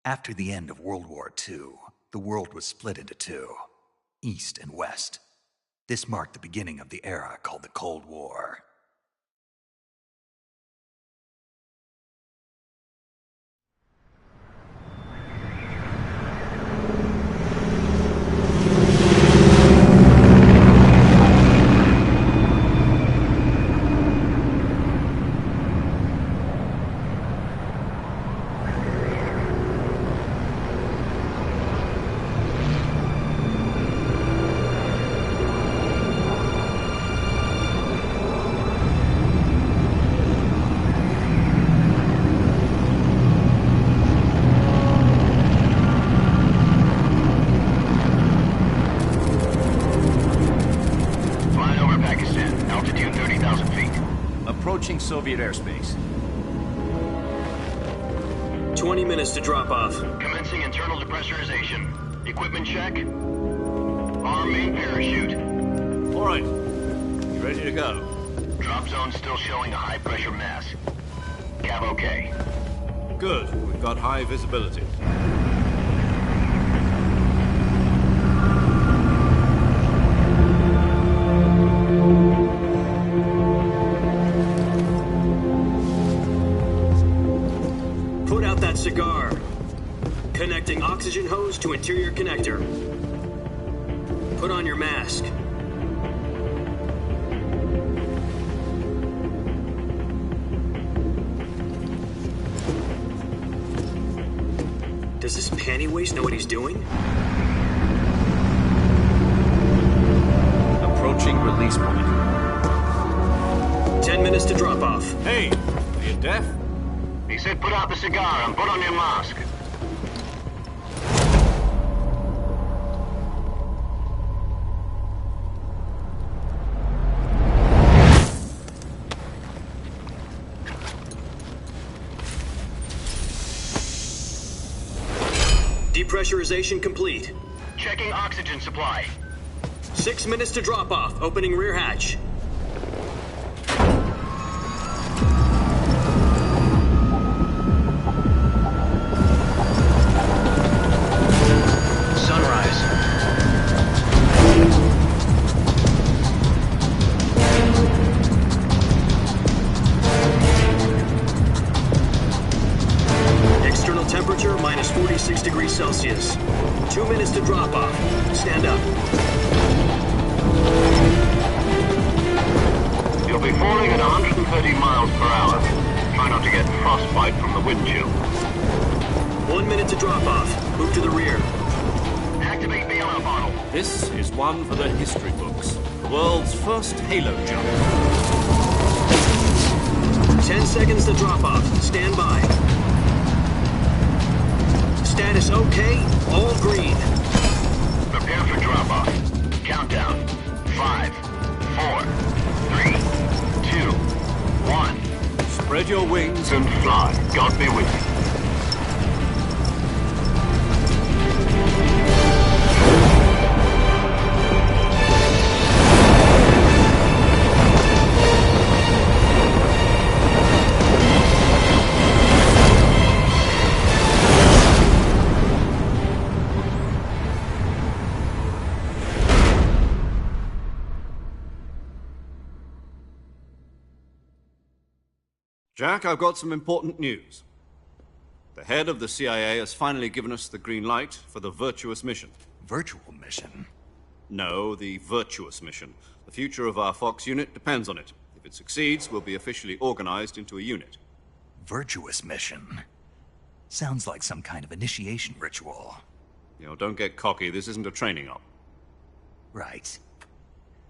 After the end of World War II, the world was split into two, East and West. This marked the beginning of the era called the Cold War. Approaching Soviet airspace. 20 minutes to drop off. Commencing internal depressurization. Equipment check. Arm main parachute. All right. You ready to go? Drop zone still showing a high pressure mass. Cav okay. Good. We've got high visibility. Put out that cigar. Connecting oxygen hose to interior connector. Put on your mask. Does this panty waste know what he's doing? Approaching release point. 10 minutes to drop off. Hey, are you deaf? He said put out the cigar and put on your mask. Depressurization complete. Checking oxygen supply. 6 minutes to drop off. Opening rear hatch. Sunrise. External temperature minus 46 degrees Celsius. 2 minutes to drop off. Stand up. You'll be falling at 130 miles per hour. Try not to get frostbite from the wind chill. 1 minute to drop off. Move to the rear. Activate the ammo bottle. This is one for the history books. The world's first halo jump. 10 seconds to drop off. Stand by. Status okay. All green. Prepare for drop off. Countdown. 5, 4, 3, 2, 1. Spread your wings And fly. God be with you. Jack, I've got some important news. The head of the CIA has finally given us the green light for the virtuous mission. Virtual mission? No, the virtuous mission. The future of our Fox unit depends on it. If it succeeds, we'll be officially organized into a unit. Virtuous mission? Sounds like some kind of initiation ritual. You know, don't get cocky. This isn't a training op. Right.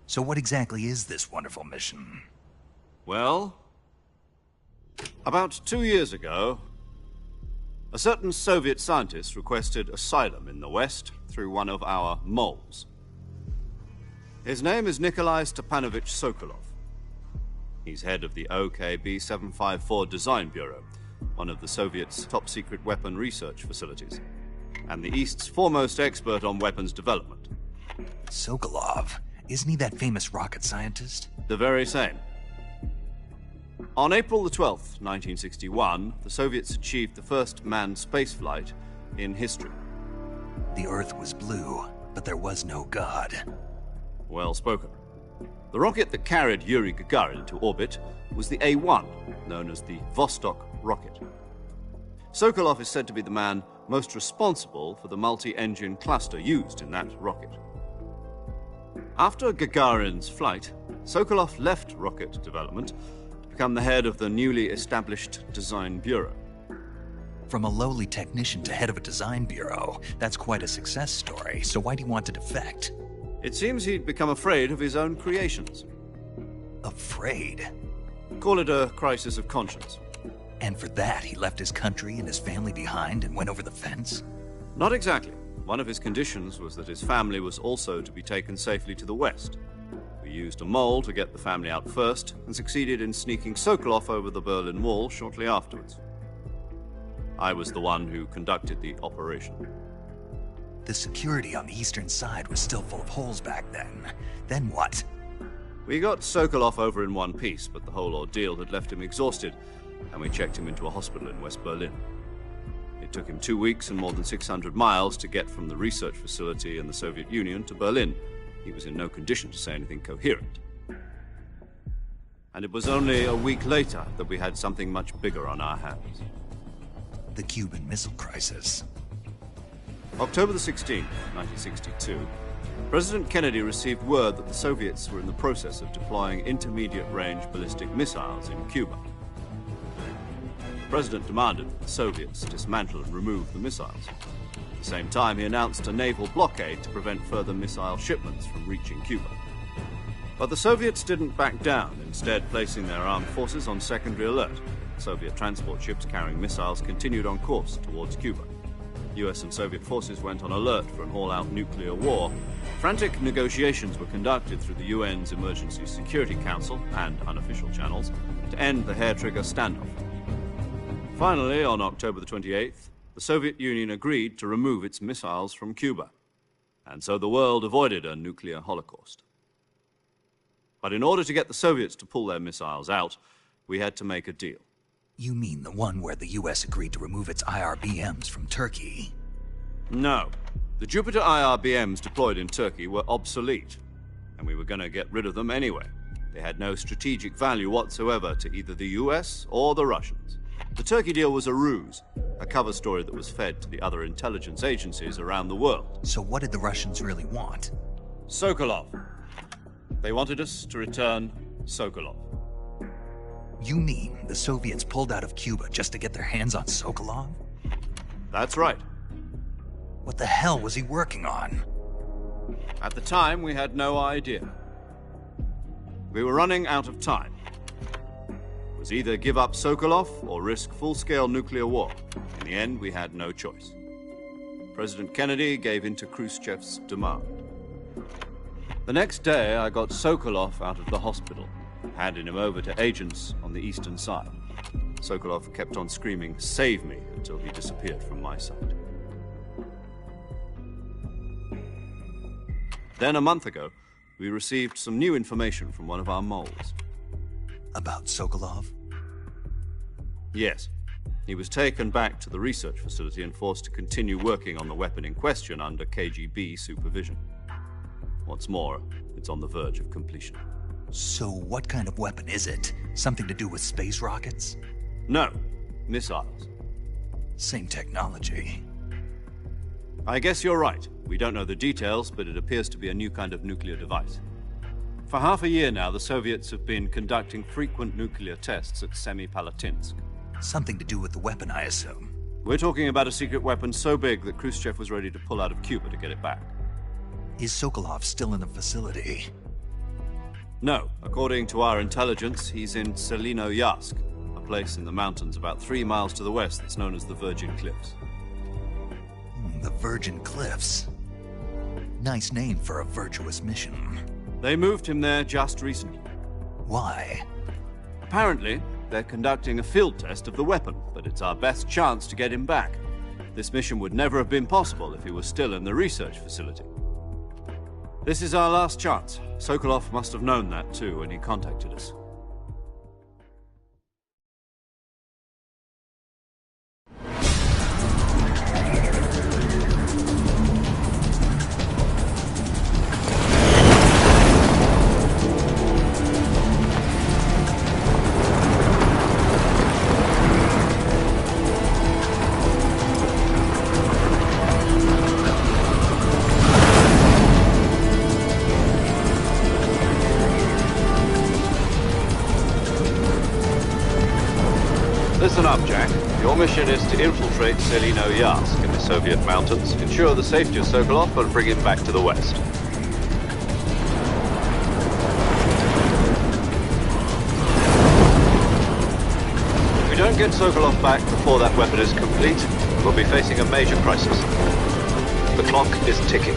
So what exactly is this wonderful mission? Well, about 2 years ago, a certain Soviet scientist requested asylum in the West through one of our moles. His name is Nikolai Stepanovich Sokolov. He's head of the Ps5 Design Bureau, one of the Soviets' top-secret weapon research facilities, and the East's foremost expert on weapons development. Sokolov? Isn't he that famous rocket scientist? The very same. On April the 12th, 1961, the Soviets achieved the first manned spaceflight in history. The Earth was blue, but there was no God. Well spoken. The rocket that carried Yuri Gagarin to orbit was the A-1, known as the Vostok rocket. Sokolov is said to be the man most responsible for the multi-engine cluster used in that rocket. After Gagarin's flight, Sokolov left rocket development to become the head of the newly established Design Bureau. From a lowly technician to head of a design bureau, that's quite a success story, so why'd he want to defect? It seems he'd become afraid of his own creations. Afraid? Call it a crisis of conscience. And for that, he left his country and his family behind and went over the fence? Not exactly. One of his conditions was that his family was also to be taken safely to the west. We used a mole to get the family out first and succeeded in sneaking Sokolov over the Berlin Wall shortly afterwards. I was the one who conducted the operation. The security on the eastern side was still full of holes back then. Then what? We got Sokolov over in one piece, but the whole ordeal had left him exhausted, and we checked him into a hospital in West Berlin. It took him 2 weeks and more than 600 miles to get from the research facility in the Soviet Union to Berlin. He was in no condition to say anything coherent. And it was only a week later that we had something much bigger on our hands. The Cuban Missile Crisis. October the 16th, 1962, President Kennedy received word that the Soviets were in the process of deploying intermediate-range ballistic missiles in Cuba. The President demanded that the Soviets dismantle and remove the missiles. At the same time, he announced a naval blockade to prevent further missile shipments from reaching Cuba. But the Soviets didn't back down, instead placing their armed forces on secondary alert. Soviet transport ships carrying missiles continued on course towards Cuba. US and Soviet forces went on alert for an all-out nuclear war. Frantic negotiations were conducted through the UN's Emergency Security Council and unofficial channels to end the hair-trigger standoff. Finally, on October the 28th, the Soviet Union agreed to remove its missiles from Cuba, and so the world avoided a nuclear holocaust. But in order to get the Soviets to pull their missiles out, we had to make a deal. You mean the one where the US agreed to remove its IRBMs from Turkey? No. The Jupiter IRBMs deployed in Turkey were obsolete, and we were going to get rid of them anyway. They had no strategic value whatsoever to either the US or the Russians. The Turkey deal was a ruse, a cover story that was fed to the other intelligence agencies around the world. So what did the Russians really want? Sokolov. They wanted us to return Sokolov. You mean the Soviets pulled out of Cuba just to get their hands on Sokolov? That's right. What the hell was he working on? At the time, we had no idea. We were running out of time. It was either give up Sokolov or risk full-scale nuclear war. In the end, we had no choice. President Kennedy gave in to Khrushchev's demand. The next day, I got Sokolov out of the hospital, handing him over to agents on the eastern side. Sokolov kept on screaming, "Save me," until he disappeared from my sight. Then, a month ago, we received some new information from one of our moles. About Sokolov? Yes. He was taken back to the research facility and forced to continue working on the weapon in question under KGB supervision. What's more, it's on the verge of completion. So what kind of weapon is it? Something to do with space rockets? No, missiles. Same technology. I guess you're right. We don't know the details, but it appears to be a new kind of nuclear device. For half a year now, the Soviets have been conducting frequent nuclear tests at Semipalatinsk. Something to do with the weapon, I assume. We're talking about a secret weapon so big that Khrushchev was ready to pull out of Cuba to get it back. Is Sokolov still in the facility? No. According to our intelligence, he's in Selinoyarsk, a place in the mountains about 3 miles to the west that's known as the Virgin Cliffs. The Virgin Cliffs. Nice name for a virtuous mission. They moved him there just recently. Why? Apparently, they're conducting a field test of the weapon, but it's our best chance to get him back. This mission would never have been possible if he was still in the research facility. This is our last chance. Sokolov must have known that too when he contacted us. Your mission is to infiltrate Selino Yask in the Soviet mountains, ensure the safety of Sokolov, and bring him back to the West. If we don't get Sokolov back before that weapon is complete, we'll be facing a major crisis. The clock is ticking.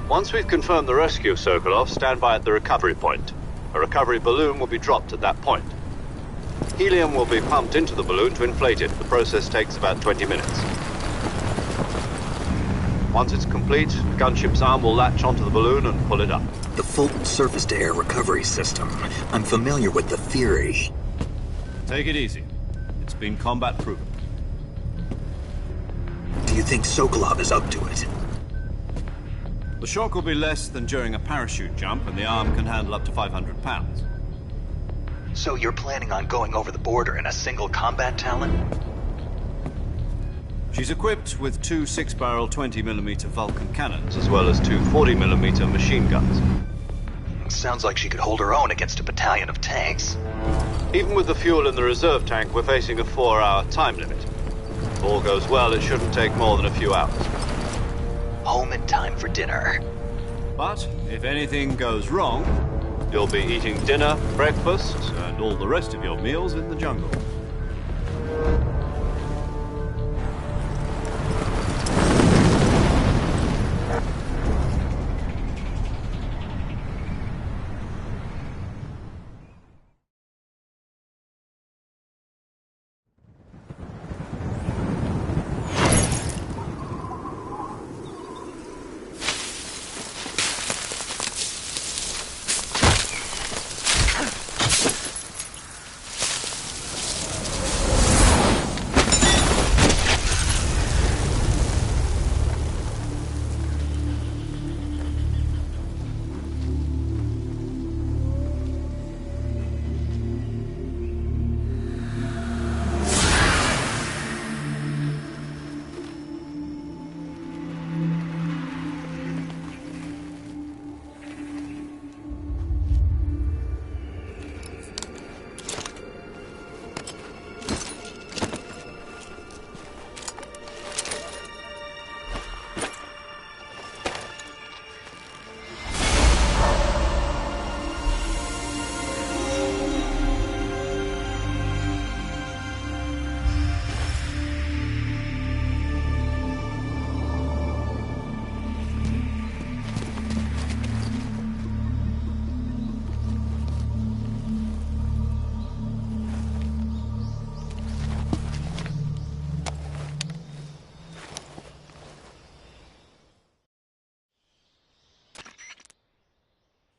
Once we've confirmed the rescue of Sokolov, stand by at the recovery point. A recovery balloon will be dropped at that point. Helium will be pumped into the balloon to inflate it. The process takes about 20 minutes. Once it's complete, the gunship's arm will latch onto the balloon and pull it up. The Fulton surface-to-air recovery system. I'm familiar with the theory. Take it easy. It's been combat-proven. Do you think Sokolov is up to it? The shock will be less than during a parachute jump, and the arm can handle up to 500 pounds. So you're planning on going over the border in a single combat Talon? She's equipped with two 6-barrel 20mm Vulcan cannons, as well as two 40mm machine guns. Sounds like she could hold her own against a battalion of tanks. Even with the fuel in the reserve tank, we're facing a 4-hour time limit. If all goes well, it shouldn't take more than a few hours. Home in time for dinner. But if anything goes wrong, you'll be eating dinner, breakfast, and all the rest of your meals in the jungle.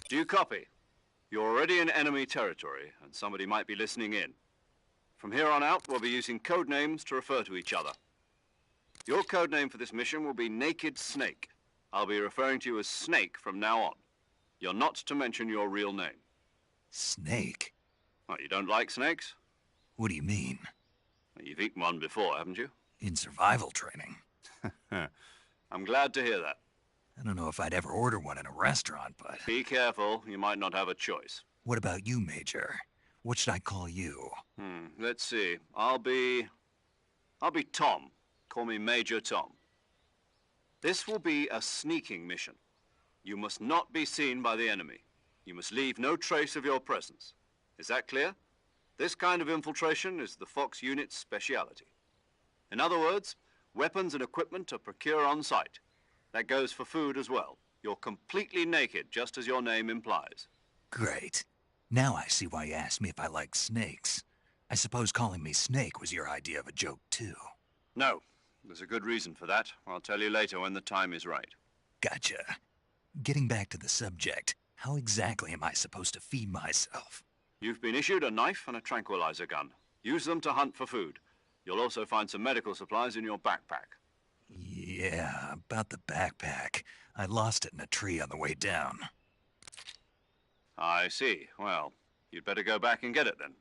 Do you copy? You're already in enemy territory, and somebody might be listening in. From here on out, we'll be using code names to refer to each other. Your code name for this mission will be Naked Snake. I'll be referring to you as Snake from now on. You're not to mention your real name. Snake? Oh, you don't like snakes? What do you mean? Well, you've eaten one before, haven't you? In survival training. I'm glad to hear that. I don't know if I'd ever order one in a restaurant, but... Be careful, you might not have a choice. What about you, Major? What should I call you? Let's see. I'll be Tom. Call me Major Tom. This will be a sneaking mission. You must not be seen by the enemy. You must leave no trace of your presence. Is that clear? This kind of infiltration is the Fox unit's speciality. In other words, weapons and equipment are procured on site. That goes for food as well. You're completely naked, just as your name implies. Great. Now I see why you asked me if I like snakes. I suppose calling me Snake was your idea of a joke, too. No. There's a good reason for that. I'll tell you later when the time is right. Gotcha. Getting back to the subject, how exactly am I supposed to feed myself? You've been issued a knife and a tranquilizer gun. Use them to hunt for food. You'll also find some medical supplies in your backpack. Yeah, about the backpack. I lost it in a tree on the way down. I see. Well, you'd better go back and get it then.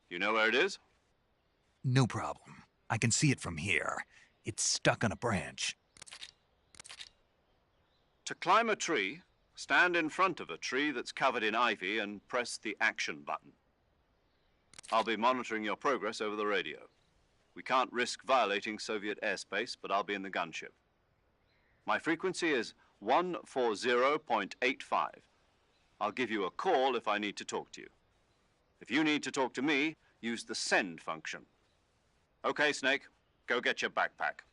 You know where it is? No problem. I can see it from here. It's stuck on a branch. To climb a tree, stand in front of a tree that's covered in ivy and press the action button. I'll be monitoring your progress over the radio. We can't risk violating Soviet airspace, but I'll be in the gunship. My frequency is 140.85. I'll give you a call if I need to talk to you. If you need to talk to me, use the send function. Okay, Snake, go get your backpack.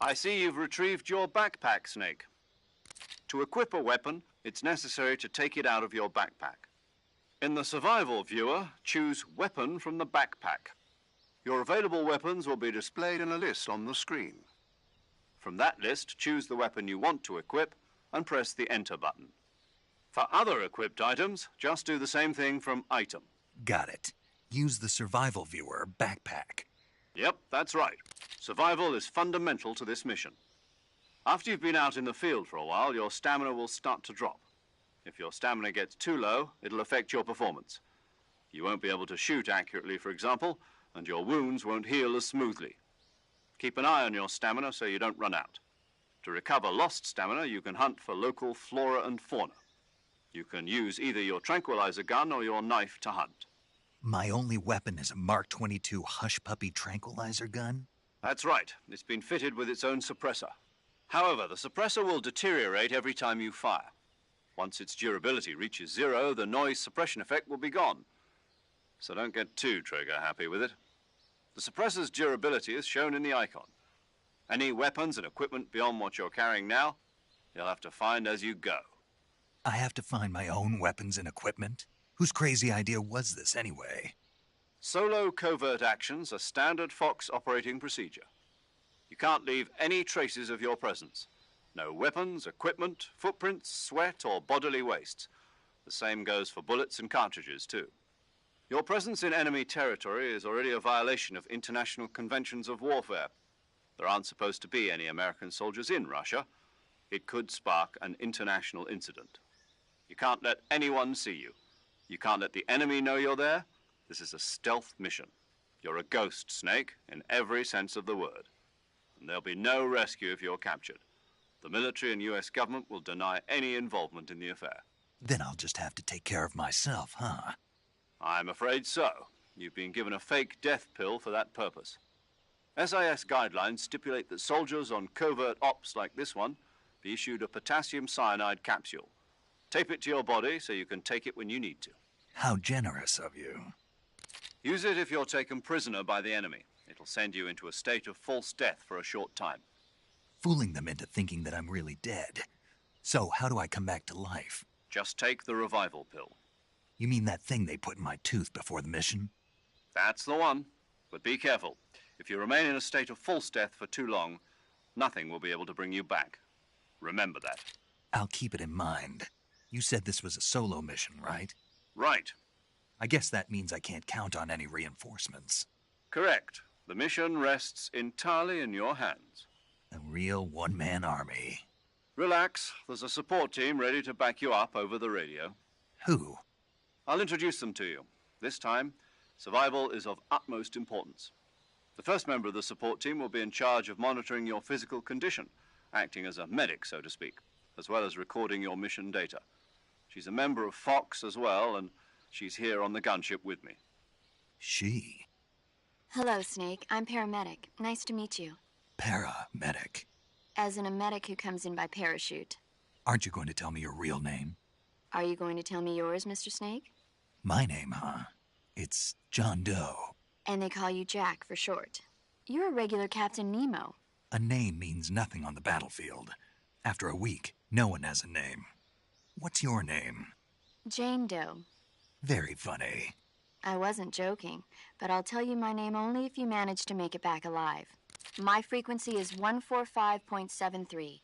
I see you've retrieved your backpack, Snake. To equip a weapon, it's necessary to take it out of your backpack. In the survival viewer, choose Weapon from the backpack. Your available weapons will be displayed in a list on the screen. From that list, choose the weapon you want to equip and press the Enter button. For other equipped items, just do the same thing from Item. Got it. Use the survival viewer backpack. Yep, that's right. Survival is fundamental to this mission. After you've been out in the field for a while, your stamina will start to drop. If your stamina gets too low, it'll affect your performance. You won't be able to shoot accurately, for example, and your wounds won't heal as smoothly. Keep an eye on your stamina so you don't run out. To recover lost stamina, you can hunt for local flora and fauna. You can use either your tranquilizer gun or your knife to hunt. My only weapon is a Mark 22 Hush Puppy tranquilizer gun? That's right. It's been fitted with its own suppressor. However, the suppressor will deteriorate every time you fire. Once its durability reaches 0, the noise suppression effect will be gone. So don't get too trigger happy with it. The suppressor's durability is shown in the icon. Any weapons and equipment beyond what you're carrying now, you'll have to find as you go. I have to find my own weapons and equipment? Whose crazy idea was this anyway? Solo covert actions are standard Fox operating procedure. You can't leave any traces of your presence. No weapons, equipment, footprints, sweat, or bodily wastes. The same goes for bullets and cartridges, too. Your presence in enemy territory is already a violation of international conventions of warfare. There aren't supposed to be any American soldiers in Russia. It could spark an international incident. You can't let anyone see you. You can't let the enemy know you're there. This is a stealth mission. You're a ghost, Snake, in every sense of the word. and there'll be no rescue if you're captured. The military and US government will deny any involvement in the affair. Then I'll just have to take care of myself, huh? I'm afraid so. You've been given a fake death pill for that purpose. SIS guidelines stipulate that soldiers on covert ops like this one be issued a potassium cyanide capsule. Tape it to your body so you can take it when you need to. How generous of you. Use it if you're taken prisoner by the enemy. It'll send you into a state of false death for a short time. Fooling them into thinking that I'm really dead. So how do I come back to life? Just take the revival pill. You mean that thing they put in my tooth before the mission? That's the one. But be careful. If you remain in a state of false death for too long, nothing will be able to bring you back. Remember that. I'll keep it in mind. You said this was a solo mission, right? Right. I guess that means I can't count on any reinforcements. Correct. The mission rests entirely in your hands. A real one-man army. Relax. There's a support team ready to back you up over the radio. Who? I'll introduce them to you. This time, survival is of utmost importance. The first member of the support team will be in charge of monitoring your physical condition, acting as a medic, so to speak, as well as recording your mission data. She's a member of Fox as well, and she's here on the gunship with me. She? Hello, Snake. I'm paramedic. Nice to meet you. Paramedic. As in a medic who comes in by parachute. Aren't you going to tell me your real name? Are you going to tell me yours, Mr. Snake? My name, huh? It's John Doe. And they call you Jack for short. You're a regular Captain Nemo. A name means nothing on the battlefield. After a week, no one has a name. What's your name? Jane Doe. Very funny. I wasn't joking, but I'll tell you my name only if you manage to make it back alive. My frequency is 145.73.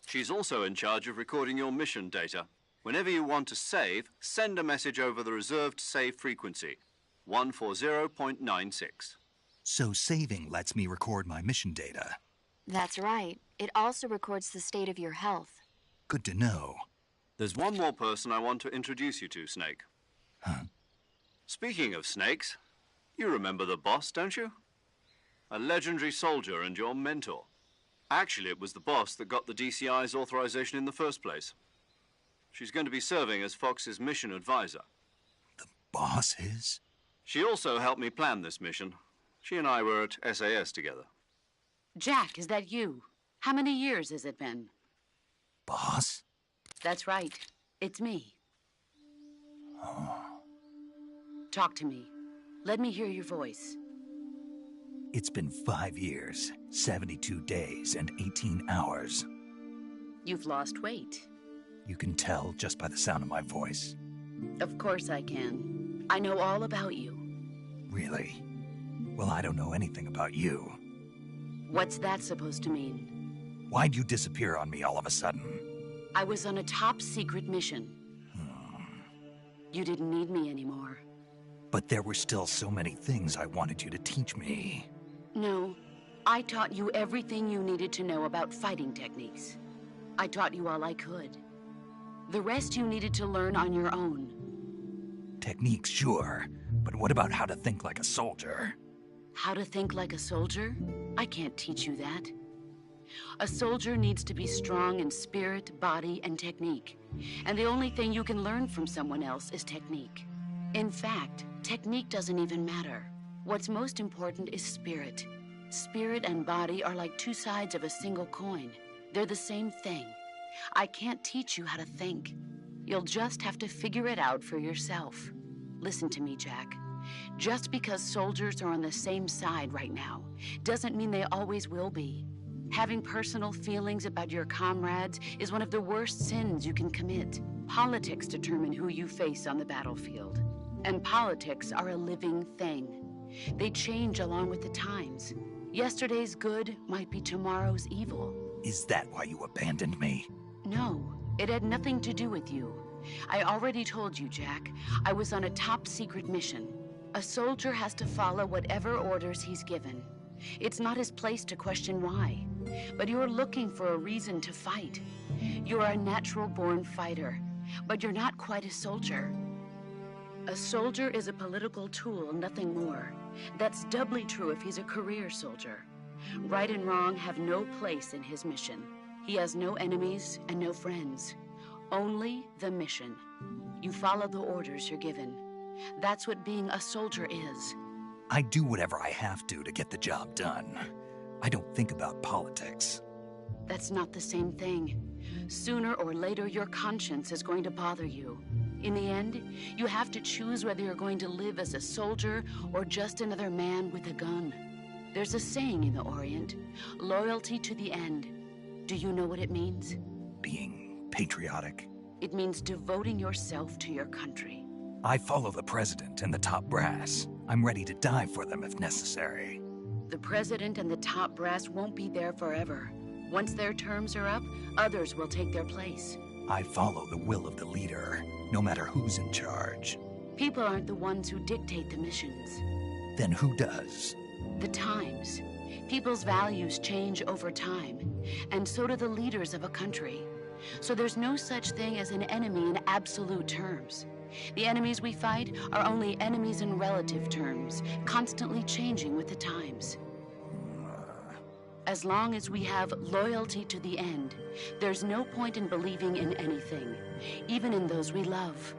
She's also in charge of recording your mission data. Whenever you want to save, send a message over the reserved save frequency, 140.96. So saving lets me record my mission data. That's right. It also records the state of your health. Good to know. There's one more person I want to introduce you to, Snake. Huh? Speaking of snakes, you remember the boss, don't you? A legendary soldier and your mentor. Actually, it was the boss that got the DCI's authorization in the first place. She's going to be serving as Fox's mission advisor. The boss is? She also helped me plan this mission. She and I were at SAS together. Jack, is that you? How many years has it been? Boss? That's right. It's me. Oh. Talk to me. Let me hear your voice. It's been 5 years, 72 days, and 18 hours. You've lost weight. You can tell just by the sound of my voice. Of course I can. I know all about you. Really? Well, I don't know anything about you. What's that supposed to mean? Why'd you disappear on me all of a sudden? I was on a top-secret mission. You didn't need me anymore. But there were still so many things I wanted you to teach me. No, I taught you everything you needed to know about fighting techniques. I taught you all I could. The rest you needed to learn on your own. Techniques, sure. But what about how to think like a soldier? How to think like a soldier? I can't teach you that. A soldier needs to be strong in spirit, body, and technique. And the only thing you can learn from someone else is technique. In fact, technique doesn't even matter. What's most important is spirit. Spirit and body are like two sides of a single coin. They're the same thing. I can't teach you how to think. You'll just have to figure it out for yourself. Listen to me, Jack. Just because soldiers are on the same side right now doesn't mean they always will be. Having personal feelings about your comrades is one of the worst sins you can commit. Politics determine who you face on the battlefield. And politics are a living thing. They change along with the times. Yesterday's good might be tomorrow's evil. Is that why you abandoned me? No, it had nothing to do with you. I already told you, Jack. I was on a top-secret mission. A soldier has to follow whatever orders he's given. It's not his place to question why. But you're looking for a reason to fight. You're a natural-born fighter, but you're not quite a soldier. A soldier is a political tool, nothing more. That's doubly true if he's a career soldier. Right and wrong have no place in his mission. He has no enemies and no friends. Only the mission. You follow the orders you're given. That's what being a soldier is. I do whatever I have to get the job done. I don't think about politics. That's not the same thing. Sooner or later, your conscience is going to bother you. In the end, you have to choose whether you're going to live as a soldier or just another man with a gun. There's a saying in the Orient, loyalty to the end. Do you know what it means? Being patriotic. It means devoting yourself to your country. I follow the president and the top brass. I'm ready to die for them if necessary. The president and the top brass won't be there forever. Once their terms are up, others will take their place. I follow the will of the leader, no matter who's in charge. People aren't the ones who dictate the missions. Then who does? The times. People's values change over time, and so do the leaders of a country. So there's no such thing as an enemy in absolute terms. The enemies we fight are only enemies in relative terms, constantly changing with the times. As long as we have loyalty to the end, there's no point in believing in anything, even in those we love.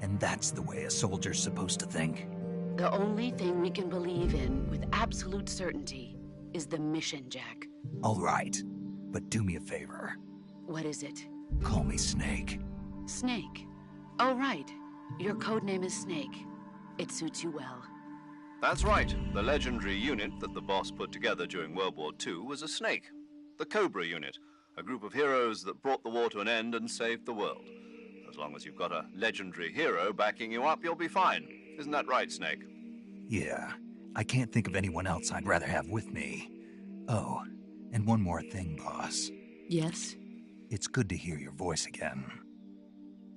And that's the way a soldier's supposed to think? The only thing we can believe in with absolute certainty is the mission, Jack. All right, but do me a favor. What is it? Call me Snake. Snake. Oh, right. Your code name is Snake. It suits you well. That's right. The legendary unit that the boss put together during World War II was a snake. The Cobra unit, a group of heroes that brought the war to an end and saved the world. As long as you've got a legendary hero backing you up, you'll be fine. Isn't that right, Snake? Yeah, I can't think of anyone else I'd rather have with me. Oh, and one more thing, boss. Yes? It's good to hear your voice again.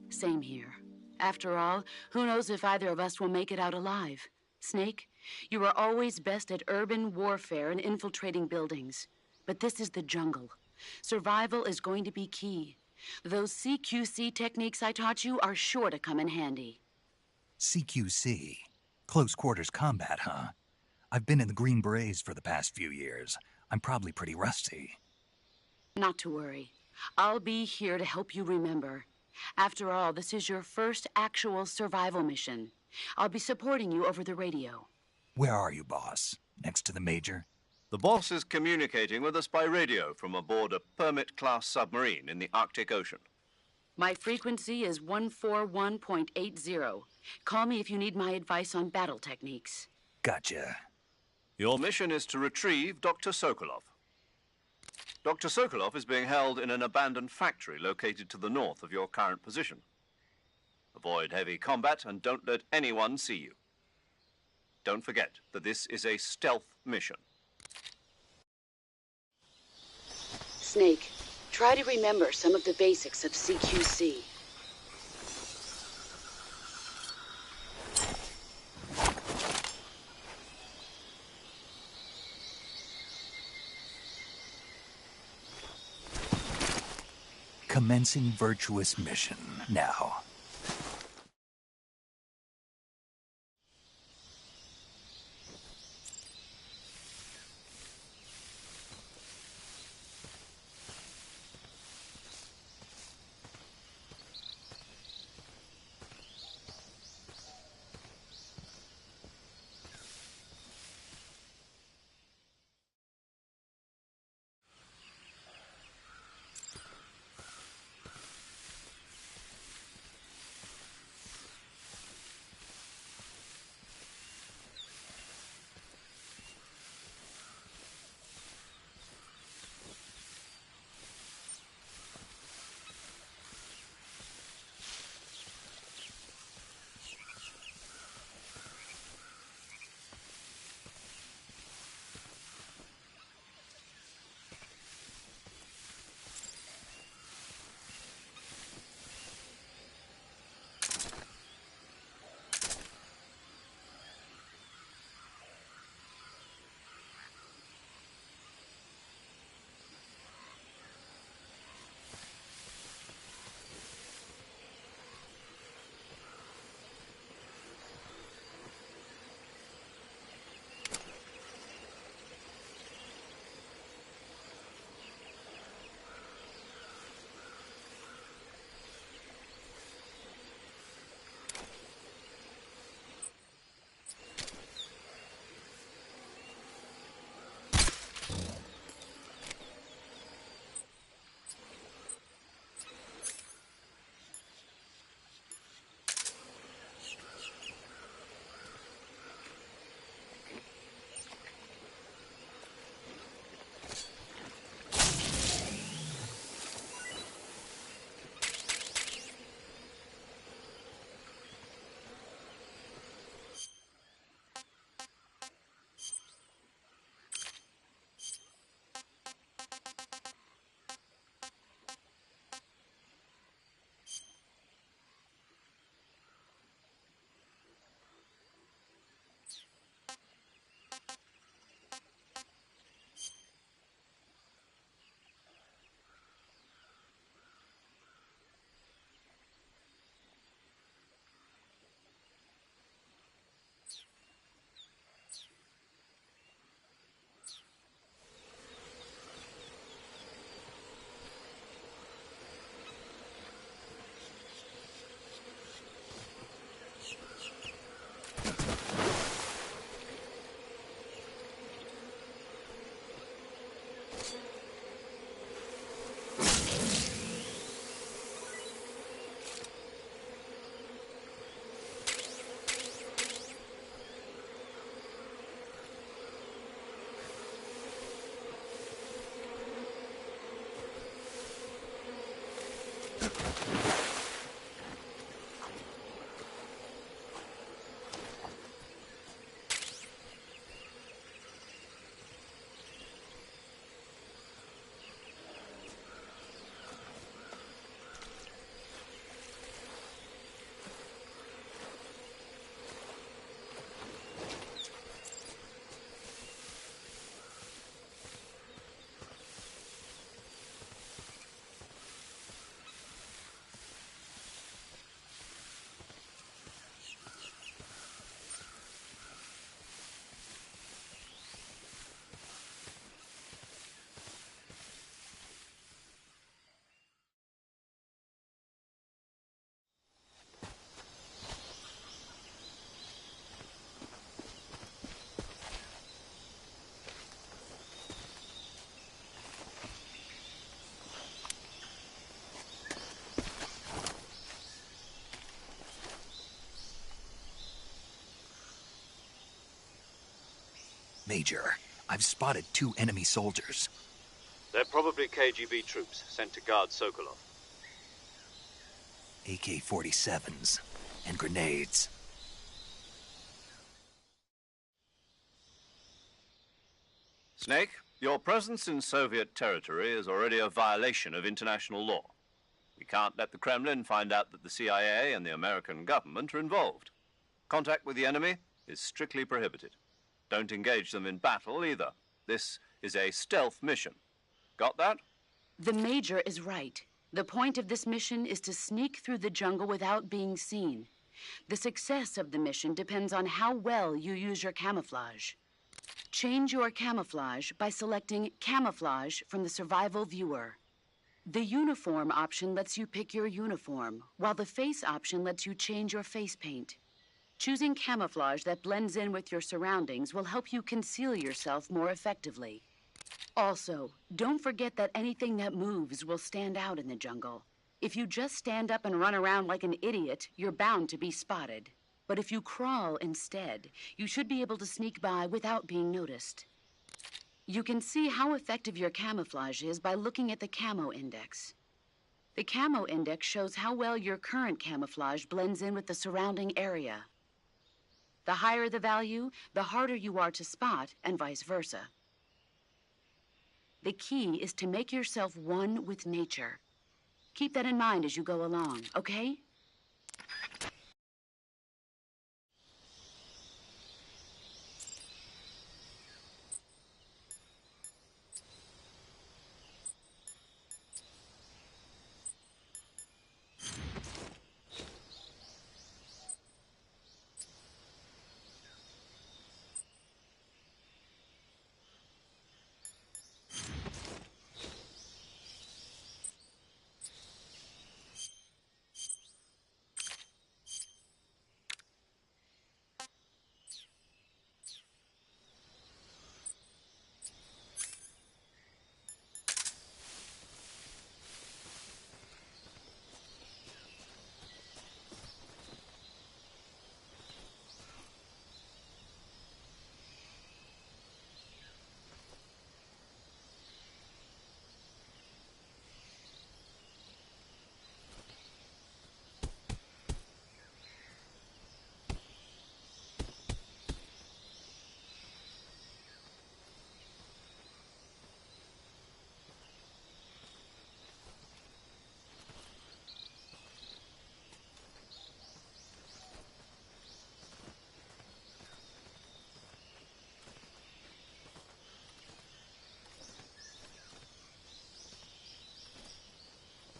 Same here. After all, who knows if either of us will make it out alive? Snake, you are always best at urban warfare and infiltrating buildings. But this is the jungle. Survival is going to be key. Those CQC techniques I taught you are sure to come in handy. CQC? Close quarters combat, huh? I've been in the Green Berets for the past few years. I'm probably pretty rusty. Not to worry. I'll be here to help you remember. After all, this is your first actual survival mission. I'll be supporting you over the radio. Where are you, boss? Next to the Major? The boss is communicating with us by radio from aboard a Permit-class submarine in the Arctic Ocean. My frequency is 141.80. Call me if you need my advice on battle techniques. Gotcha. Your mission is to retrieve Dr. Sokolov. Dr. Sokolov is being held in an abandoned factory located to the north of your current position. Avoid heavy combat and don't let anyone see you. Don't forget that this is a stealth mission. Snake, try to remember some of the basics of CQC. Commencing virtuous mission now. Major, I've spotted 2 enemy soldiers. They're probably KGB troops sent to guard Sokolov. AK-47s and grenades. Snake, your presence in Soviet territory is already a violation of international law. We can't let the Kremlin find out that the CIA and the American government are involved. Contact with the enemy is strictly prohibited. Don't engage them in battle either. This is a stealth mission. Got that? The Major is right. The point of this mission is to sneak through the jungle without being seen. The success of the mission depends on how well you use your camouflage. Change your camouflage by selecting Camouflage from the Survival Viewer. The Uniform option lets you pick your uniform, while the Face option lets you change your face paint. Choosing camouflage that blends in with your surroundings will help you conceal yourself more effectively. Also, don't forget that anything that moves will stand out in the jungle. If you just stand up and run around like an idiot, you're bound to be spotted. But if you crawl instead, you should be able to sneak by without being noticed. You can see how effective your camouflage is by looking at the Camo Index. The Camo Index shows how well your current camouflage blends in with the surrounding area. The higher the value, the harder you are to spot, and vice versa. The key is to make yourself one with nature. Keep that in mind as you go along, okay?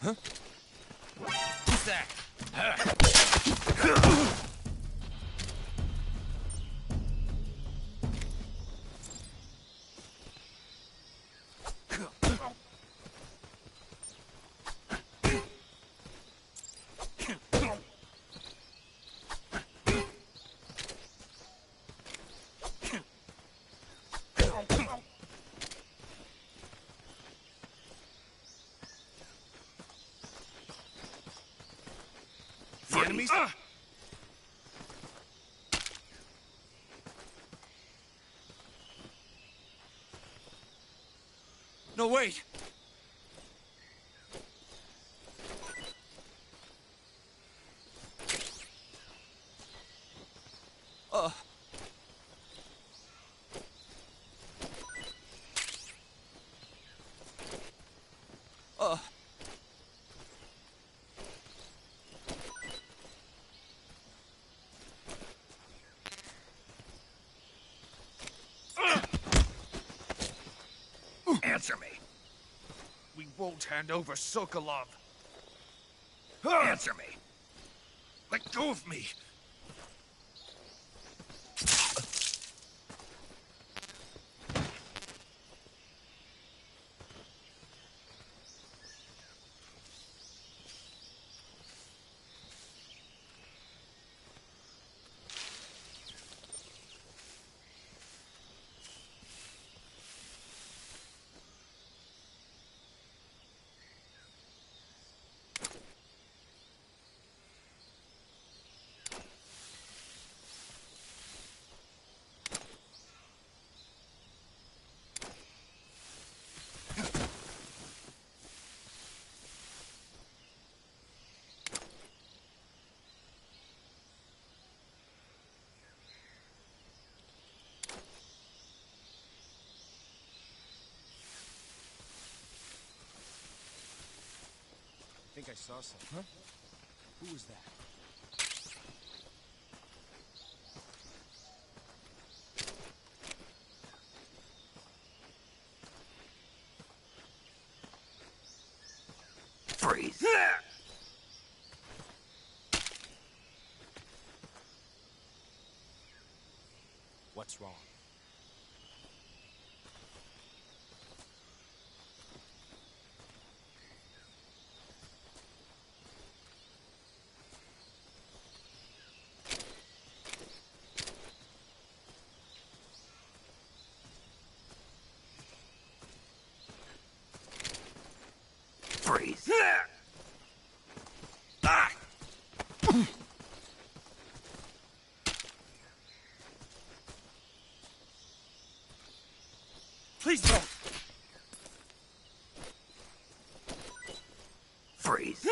Huh? Who's that? Enemies? No, wait! Answer me. We won't hand over Sokolov. Answer me. Let go of me. I think I saw something. Huh? Who was that? Freeze. What's wrong? Freeze. Please don't. Freeze.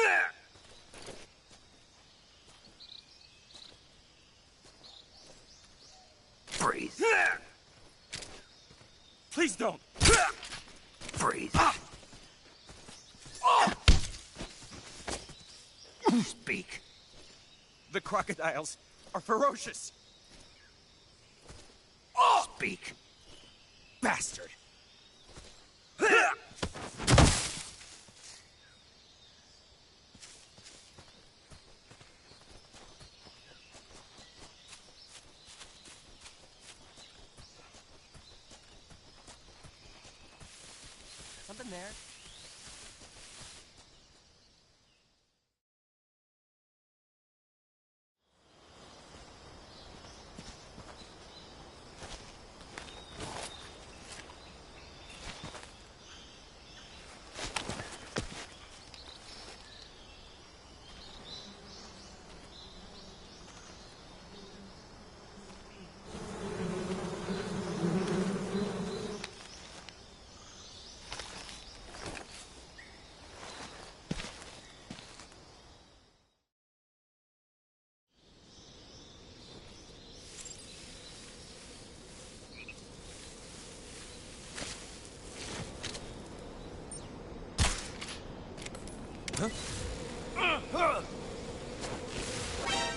Freeze. Please don't. Freeze. Speak. The crocodiles are ferocious. Speak. Bastard. Something there?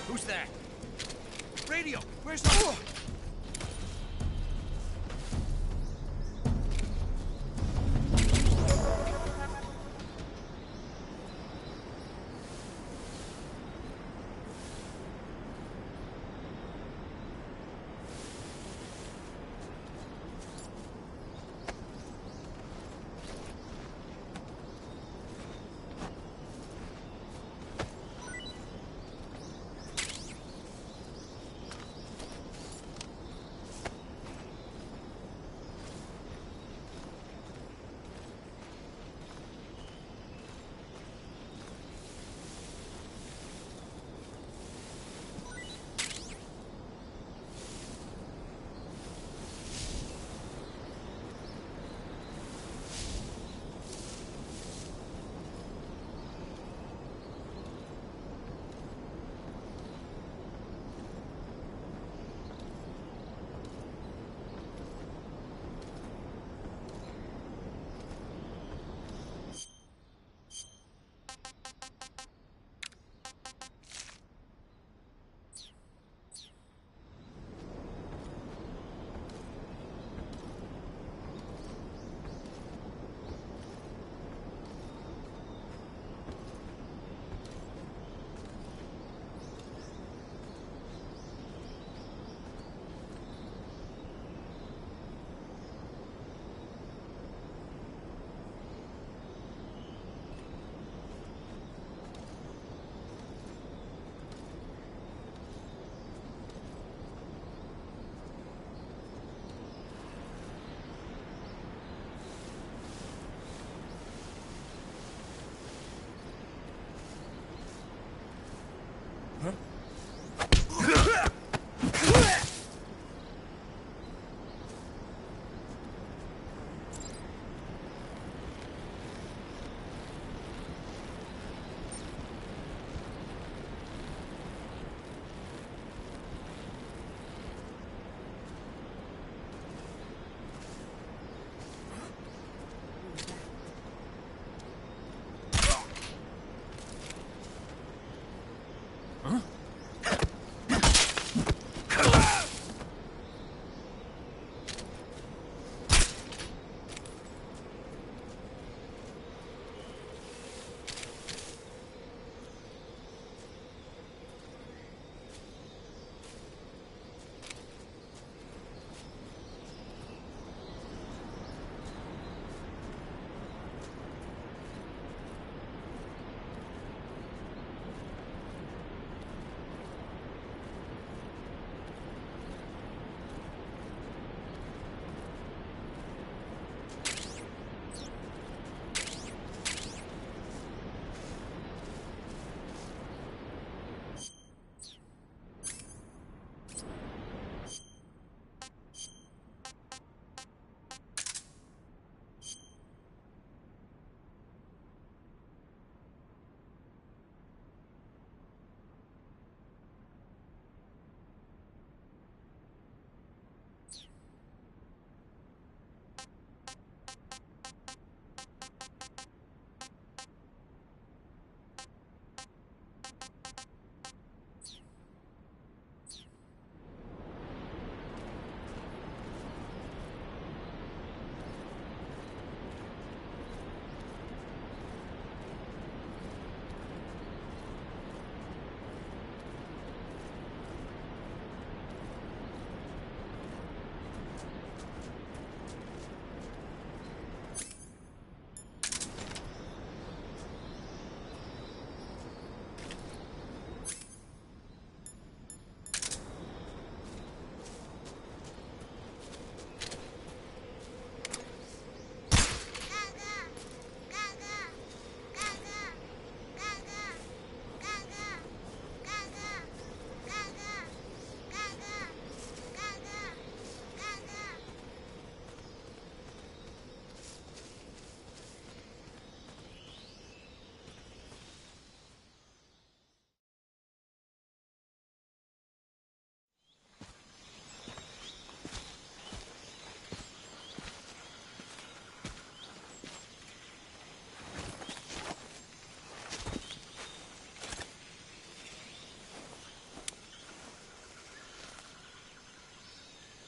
Who's that? Radio, where's the...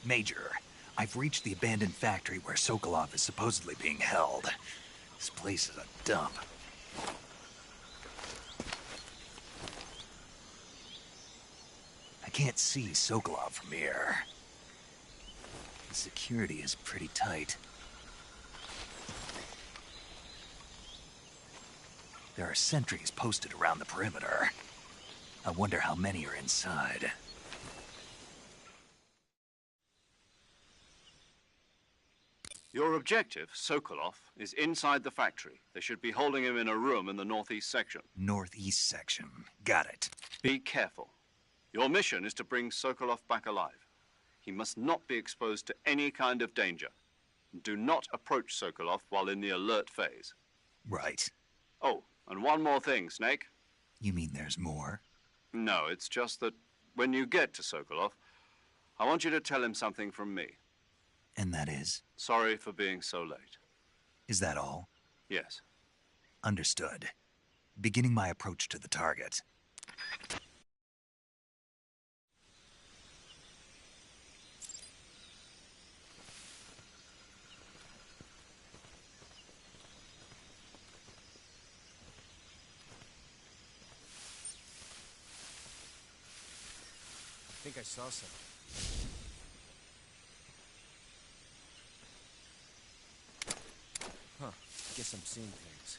Major, I've reached the abandoned factory where Sokolov is supposedly being held. This place is a dump. I can't see Sokolov from here. The security is pretty tight. There are sentries posted around the perimeter. I wonder how many are inside. Your objective, Sokolov, is inside the factory. They should be holding him in a room in the northeast section. Northeast section. Got it. Be careful. Your mission is to bring Sokolov back alive. He must not be exposed to any kind of danger. Do not approach Sokolov while in the alert phase. Right. Oh, and one more thing, Snake. You mean there's more? No, it's just that when you get to Sokolov, I want you to tell him something from me. And that is? Sorry for being so late. Is that all? Yes. Understood. Beginning my approach to the target. I think I saw something. Huh. Guess I'm seeing things.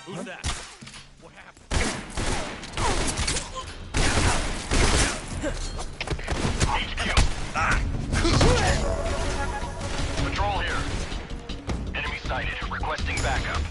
Who's that? What happened? HQ. Patrol here. Enemy sighted. Requesting backup.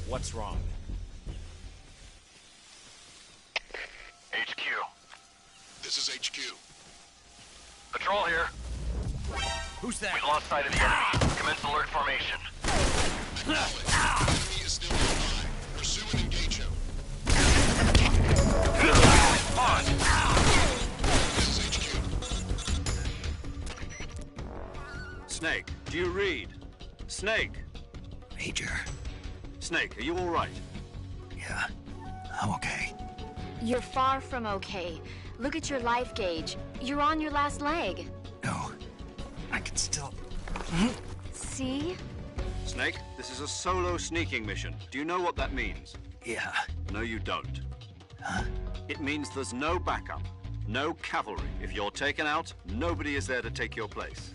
What's wrong? HQ. This is HQ. Patrol here. Who's that? We lost sight of the enemy. Commence alert formation. Enemy is still nearby. Pursue and engage him. On. This is HQ. Snake, do you read? Snake! Major. Snake, are you all right? Yeah, I'm okay. You're far from okay. Look at your life gauge. You're on your last leg. No, I can still... See? Snake, this is a solo sneaking mission. Do you know what that means? Yeah. No, you don't. Huh? It means there's no backup, no cavalry. If you're taken out, nobody is there to take your place.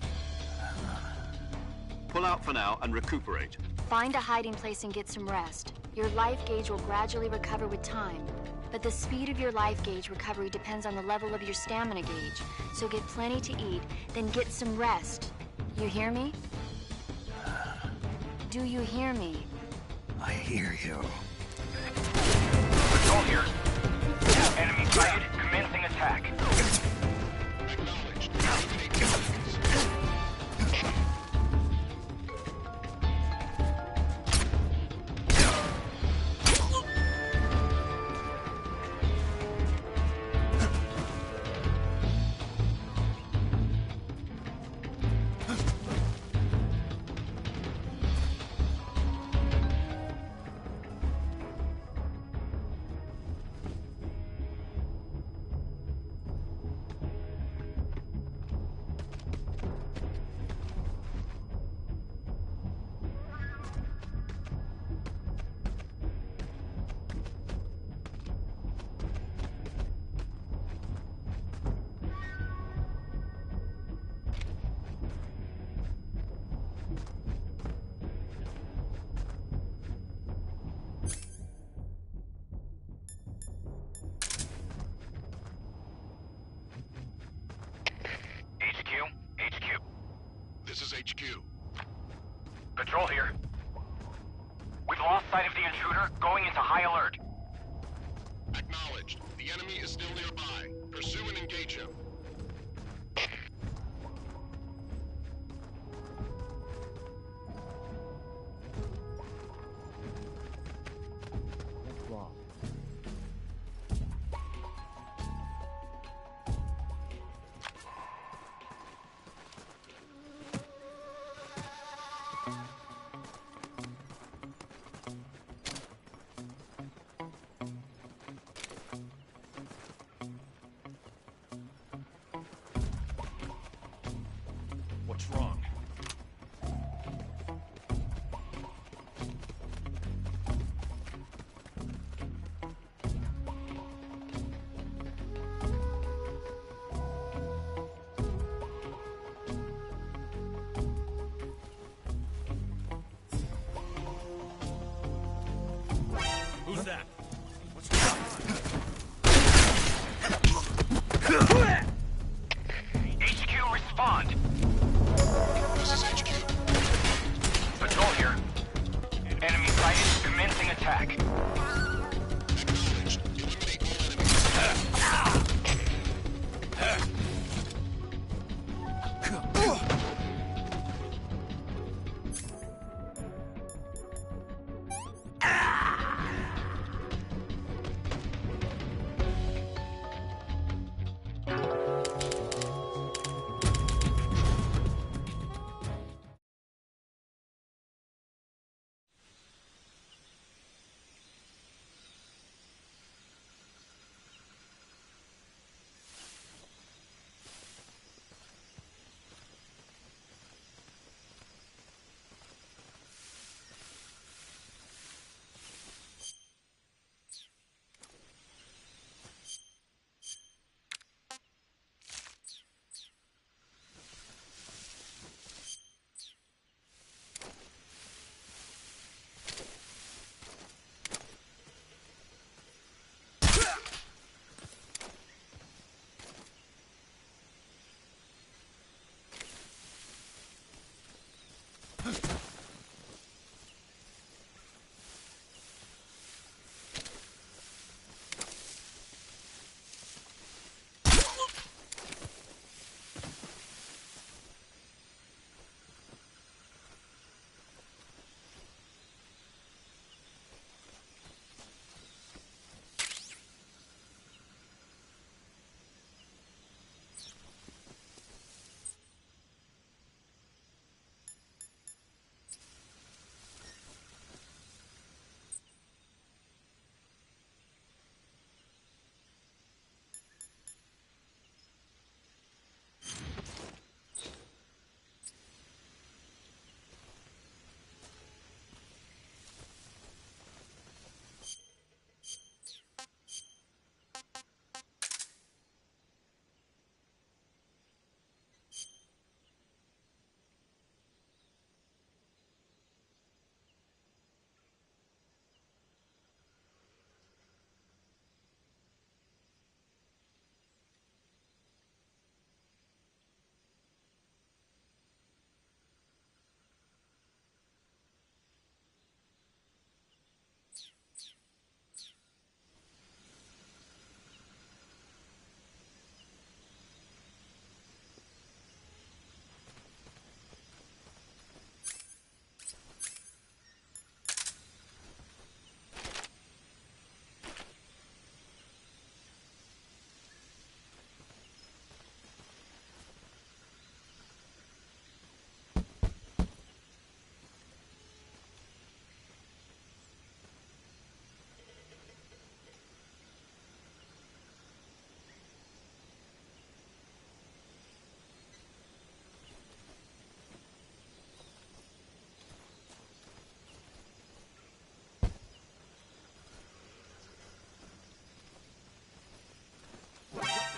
Pull out for now and recuperate. Find a hiding place and get some rest. Your life gauge will gradually recover with time. But the speed of your life gauge recovery depends on the level of your stamina gauge. So get plenty to eat, then get some rest. You hear me? Do you hear me? I hear you. Patrol here. Enemy sighted. Commencing attack. Acknowledged. Eliminate targets. HQ. This is HQ. Patrol here. We've lost sight of the intruder, going into high alert. Acknowledged. The enemy is still nearby. Pursue and engage him. What's wrong? What's wrong? Who's that? What's going on? HQ, respond. This is HQ. Patrol here. Enemy sighted, commencing attack. Acknowledged. Eliminate all enemies.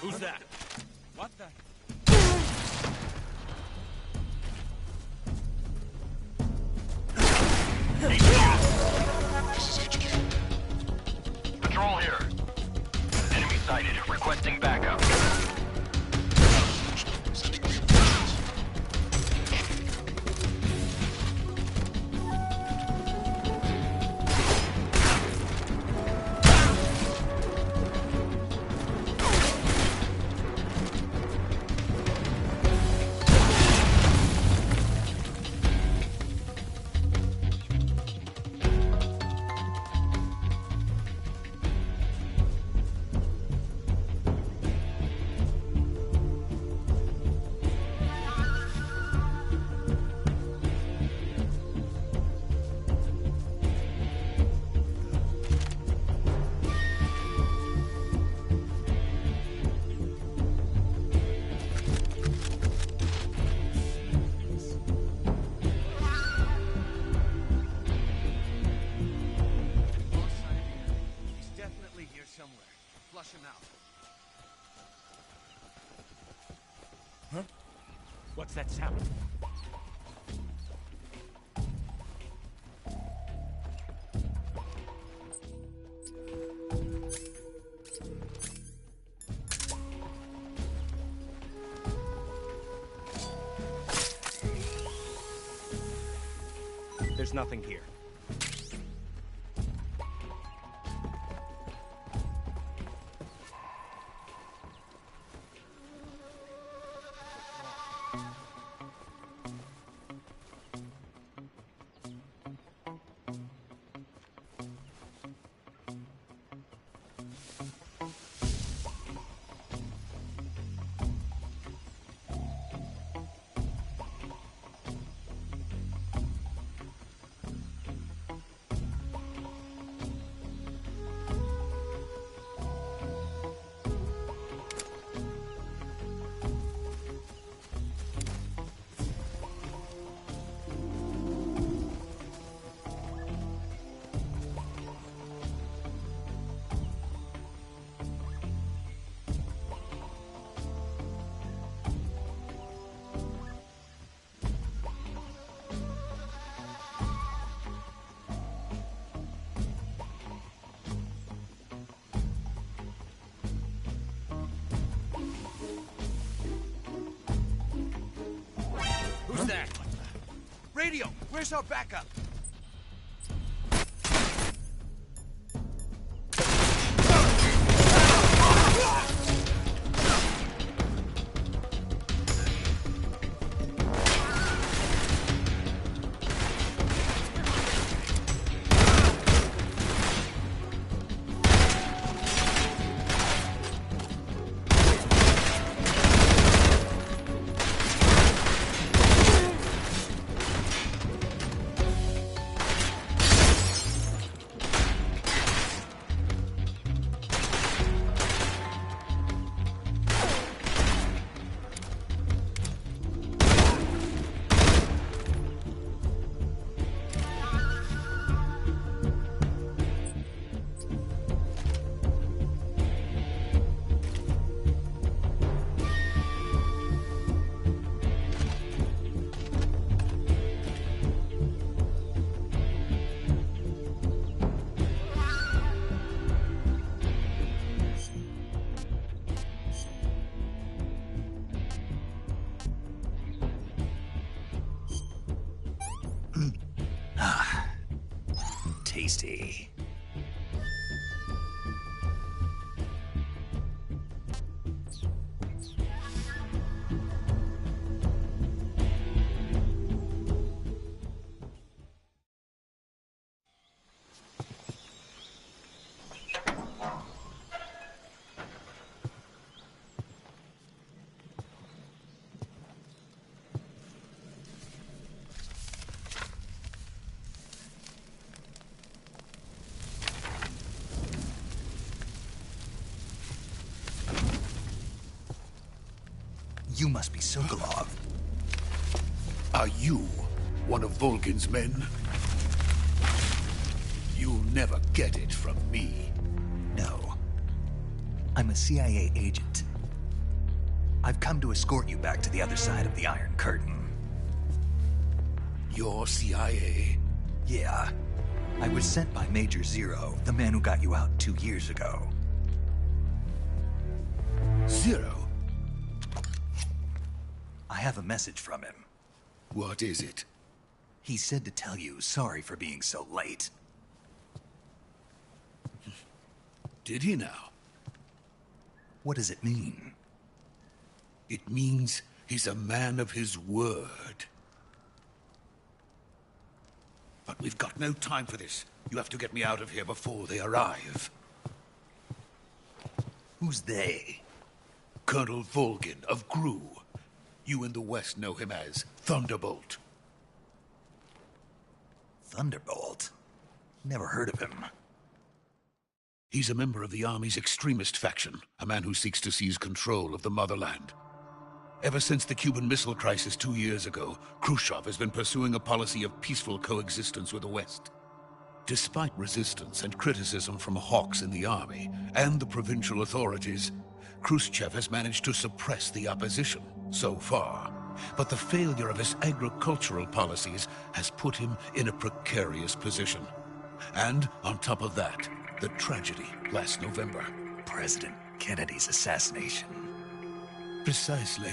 Who's that? What the? This is HQ. Patrol here. Enemy sighted. Requesting backup. Sending reinforcements. He's definitely here somewhere. Flush him out. Huh? What's that sound? There's nothing here. Who's that? Radio, where's our backup? Tasty. You must be Sokolov. Are you one of Volgin's men? You'll never get it from me. No. I'm a CIA agent. I've come to escort you back to the other side of the Iron Curtain. You're CIA? Yeah. I was sent by Major Zero, the man who got you out 2 years ago. Zero? I have a message from him. What is it? He said to tell you sorry for being so late. Did he now? What does it mean? It means he's a man of his word. But we've got no time for this. You have to get me out of here before they arrive. Who's they? Colonel Volgin of GRU. You in the West know him as Thunderbolt. Thunderbolt? Never heard of him. He's a member of the Army's extremist faction, a man who seeks to seize control of the motherland. Ever since the Cuban Missile Crisis 2 years ago, Khrushchev has been pursuing a policy of peaceful coexistence with the West. Despite resistance and criticism from hawks in the Army and the provincial authorities, Khrushchev has managed to suppress the opposition so far. But the failure of his agricultural policies has put him in a precarious position. And on top of that, the tragedy last November. President Kennedy's assassination. Precisely.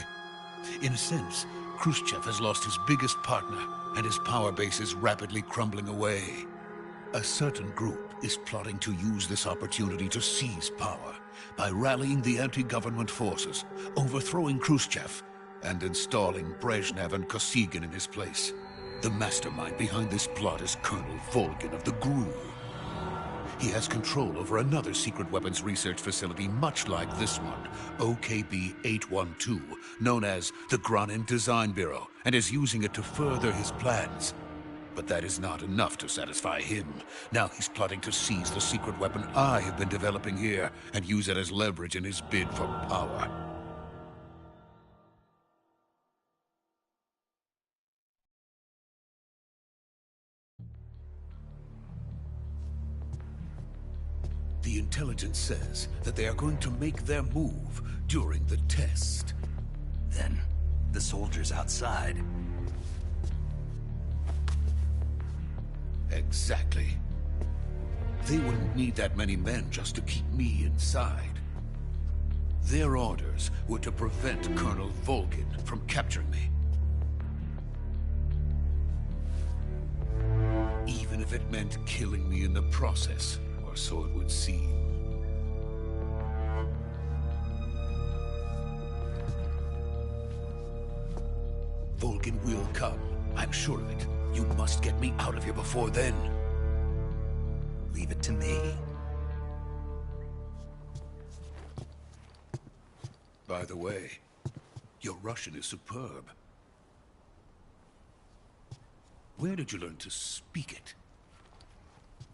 In a sense, Khrushchev has lost his biggest partner, and his power base is rapidly crumbling away. A certain group is plotting to use this opportunity to seize power by rallying the anti-government forces, overthrowing Khrushchev, and installing Brezhnev and Kosygin in his place. The mastermind behind this plot is Colonel Volgin of the GRU. He has control over another secret weapons research facility much like this one, OKB-812, known as the Granin Design Bureau, and is using it to further his plans. But that is not enough to satisfy him. Now he's plotting to seize the secret weapon I have been developing here and use it as leverage in his bid for power. The intelligence says that they are going to make their move during the test. Then, the soldiers outside. Exactly. They wouldn't need that many men just to keep me inside. Their orders were to prevent Colonel Volgin from capturing me. Even if it meant killing me in the process, or so it would seem. Volgin will come. I'm sure of it. You must get me out of here before then. Leave it to me. By the way, your Russian is superb. Where did you learn to speak it?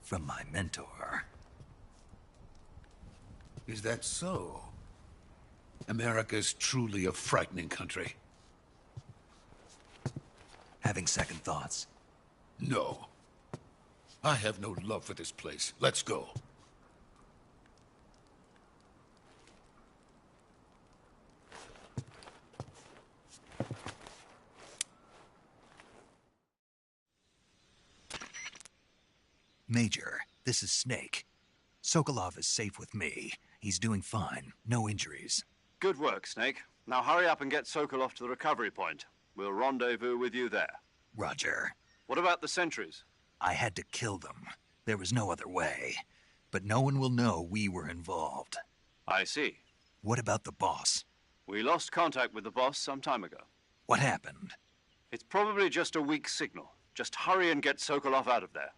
From my mentor. Is that so? America's truly a frightening country. Having second thoughts? No. I have no love for this place. Let's go. Major, this is Snake. Sokolov is safe with me. He's doing fine. No injuries. Good work, Snake. Now hurry up and get Sokolov to the recovery point. We'll rendezvous with you there. Roger. What about the sentries? I had to kill them. There was no other way. But no one will know we were involved. I see. What about the boss? We lost contact with the boss some time ago. What happened? It's probably just a weak signal. Just hurry and get Sokolov out of there.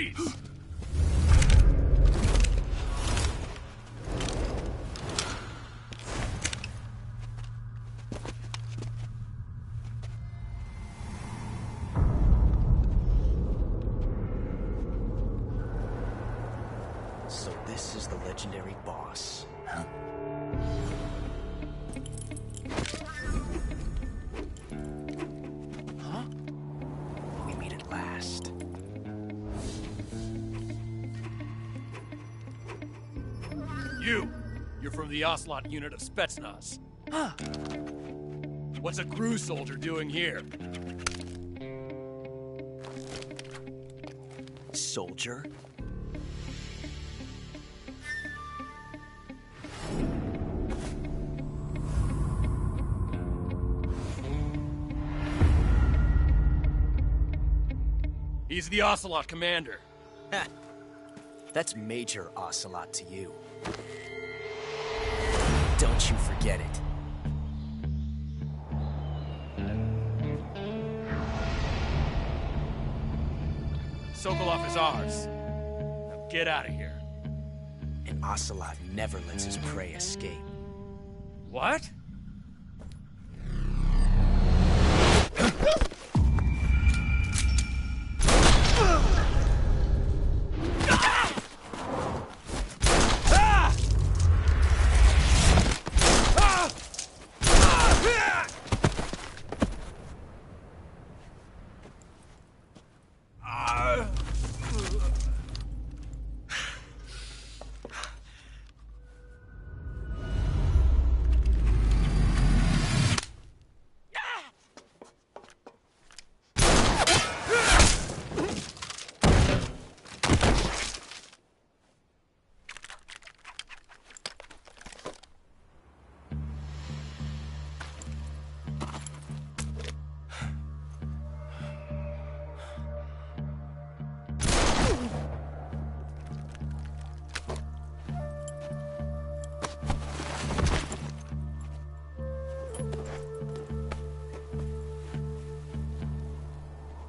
Freeze! So this is the legendary boss. Huh? Huh? We meet at last. You're from the Ocelot unit of Spetsnaz. Huh. What's a crew soldier doing here? Soldier? He's the Ocelot commander. Ha! That's Major Ocelot to you. Don't you forget it. Sokolov is ours. Now get out of here. And Ocelot never lets his prey escape. What?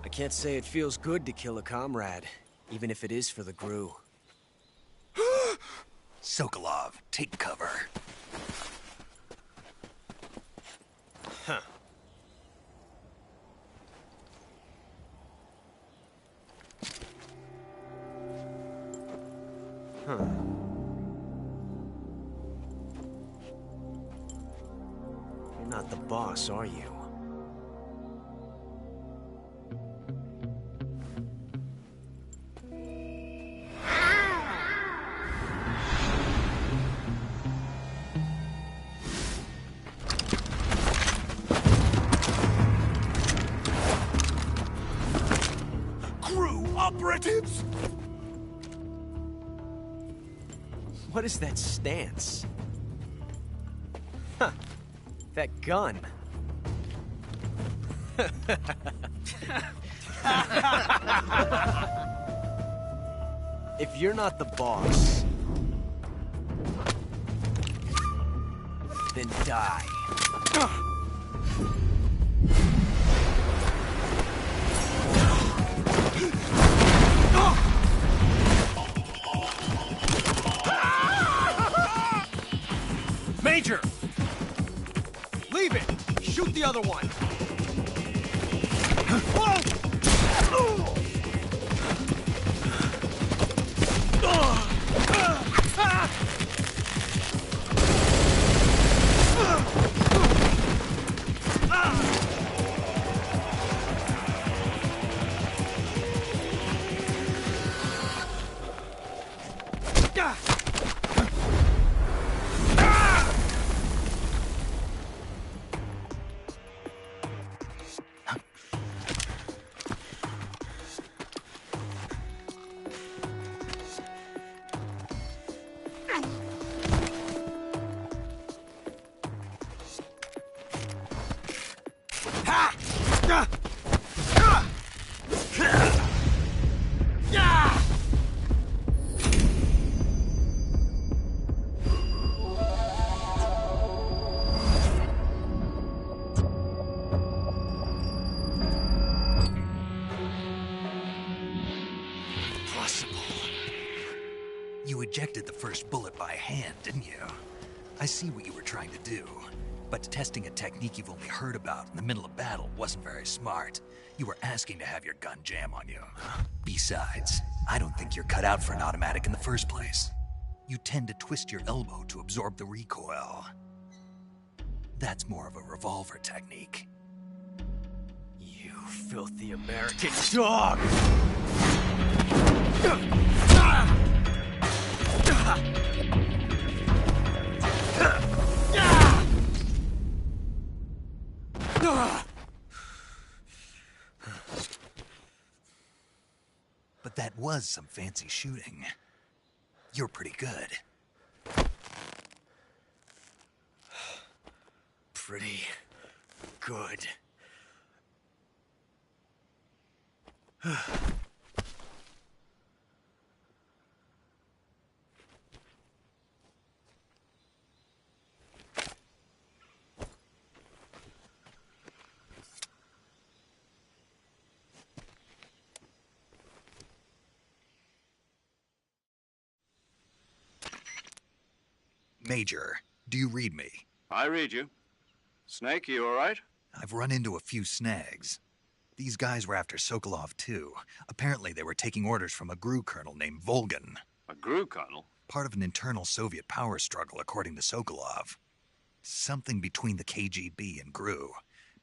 I can't say it feels good to kill a comrade, even if it is for the GRU. Sokolov, take cover. Huh. Huh. You're not the boss, are you? Operatives! What is that stance? Huh. That gun. If you're not the boss, then die. Major! Leave it! Shoot the other one! ejected the first bullet by hand, didn't you? I see what you were trying to do. But testing a technique you've only heard about in the middle of battle wasn't very smart. You were asking to have your gun jam on you. Besides, I don't think you're cut out for an automatic in the first place. You tend to twist your elbow to absorb the recoil. That's more of a revolver technique. You filthy American dog! But that was some fancy shooting. You're pretty good. Pretty good. Major, do you read me? I read you. Snake, you all right? I've run into a few snags. These guys were after Sokolov, too. Apparently they were taking orders from a GRU colonel named Volgan. A GRU colonel? Part of an internal Soviet power struggle, according to Sokolov. Something between the KGB and GRU.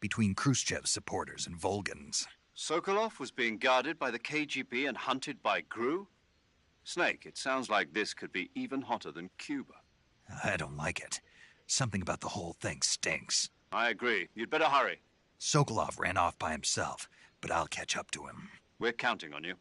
Between Khrushchev's supporters and Volgan's. Sokolov was being guarded by the KGB and hunted by GRU? Snake, it sounds like this could be even hotter than Cuba. I don't like it. Something about the whole thing stinks. I agree. You'd better hurry. Sokolov ran off by himself, but I'll catch up to him. We're counting on you.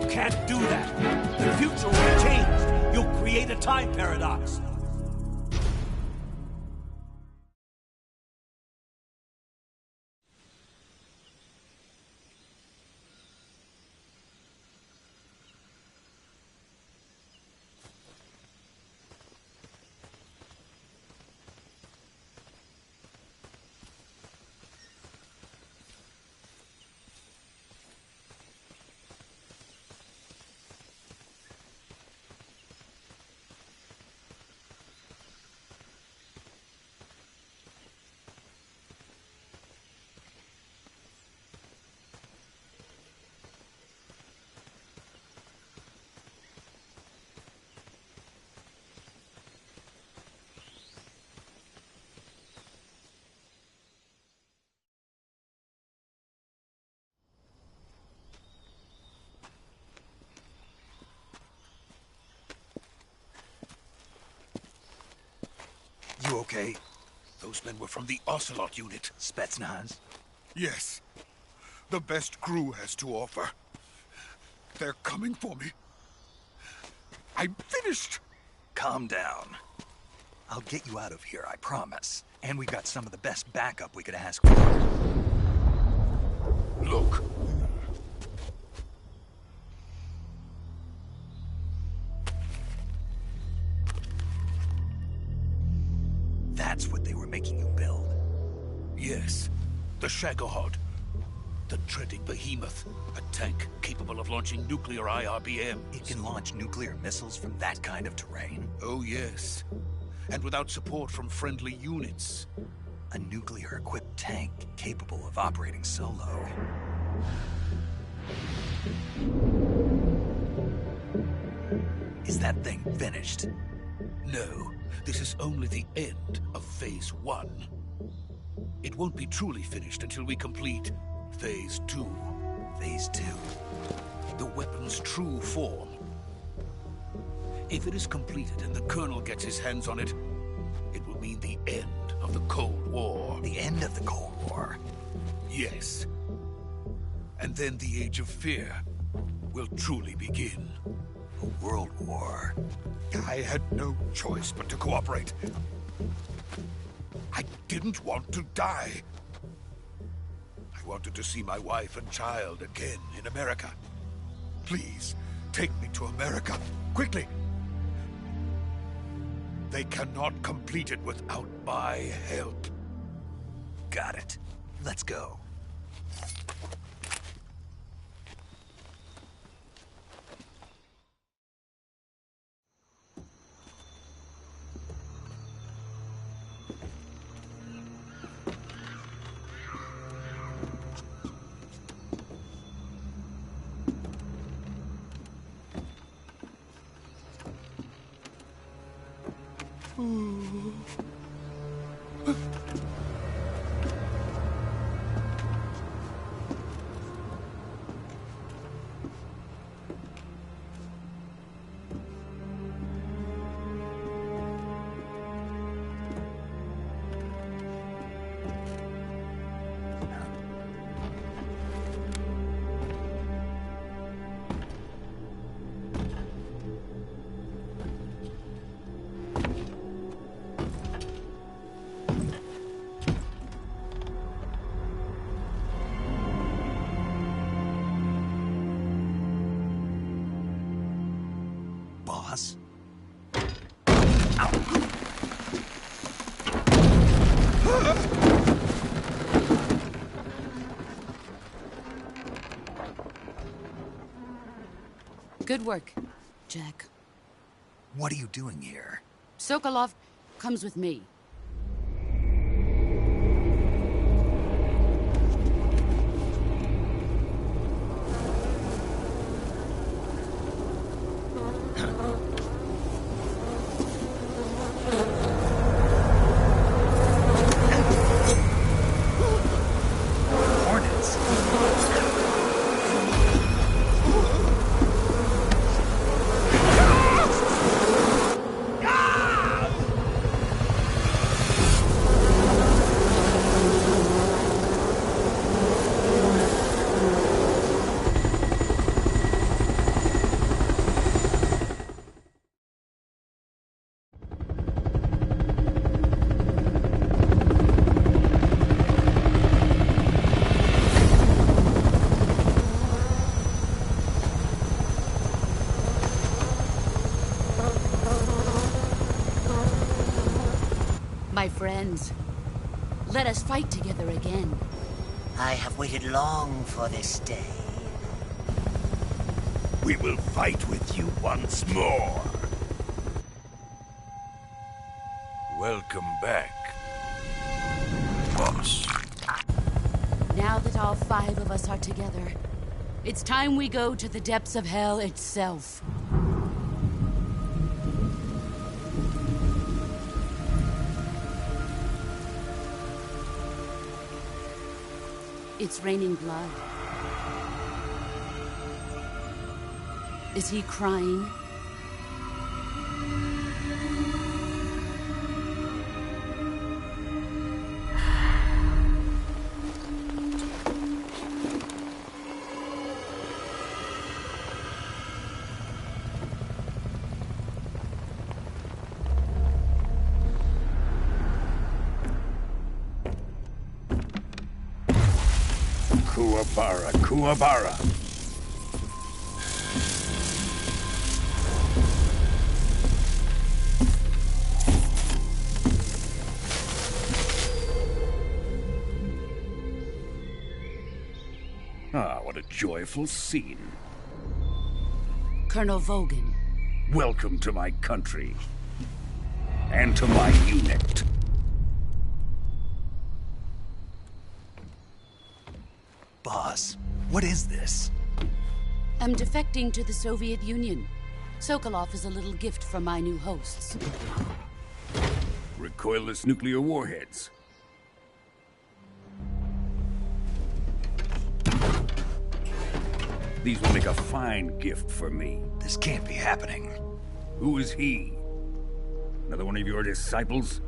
Can't do that. The future will change. You'll create a time paradox. You okay? Those men were from the Ocelot unit. Spetsnaz? Yes. The best GRU has to offer. They're coming for me. I'm finished. Calm down. I'll get you out of here, I promise. And we've got some of the best backup we could ask for. Look. That's what they were making you build? Yes. The Shagohod. The treading behemoth. A tank capable of launching nuclear IRBMs. It can launch nuclear missiles from that kind of terrain? Oh, yes. And without support from friendly units. A nuclear-equipped tank capable of operating solo. Is that thing finished? No. This is only the end of Phase 1. It won't be truly finished until we complete Phase 2. Phase 2? The weapon's true form. If it is completed and the Colonel gets his hands on it, it will mean the end of the Cold War. The end of the Cold War? Yes. And then the Age of Fear will truly begin. A world war. I had no choice but to cooperate. I didn't want to die. I wanted to see my wife and child again in America. Please, take me to America, quickly. They cannot complete it without my help. Got it. Let's go. Boss? Good work, Jack. What are you doing here? Sokolov comes with me. My friends, let us fight together again. I have waited long for this day. We will fight with you once more. Welcome back, boss. Now that all 5 of us are together, it's time we go to the depths of hell itself. It's raining blood. Is he crying? Kuwabara, Kuwabara. Ah, what a joyful scene. Colonel Vogan. Welcome to my country. And to my unit. Boss, what is this? I'm defecting to the Soviet Union. Sokolov is a little gift from my new hosts. Recoilless nuclear warheads. These will make a fine gift for me. This can't be happening. Who is he? Another one of your disciples?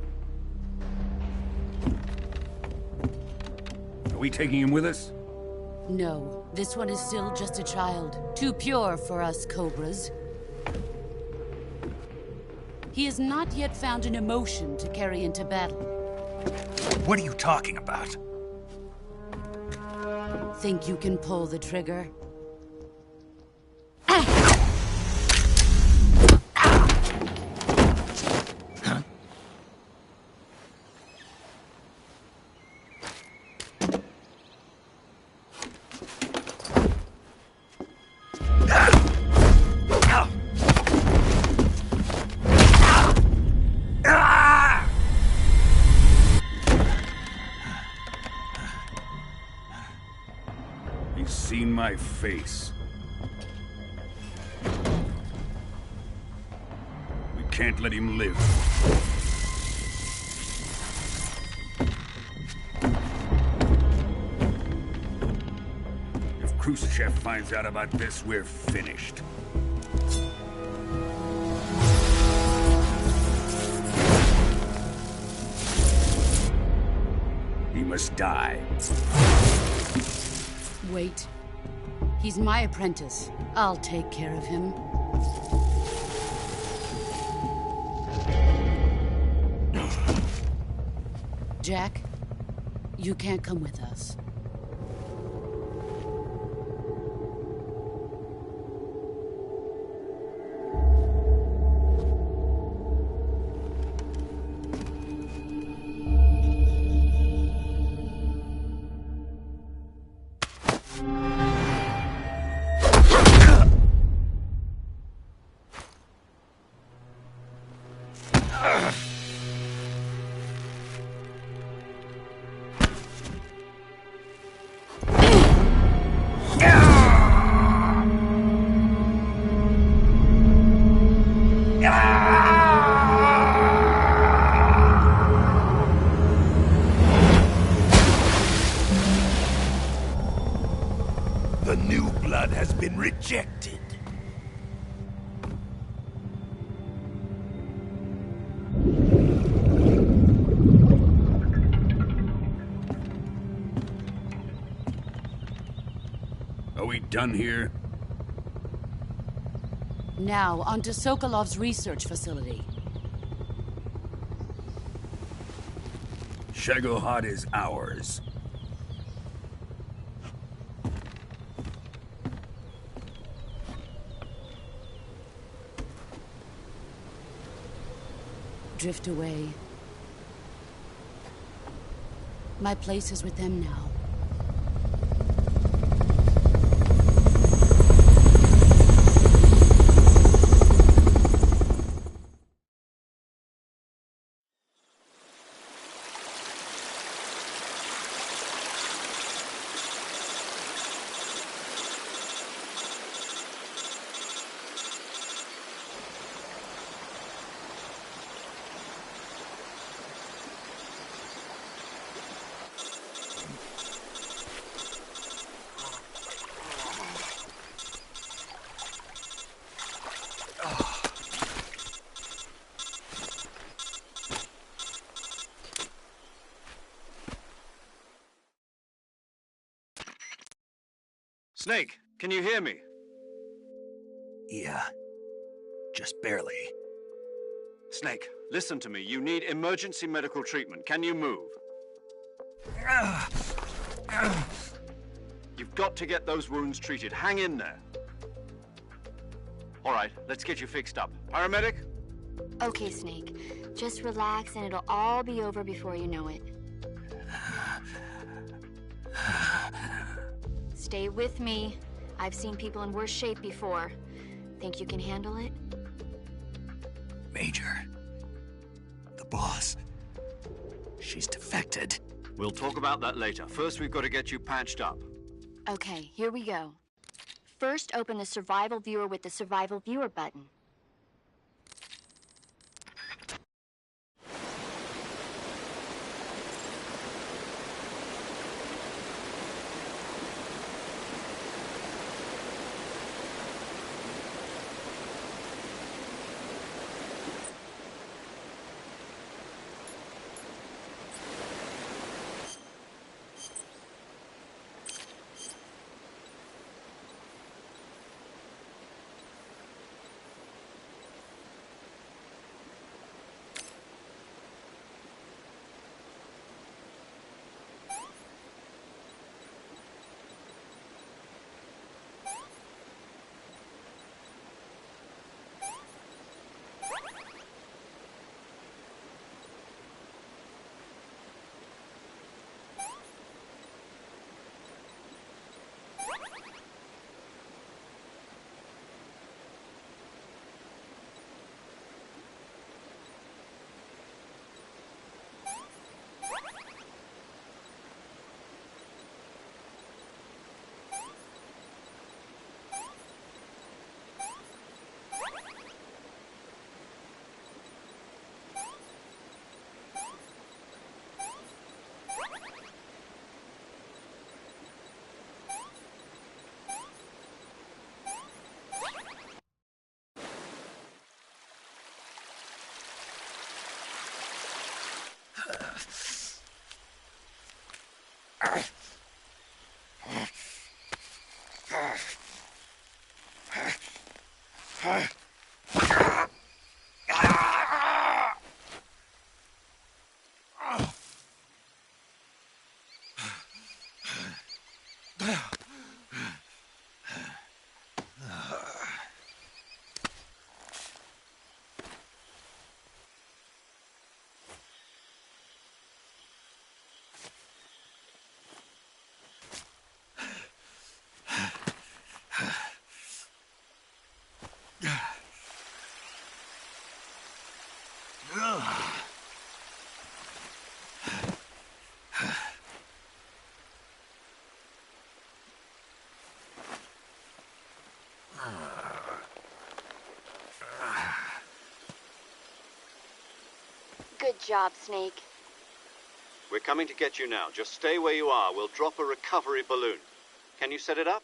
Are we taking him with us? No, this one is still just a child. Too pure for us Cobras. He has not yet found an emotion to carry into battle. What are you talking about? Think you can pull the trigger? You've seen my face. We can't let him live. If Khrushchev finds out about this, we're finished. He must die. Wait. He's my apprentice. I'll take care of him. Jack, you can't come with us. The new blood has been rejected. Are we done here? Now, onto Sokolov's research facility. Shagohod is ours. Drift away. My place is with them now. Snake, can you hear me? Yeah. Just barely. Snake, listen to me. You need emergency medical treatment. Can you move? You've got to get those wounds treated. Hang in there. All right, let's get you fixed up. Paramedic? Okay, Snake. Just relax and it'll all be over before you know it. Stay with me. I've seen people in worse shape before. Think you can handle it? Major. The boss. She's defected. We'll talk about that later. First, we've got to get you patched up. Okay, here we go. First, open the survival viewer with the survival viewer button. Good job, Snake. We're coming to get you now. Just stay where you are. We'll drop a recovery balloon. Can you set it up?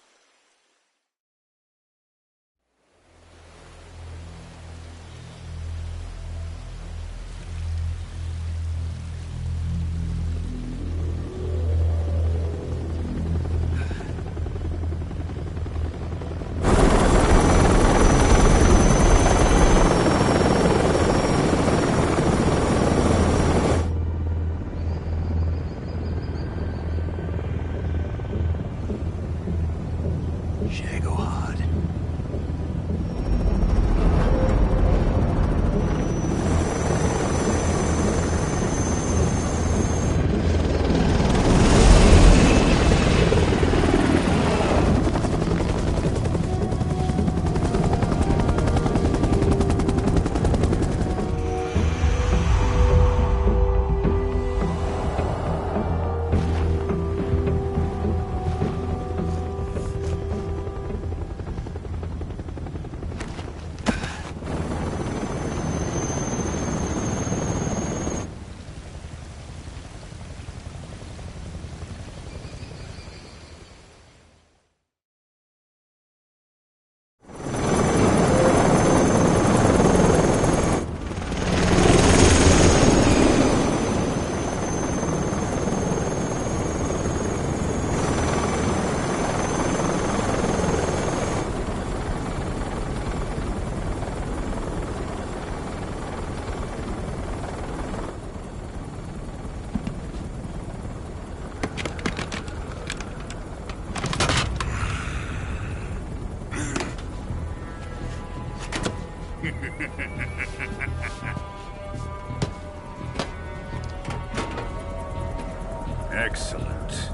Excellent.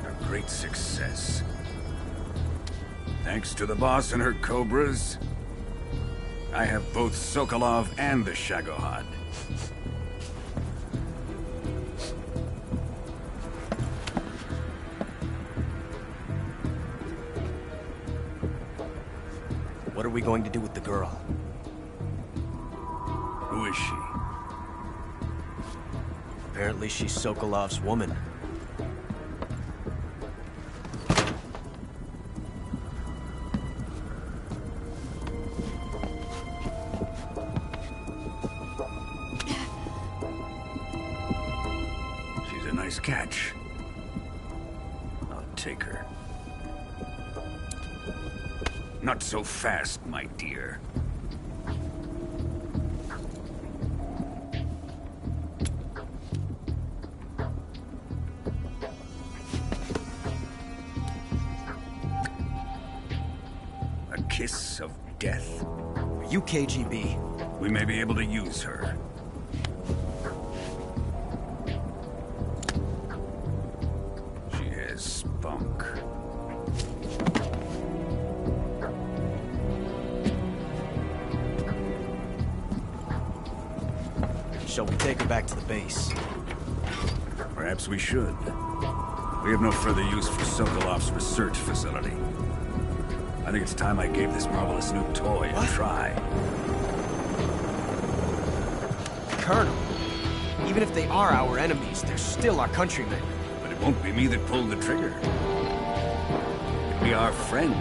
A great success. Thanks to the boss and her cobras, I have both Sokolov and the Shagohod. What are we going to do with the girl? Who is she? Apparently she's Sokolov's woman. She's a nice catch. I'll take her. Not so fast, my dear. A kiss of death? Are you KGB? We may be able to use her. She has spunk. Shall we take her back to the base? Perhaps we should. We have no further use for Sokolov's research facility. I think it's time I gave this marvelous new toy a try. Colonel, even if they are our enemies, they're still our countrymen. But it won't be me that pulled the trigger. It'll be our friend,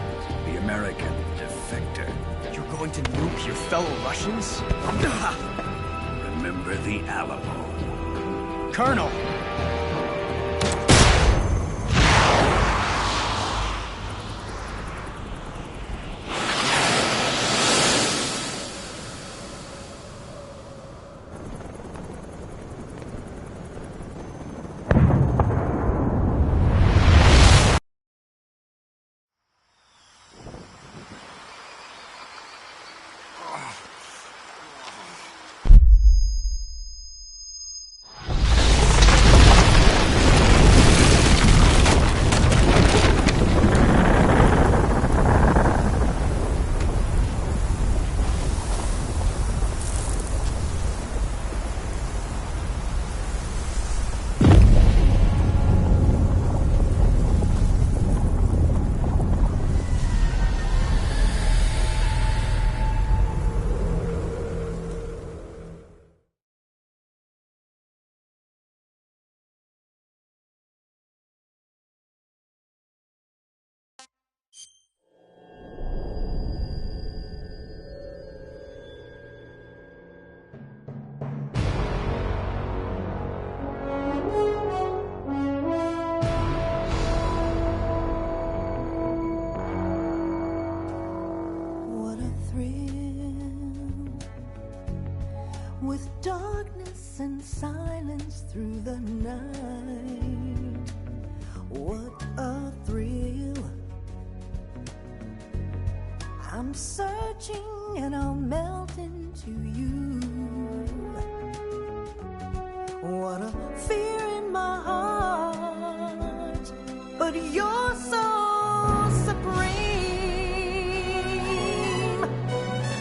the American defector. You're going to nuke your fellow Russians? Remember the Alamo. Colonel! silence through the night. What a thrill. I'm searching and I'll melt into you. What a fear in my heart, but you're so supreme.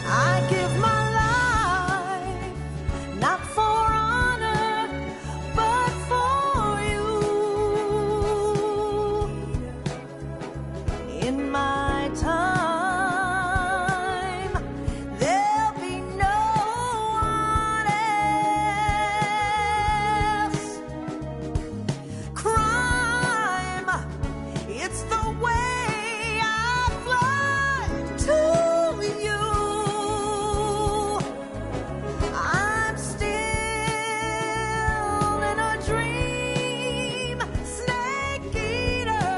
I give my life, not for honor, but for you. In my time, there'll be no one else. Crime, it's the way I fly to you. I'm still in a dream, snake eater.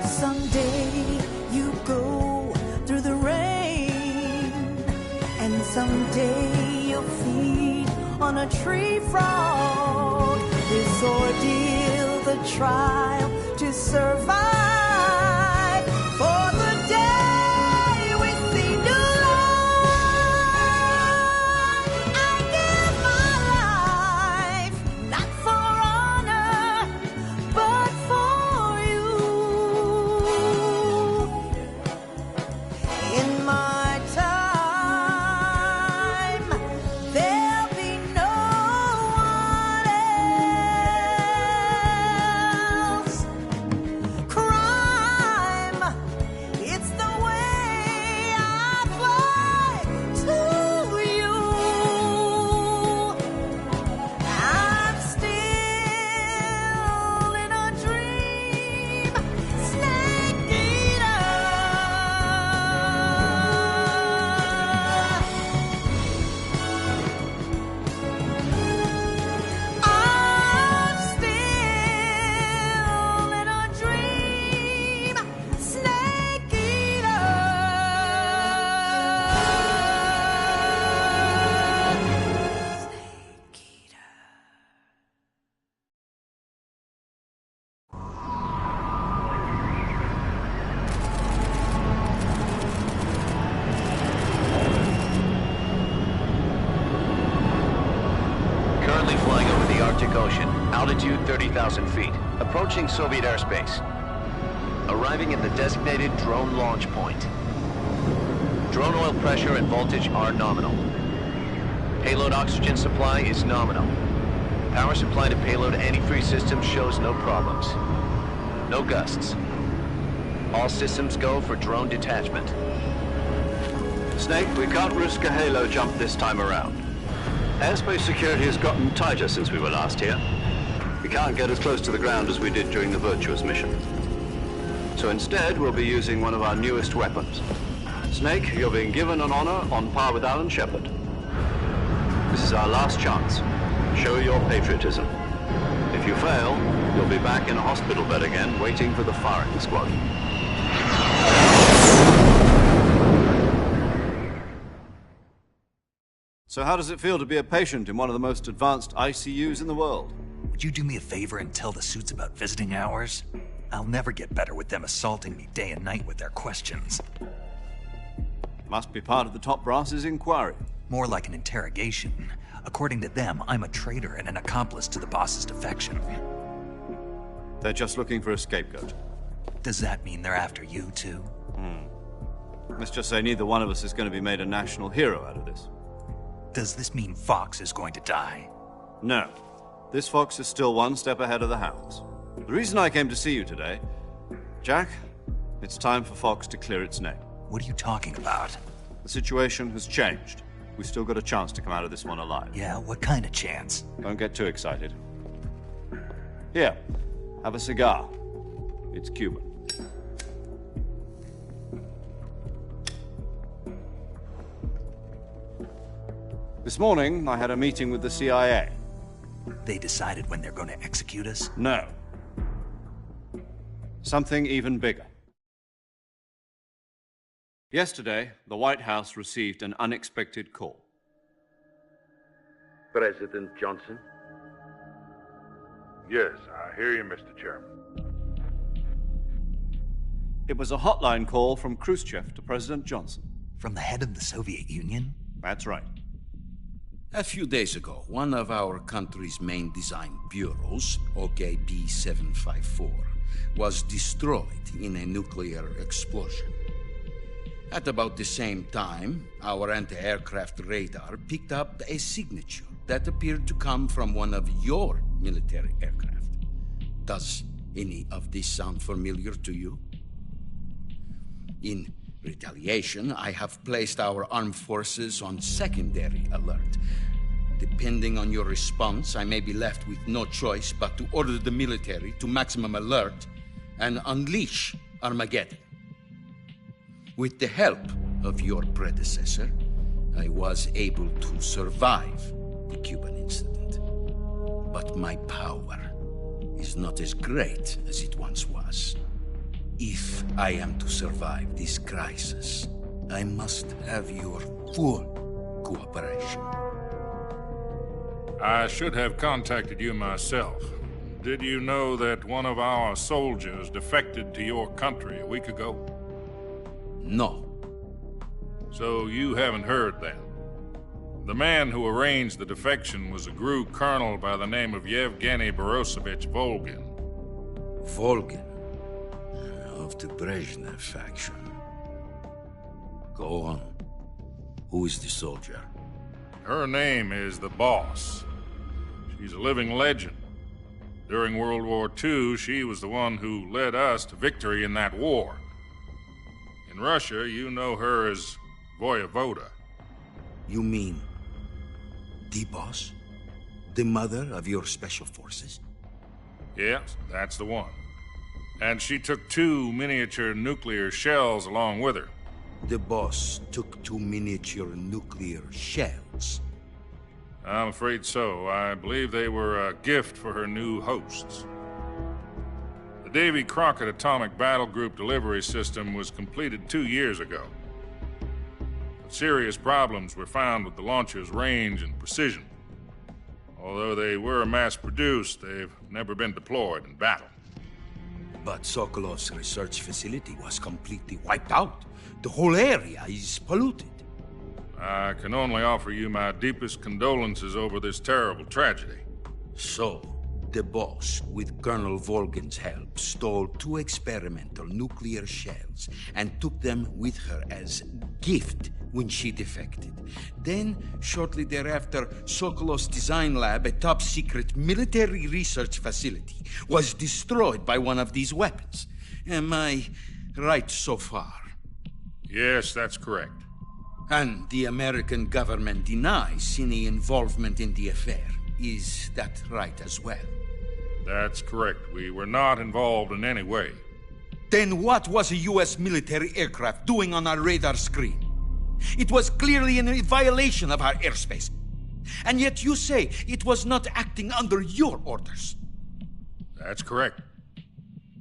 Someday you go through the rain, and someday you'll feed on a tree frog. This ordeal, the trial to survive, for the day we see new life. I give my life, not for honor, but for you. In my time, there'll be no one else. Crime, it's the way I fly to you. I'm still in a dream, snake eater. I'm still in a dream, snake eater. Currently flying over the Arctic Ocean, altitude 30,000 feet, approaching Soviet airspace. Arriving at the designated drone launch point. Drone oil pressure and voltage are nominal. Payload oxygen supply is nominal. Power supply to payload antifreeze system shows no problems. No gusts. All systems go for drone detachment. Snake, we can't risk a halo jump this time around. Airspace security has gotten tighter since we were last here. We can't get as close to the ground as we did during the Virtuous mission. So instead, we'll be using one of our newest weapons. Snake, you're being given an honor on par with Alan Shepard. This is our last chance. Show your patriotism. If you fail, you'll be back in a hospital bed again, waiting for the firing squad. So how does it feel to be a patient in one of the most advanced ICUs in the world? Would you do me a favor and tell the suits about visiting hours? I'll never get better with them assaulting me day and night with their questions. Must be part of the top brass's inquiry. More like an interrogation. According to them, I'm a traitor and an accomplice to the boss's defection. They're just looking for a scapegoat. Does that mean they're after you, too? Let's just say neither one of us is going to be made a national hero out of this. Does this mean Fox is going to die? No. This fox is still one step ahead of the hounds. The reason I came to see you today, Jack, it's time for Fox to clear its name. What are you talking about? The situation has changed. We've still got a chance to come out of this one alive. Yeah, what kind of chance? Don't get too excited. Here, have a cigar. It's Cuban. This morning, I had a meeting with the CIA. They decided when they're going to execute us? No. Something even bigger. Yesterday, the White House received an unexpected call. President Johnson? Yes, I hear you, Mr. Chairman. It was a hotline call from Khrushchev to President Johnson. From the head of the Soviet Union? That's right. A few days ago, one of our country's main design bureaus, Ps5 was destroyed in a nuclear explosion. At about the same time, our anti-aircraft radar picked up a signature that appeared to come from one of your military aircraft. Does any of this sound familiar to you? In retaliation, I have placed our armed forces on secondary alert. Depending on your response, I may be left with no choice but to order the military to maximum alert and unleash Armageddon. With the help of your predecessor, I was able to survive the Cuban incident. But my power is not as great as it once was. If I am to survive this crisis, I must have your full cooperation. I should have contacted you myself. Did you know that one of our soldiers defected to your country a week ago? No. So you haven't heard then? The man who arranged the defection was a GRU colonel by the name of Yevgeny Borisovich Volgin. Volgin? Of the Brezhnev faction. Go on. Who is the soldier? Her name is the Boss. She's a living legend. During World War II, she was the one who led us to victory in that war. In Russia, you know her as Voyevoda. You mean the Boss? The mother of your special forces? Yes, that's the one. And she took 2 miniature nuclear shells along with her. The Boss took 2 miniature nuclear shells? I'm afraid so. I believe they were a gift for her new hosts. The Davy Crockett Atomic Battle Group delivery system was completed 2 years ago. But serious problems were found with the launcher's range and precision. Although they were mass-produced, they've never been deployed in battle. But Sokolov's research facility was completely wiped out. The whole area is polluted. I can only offer you my deepest condolences over this terrible tragedy. So, the Boss, with Colonel Volgin's help, stole 2 experimental nuclear shells and took them with her as gift when she defected. Then, shortly thereafter, Sokolov's design lab, a top-secret military research facility, was destroyed by one of these weapons. Am I right so far? Yes, that's correct. And the American government denies any involvement in the affair. Is that right as well? That's correct. We were not involved in any way. Then what was a U.S. military aircraft doing on our radar screen? It was clearly in a violation of our airspace. And yet you say it was not acting under your orders. That's correct.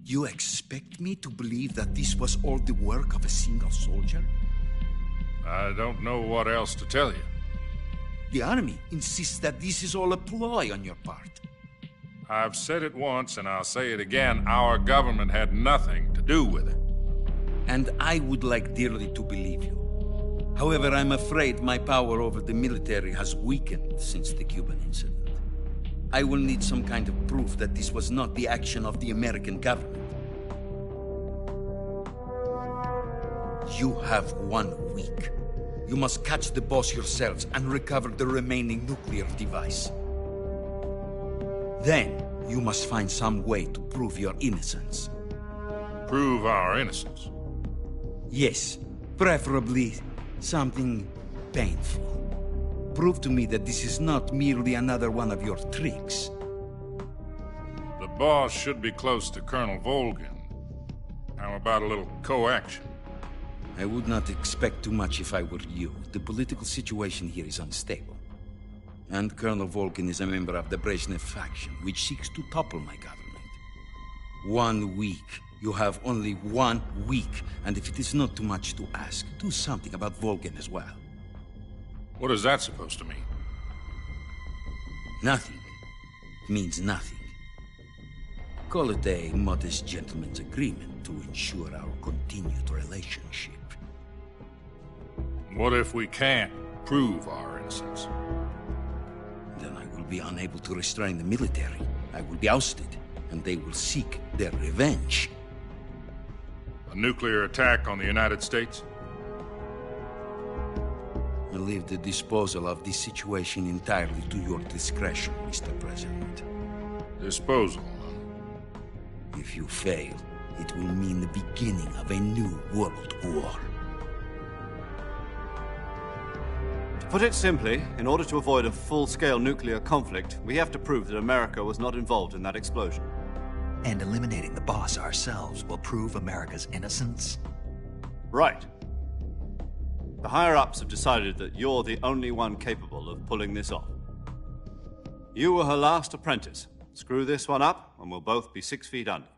You expect me to believe that this was all the work of a single soldier? I don't know what else to tell you. The Army insists that this is all a ploy on your part. I've said it once, and I'll say it again. Our government had nothing to do with it. And I would like dearly to believe you. However, I'm afraid my power over the military has weakened since the Cuban incident. I will need some kind of proof that this was not the action of the American government. You have 1 week. You must catch the Boss yourselves and recover the remaining nuclear device. Then, you must find some way to prove your innocence. Prove our innocence? Yes, preferably something painful. Prove to me that this is not merely another one of your tricks. The Boss should be close to Colonel Volgin. How about a little co-action? I would not expect too much if I were you. The political situation here is unstable. And Colonel Volgin is a member of the Brezhnev faction, which seeks to topple my government. 1 week. You have only 1 week, and if it is not too much to ask, do something about Volgin as well. What is that supposed to mean? Nothing means nothing. Call it a modest gentleman's agreement to ensure our continued relationship. What if we can't prove our innocence? Then I will be unable to restrain the military. I will be ousted, and they will seek their revenge. A nuclear attack on the United States? I leave the disposal of this situation entirely to your discretion, Mr. President. Disposal? If you fail, it will mean the beginning of a new world war. To put it simply, in order to avoid a full-scale nuclear conflict, we have to prove that America was not involved in that explosion. And eliminating the boss ourselves will prove America's innocence? Right. The higher-ups have decided that you're the only one capable of pulling this off. You were her last apprentice. Screw this one up, and we'll both be 6 feet under.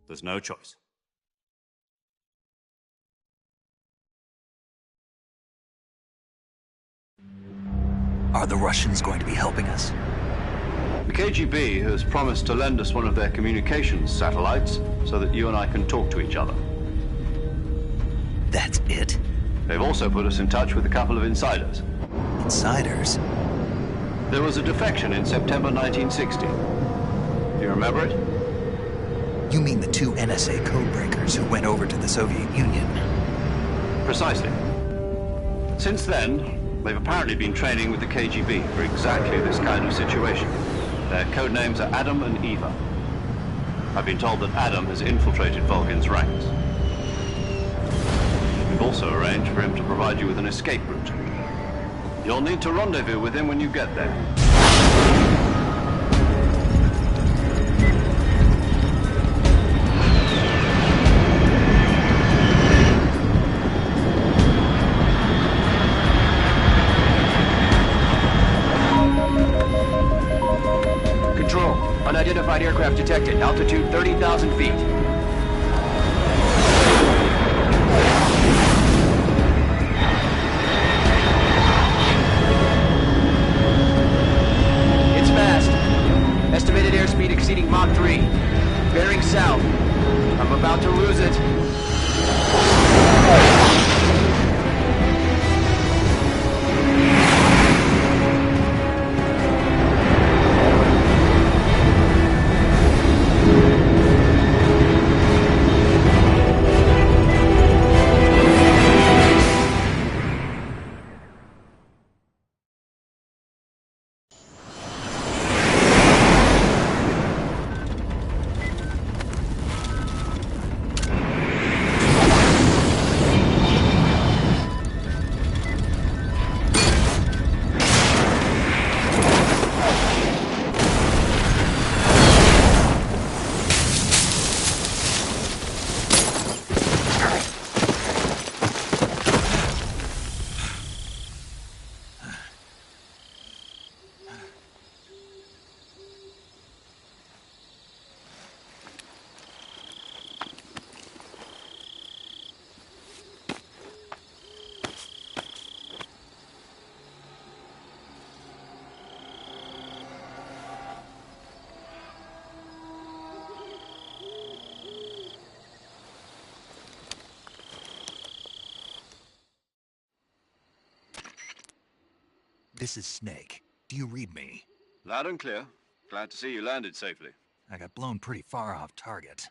There's no choice. Are the Russians going to be helping us? The KGB has promised to lend us one of their communications satellites so that you and I can talk to each other. That's it? They've also put us in touch with a couple of insiders. Insiders? There was a defection in September 1960. Do you remember it? You mean the 2 NSA codebreakers who went over to the Soviet Union? Precisely. Since then, they've apparently been training with the KGB for exactly this kind of situation. Their codenames are Adam and Eva. I've been told that Adam has infiltrated Volgin's ranks. We've also arranged for him to provide you with an escape route. You'll need to rendezvous with him when you get there. Control, unidentified aircraft detected. Altitude 30,000 feet. Estimated airspeed exceeding Mach 3. Bearing south. I'm about to lose it. This is Snake. Do you read me? Loud and clear. Glad to see you landed safely. I got blown pretty far off target.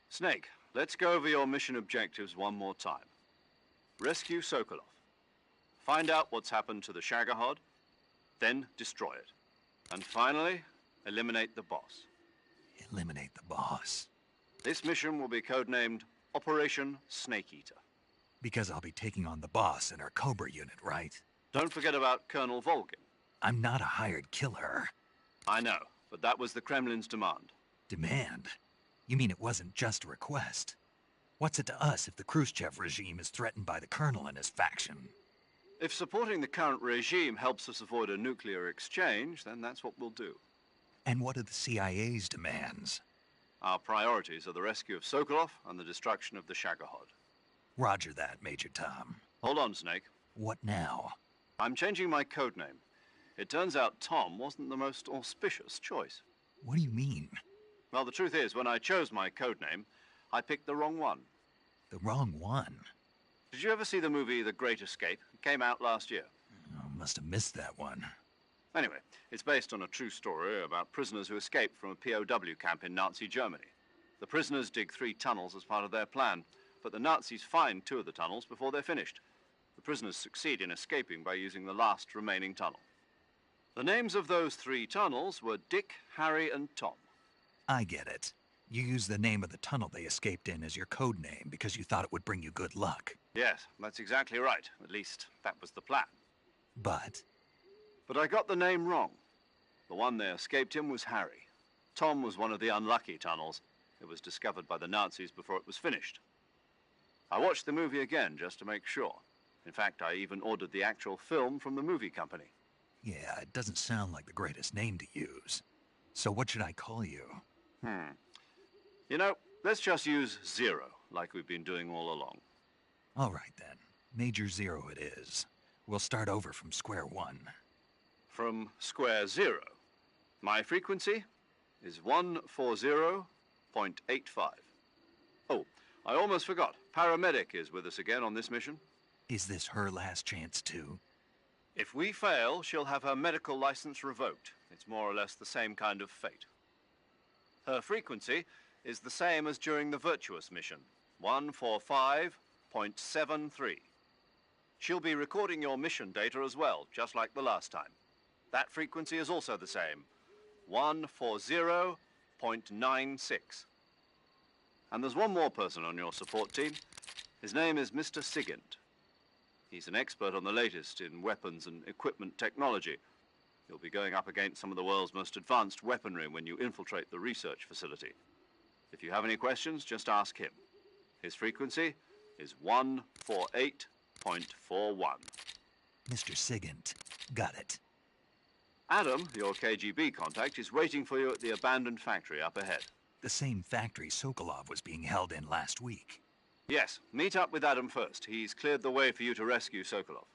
Snake, let's go over your mission objectives one more time. Rescue Sokolov. Find out what's happened to the Shagohod, then destroy it. And finally, eliminate the boss. Eliminate the boss? This mission will be codenamed Operation Snake Eater. Because I'll be taking on the boss in our Cobra unit, right? Don't forget about Colonel Volgin. I'm not a hired killer. I know, but that was the Kremlin's demand. Demand? You mean it wasn't just a request? What's it to us if the Khrushchev regime is threatened by the Colonel and his faction? If supporting the current regime helps us avoid a nuclear exchange, then that's what we'll do. And what are the CIA's demands? Our priorities are the rescue of Sokolov and the destruction of the Shagohod. Roger that, Major Tom. Hold on, Snake. What now? I'm changing my codename. It turns out Tom wasn't the most auspicious choice. What do you mean? Well, the truth is, when I chose my codename, I picked the wrong one. The wrong one? Did you ever see the movie The Great Escape? It came out last year. Oh, must have missed that one. Anyway, it's based on a true story about prisoners who escaped from a POW camp in Nazi Germany. The prisoners dig 3 tunnels as part of their plan, but the Nazis find 2 of the tunnels before they're finished. The prisoners succeed in escaping by using the last remaining tunnel. The names of those 3 tunnels were Dick, Harry, and Tom. I get it. You used the name of the tunnel they escaped in as your code name because you thought it would bring you good luck. Yes, that's exactly right. At least, that was the plan. But I got the name wrong. The one they escaped in was Harry. Tom was one of the unlucky tunnels. It was discovered by the Nazis before it was finished. I watched the movie again just to make sure. In fact, I even ordered the actual film from the movie company. yeah, it doesn't sound like the greatest name to use. So what should I call you? You know, let's just use Zero, like we've been doing all along. All right, then. Major Zero it is. We'll start over from square one. From square 0. My frequency is 140.85. Oh, I almost forgot. Paramedic is with us again on this mission. Is this her last chance, too? If we fail, she'll have her medical license revoked. It's more or less the same kind of fate. Her frequency is the same as during the Virtuous mission, 145.73. She'll be recording your mission data as well, just like the last time. That frequency is also the same, 140.96. And there's one more person on your support team. His name is Mr. Sigint. He's an expert on the latest in weapons and equipment technology. You'll be going up against some of the world's most advanced weaponry when you infiltrate the research facility. If you have any questions, just ask him. His frequency is 148.41. Mr. Sigint. Got it. Adam, your KGB contact, is waiting for you at the abandoned factory up ahead. The same factory Sokolov was being held in last week. Yes, meet up with Adam first. He's cleared the way for you to rescue Sokolov.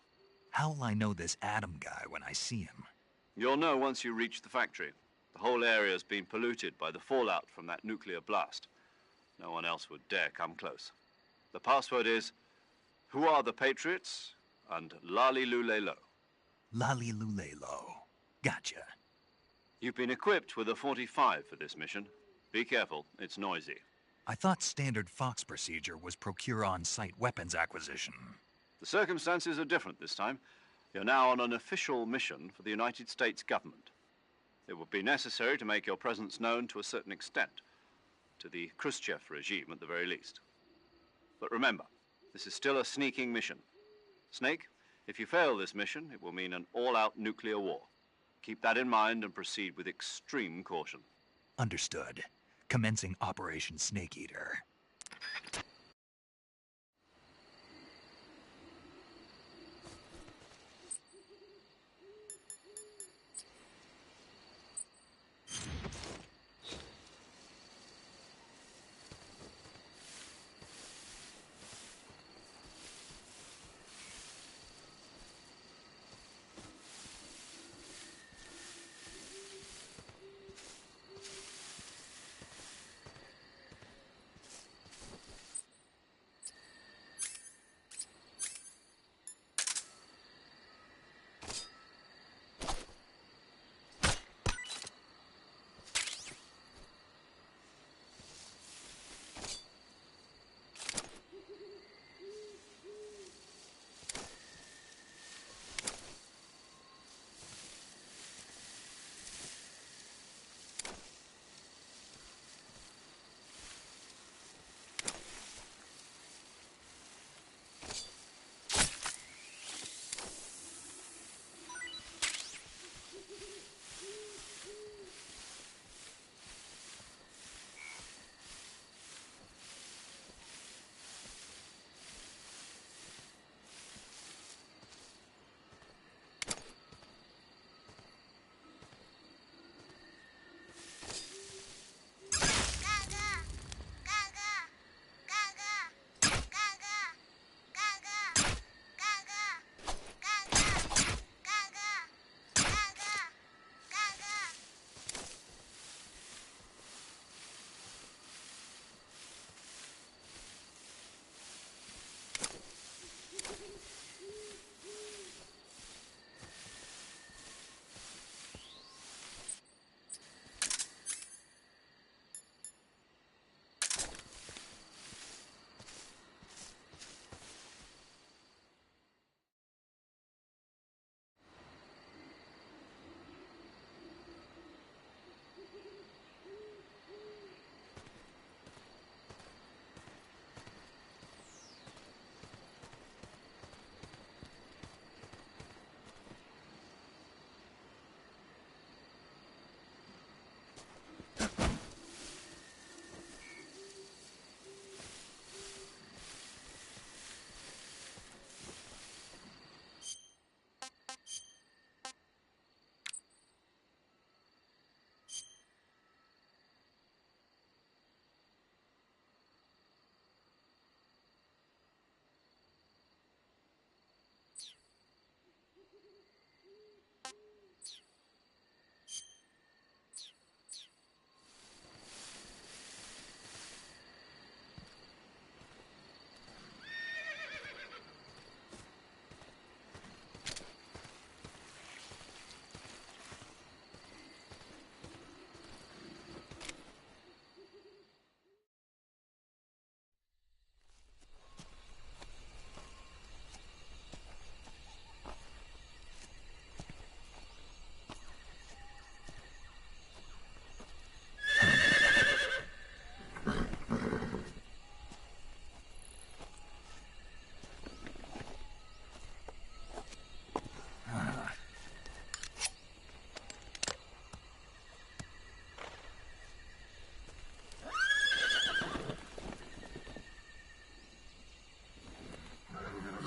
How'll I know this Adam guy when I see him? You'll know once you reach the factory. The whole area's been polluted by the fallout from that nuclear blast. No one else would dare come close. The password is, "Who are the Patriots?" and Lali Lulelo. Lali Lulelo. Gotcha. You've been equipped with a 45 for this mission. Be careful, it's noisy. I thought standard Fox procedure was procure on-site weapons acquisition. The circumstances are different this time. You're now on an official mission for the United States government. It would be necessary to make your presence known to a certain extent, to the Khrushchev regime at the very least. But remember, this is still a sneaking mission. Snake, if you fail this mission, it will mean an all-out nuclear war. Keep that in mind and proceed with extreme caution. Understood. Commencing Operation Snake Eater.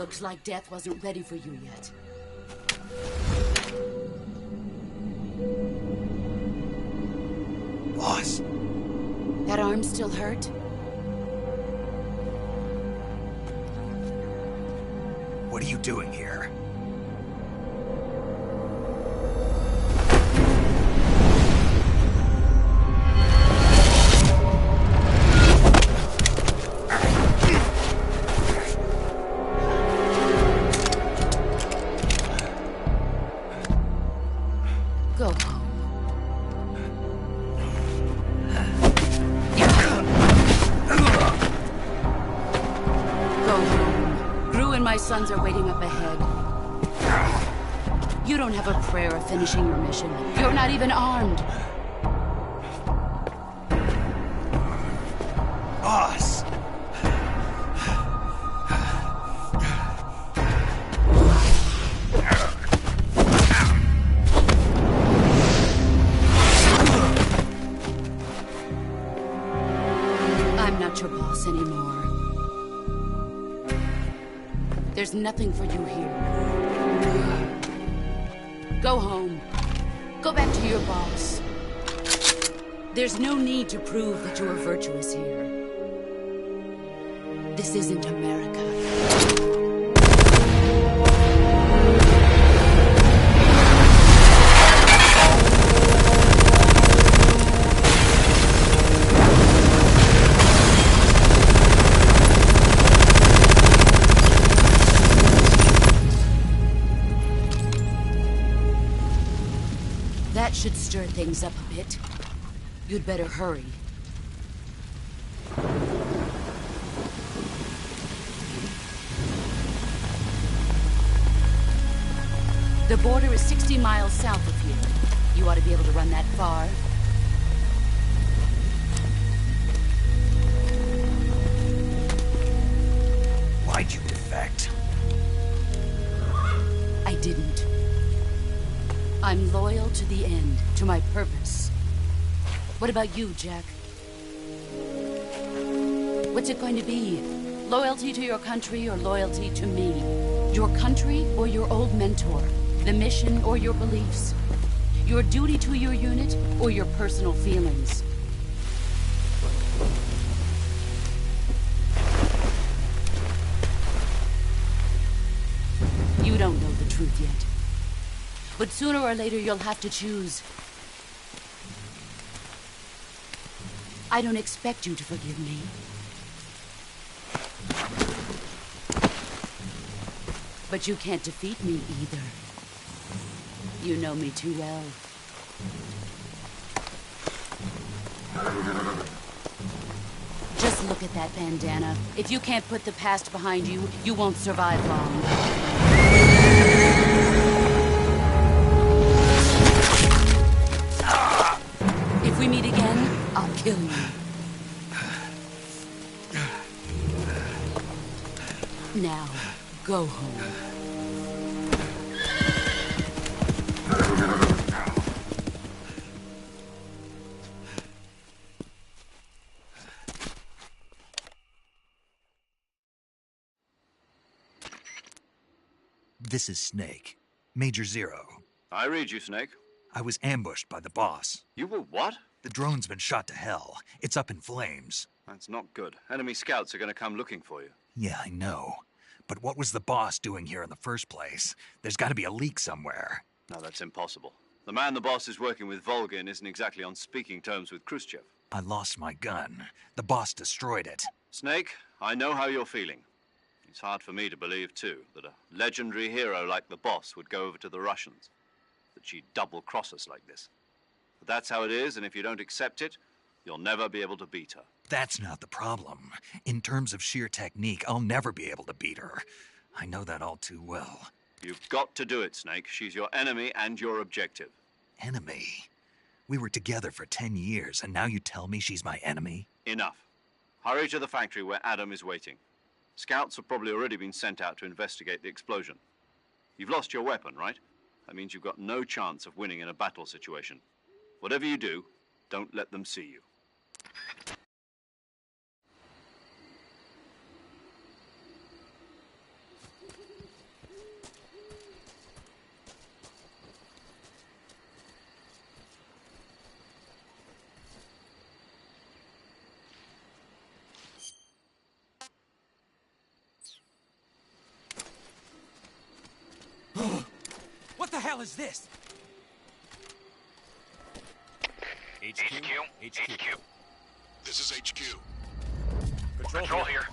Looks like death wasn't ready for you yet. Boss. That arm still hurt? What are you doing here? Go home. Go home. Gru and my sons are waiting up ahead. You don't have a prayer of finishing your mission. You're not even armed. Boss! I'm not your boss anymore. There's nothing for you here. Go home. Go back to your boss. There's no need to prove that you are virtuous here. This isn't America. That should stir things up a bit. You'd better hurry. The border is 60 miles south of here. You ought to be able to run that far. Why'd you defect? I didn't. I'm loyal to the end, to my purpose. What about you, Jack? What's it going to be? Loyalty to your country or loyalty to me? Your country or your old mentor? The mission or your beliefs? Your duty to your unit or your personal feelings? You don't know the truth yet. But sooner or later you'll have to choose. I don't expect you to forgive me. But you can't defeat me either. You know me too well. Just look at that bandana. If you can't put the past behind you, you won't survive long. If we meet again, I'll kill you. Now, go home. This is Snake. Major Zero. I read you, Snake. I was ambushed by the boss. You were what? The drone's been shot to hell. It's up in flames. That's not good. Enemy scouts are going to come looking for you. Yeah, I know. But what was the boss doing here in the first place? There's got to be a leak somewhere. No, that's impossible. The man the boss is working with, Volgin, isn't exactly on speaking terms with Khrushchev. I lost my gun. The boss destroyed it. Snake, I know how you're feeling. It's hard for me to believe, too, that a legendary hero like the boss would go over to the Russians. That she'd double-cross us like this. But that's how it is, and if you don't accept it, you'll never be able to beat her. That's not the problem. In terms of sheer technique, I'll never be able to beat her. I know that all too well. You've got to do it, Snake. She's your enemy and your objective. Enemy? We were together for 10 years, and now you tell me she's my enemy? Enough. Hurry to the factory where Adam is waiting. Scouts have probably already been sent out to investigate the explosion. You've lost your weapon, right? That means you've got no chance of winning in a battle situation. Whatever you do, don't let them see you. hell is this? HQ. This is HQ. Patrol here.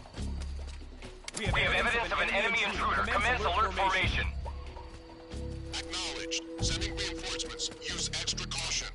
We have evidence of an enemy intruder. Commence alert formation. Acknowledged. Sending reinforcements. Use extra caution.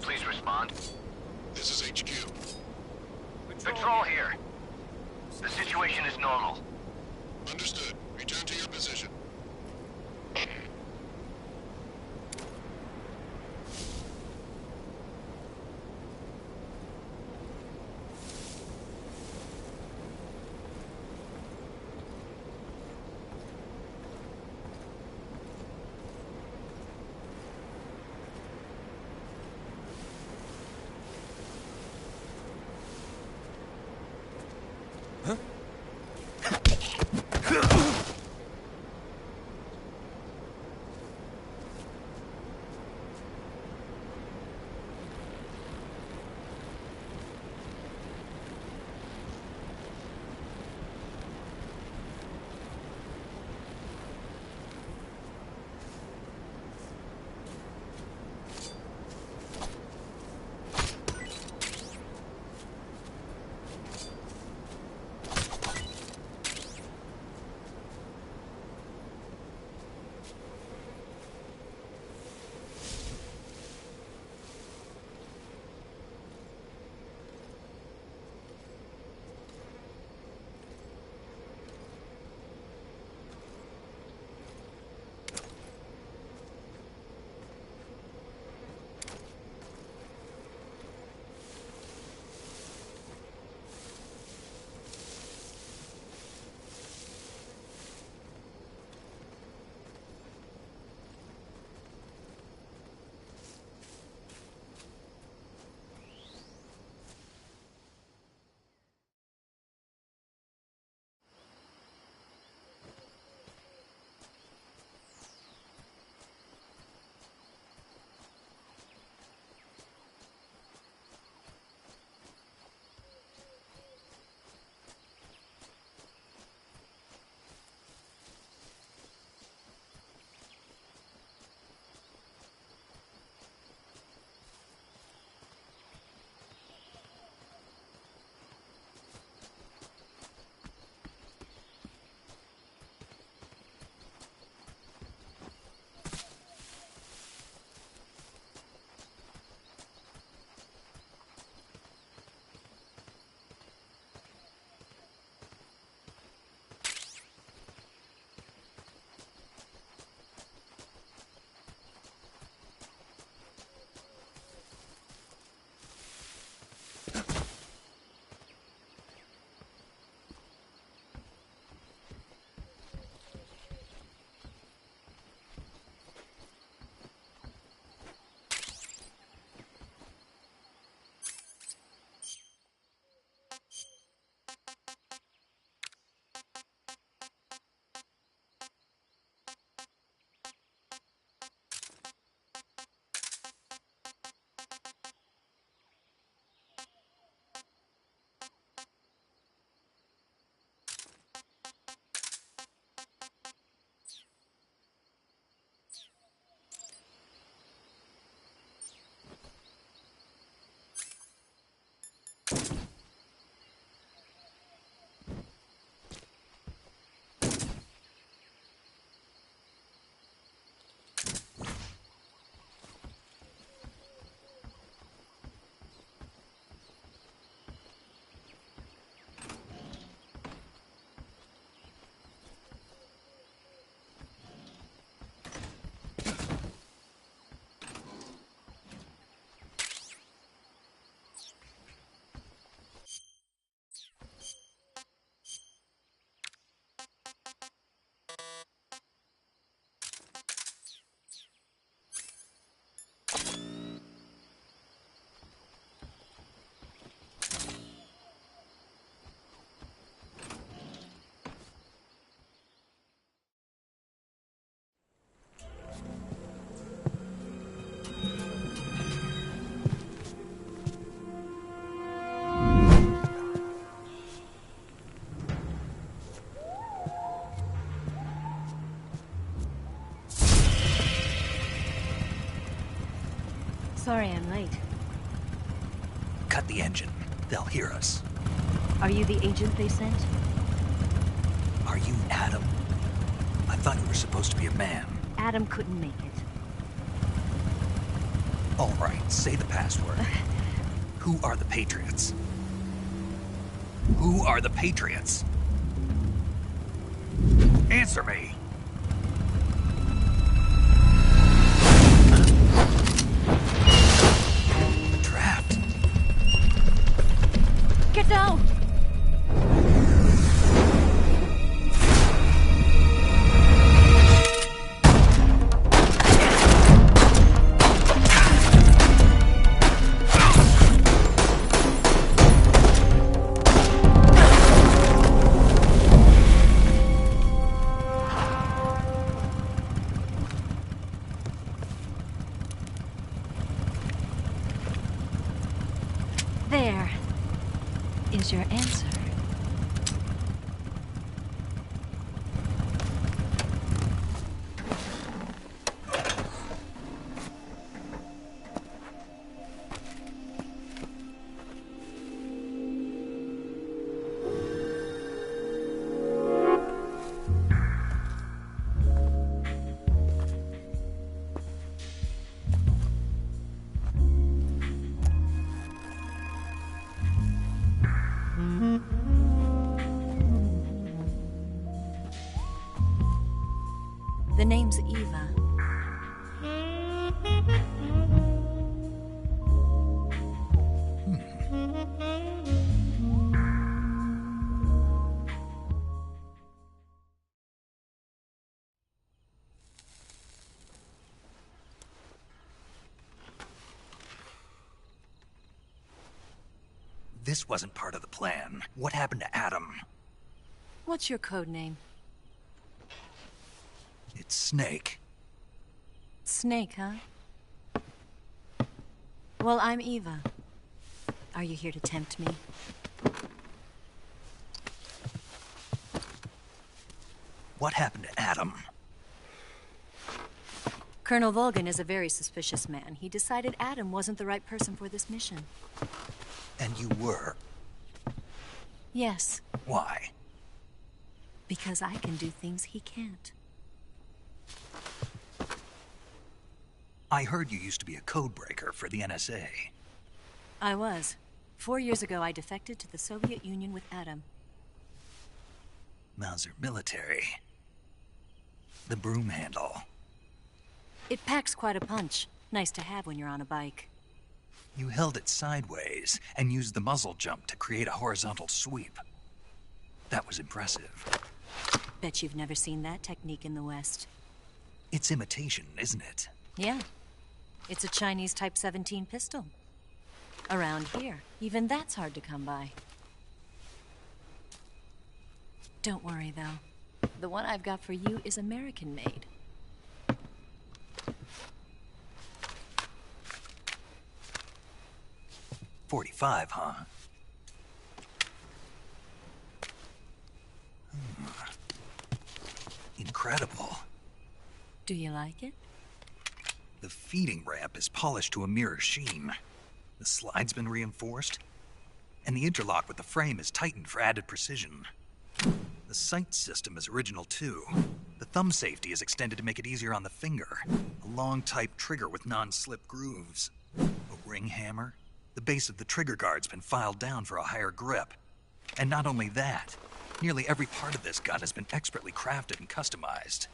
Please respond. This is HQ. Patrol here. The situation is normal. Understood. Return to your position. Sorry I'm late. Cut the engine. They'll hear us. Are you the agent they sent? Are you Adam? I thought you were supposed to be a man. Adam couldn't make it. All right, say the password. Who are the Patriots? Who are the Patriots? Answer me! Trapped. Get down! There is your answer. The name's Eva. This wasn't part of the plan. What happened to Adam? What's your code name? It's Snake. Snake, huh? Well, I'm Eva. Are you here to tempt me? What happened to Adam? Colonel Volgan is a very suspicious man. He decided Adam wasn't the right person for this mission. And you were? Yes. Why? Because I can do things he can't. I heard you used to be a codebreaker for the NSA. I was. 4 years ago, I defected to the Soviet Union with Adam. Mauser military. The broom handle. It packs quite a punch. Nice to have when you're on a bike. You held it sideways and used the muzzle jump to create a horizontal sweep. That was impressive. Bet you've never seen that technique in the West. It's imitation, isn't it? Yeah. It's a Chinese Type 17 pistol. Around here, even that's hard to come by. Don't worry, though. The one I've got for you is American-made. .45, huh? Incredible. Do you like it? The feeding ramp is polished to a mirror sheen. The slide's been reinforced, and the interlock with the frame is tightened for added precision. The sight system is original too. The thumb safety is extended to make it easier on the finger. A long type trigger with non-slip grooves. A ring hammer. The base of the trigger guard's been filed down for a higher grip. And not only that, nearly every part of this gun has been expertly crafted and customized.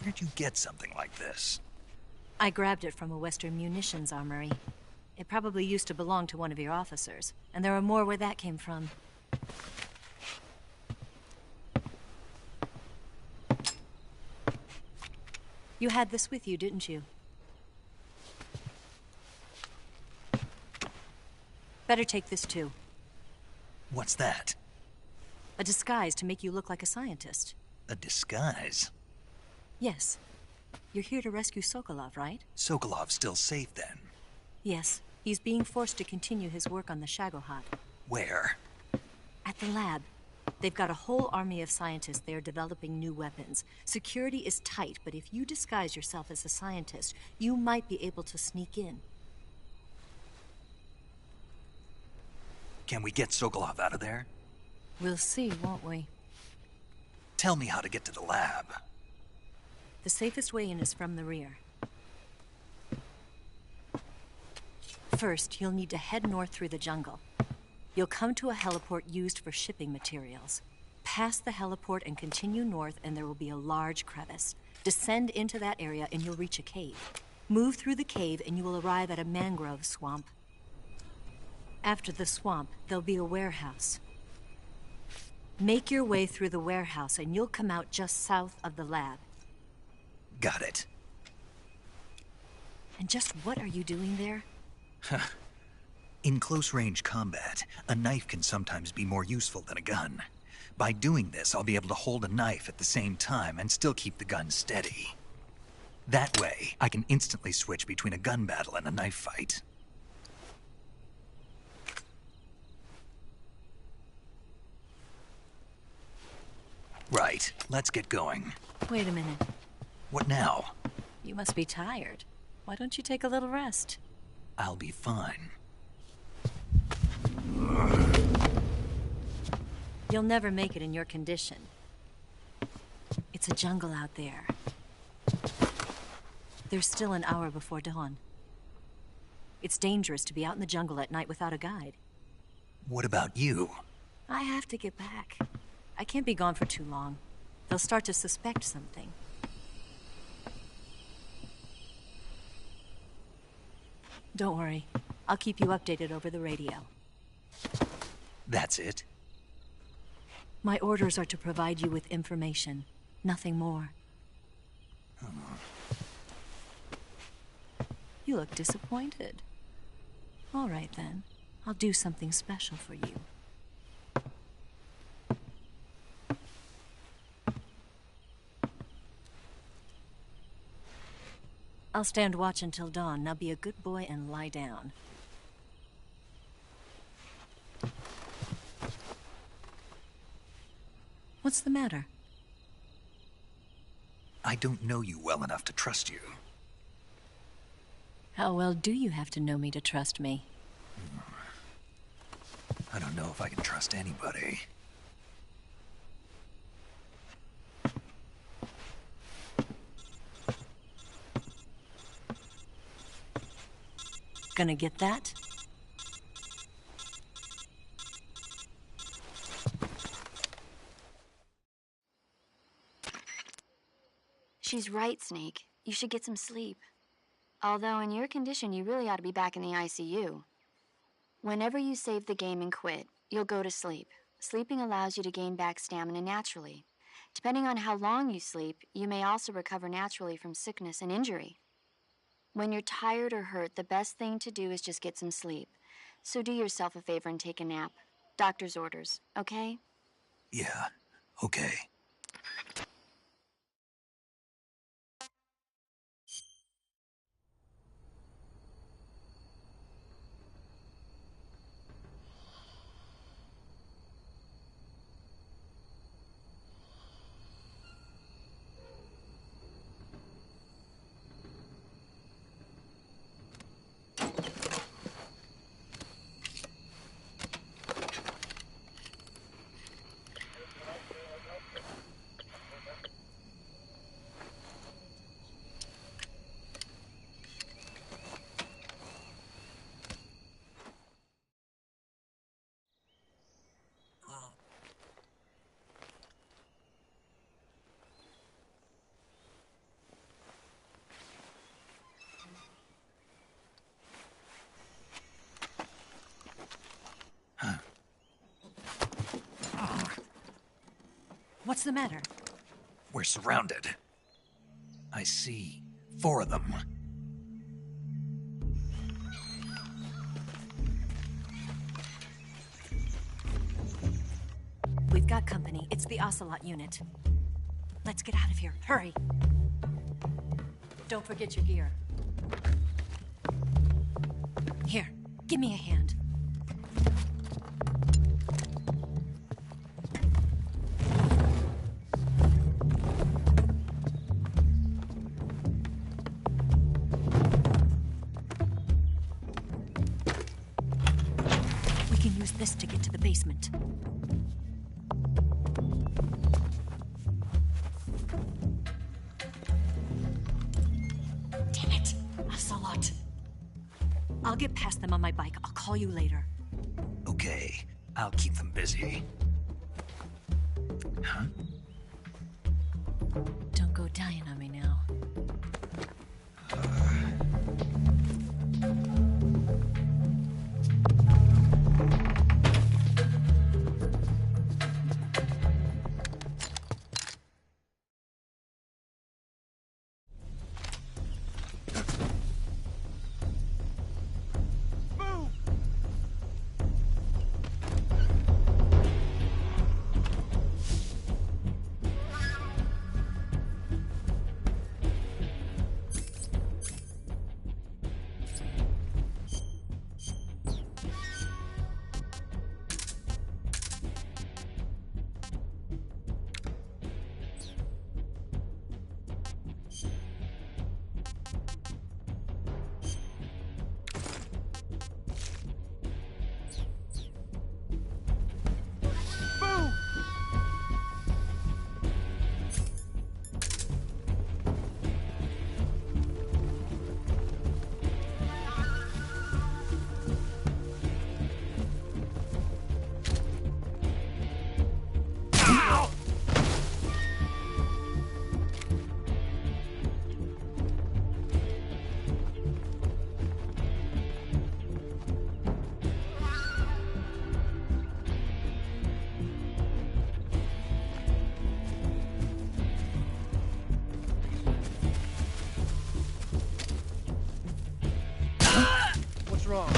Where'd you get something like this? I grabbed it from a Western munitions armory. It probably used to belong to one of your officers, and there are more where that came from. You had this with you, didn't you? Better take this too. What's that? A disguise to make you look like a scientist. A disguise? Yes. You're here to rescue Sokolov, right? Sokolov's still safe then? Yes. He's being forced to continue his work on the Shagohod. Where? At the lab. They've got a whole army of scientists there developing new weapons. Security is tight, but if you disguise yourself as a scientist, you might be able to sneak in. Can we get Sokolov out of there? We'll see, won't we? Tell me how to get to the lab. The safest way in is from the rear. First, you'll need to head north through the jungle. You'll come to a heliport used for shipping materials. Pass the heliport and continue north, and there will be a large crevice. Descend into that area and you'll reach a cave. Move through the cave and you will arrive at a mangrove swamp. After the swamp, there'll be a warehouse. Make your way through the warehouse and you'll come out just south of the lab. Got it. And just what are you doing there? In close-range combat, a knife can sometimes be more useful than a gun. By doing this, I'll be able to hold a knife at the same time and still keep the gun steady. That way, I can instantly switch between a gun battle and a knife fight. Right, let's get going. Wait a minute. What now? You must be tired. Why don't you take a little rest? I'll be fine. You'll never make it in your condition. It's a jungle out there. There's still an hour before dawn. It's dangerous to be out in the jungle at night without a guide. What about you? I have to get back. I can't be gone for too long. They'll start to suspect something. Don't worry. I'll keep you updated over the radio. That's it? My orders are to provide you with information. Nothing more. You look disappointed. All right, then. I'll do something special for you. I'll stand watch until dawn. Now be a good boy and lie down. What's the matter? I don't know you well enough to trust you. How well do you have to know me to trust me? I don't know if I can trust anybody. Gonna get that? She's right, Snake. You should get some sleep. Although in your condition, you really ought to be back in the ICU. Whenever you save the game and quit, you'll go to sleep. Sleeping allows you to gain back stamina naturally. Depending on how long you sleep, you may also recover naturally from sickness and injury. When you're tired or hurt, the best thing to do is just get some sleep. So do yourself a favor and take a nap. Doctor's orders, okay? Yeah, okay. What's the matter? We're surrounded. I see 4 of them. We've got company. It's the Ocelot unit. Let's get out of here. Hurry. Don't forget your gear. Here, give me a hand. can use this to get to the basement. Damn it! Ocelot. I'll get past them on my bike. I'll call you later. Okay, I'll keep them busy. Huh? Don't go dying on me now. Wrong.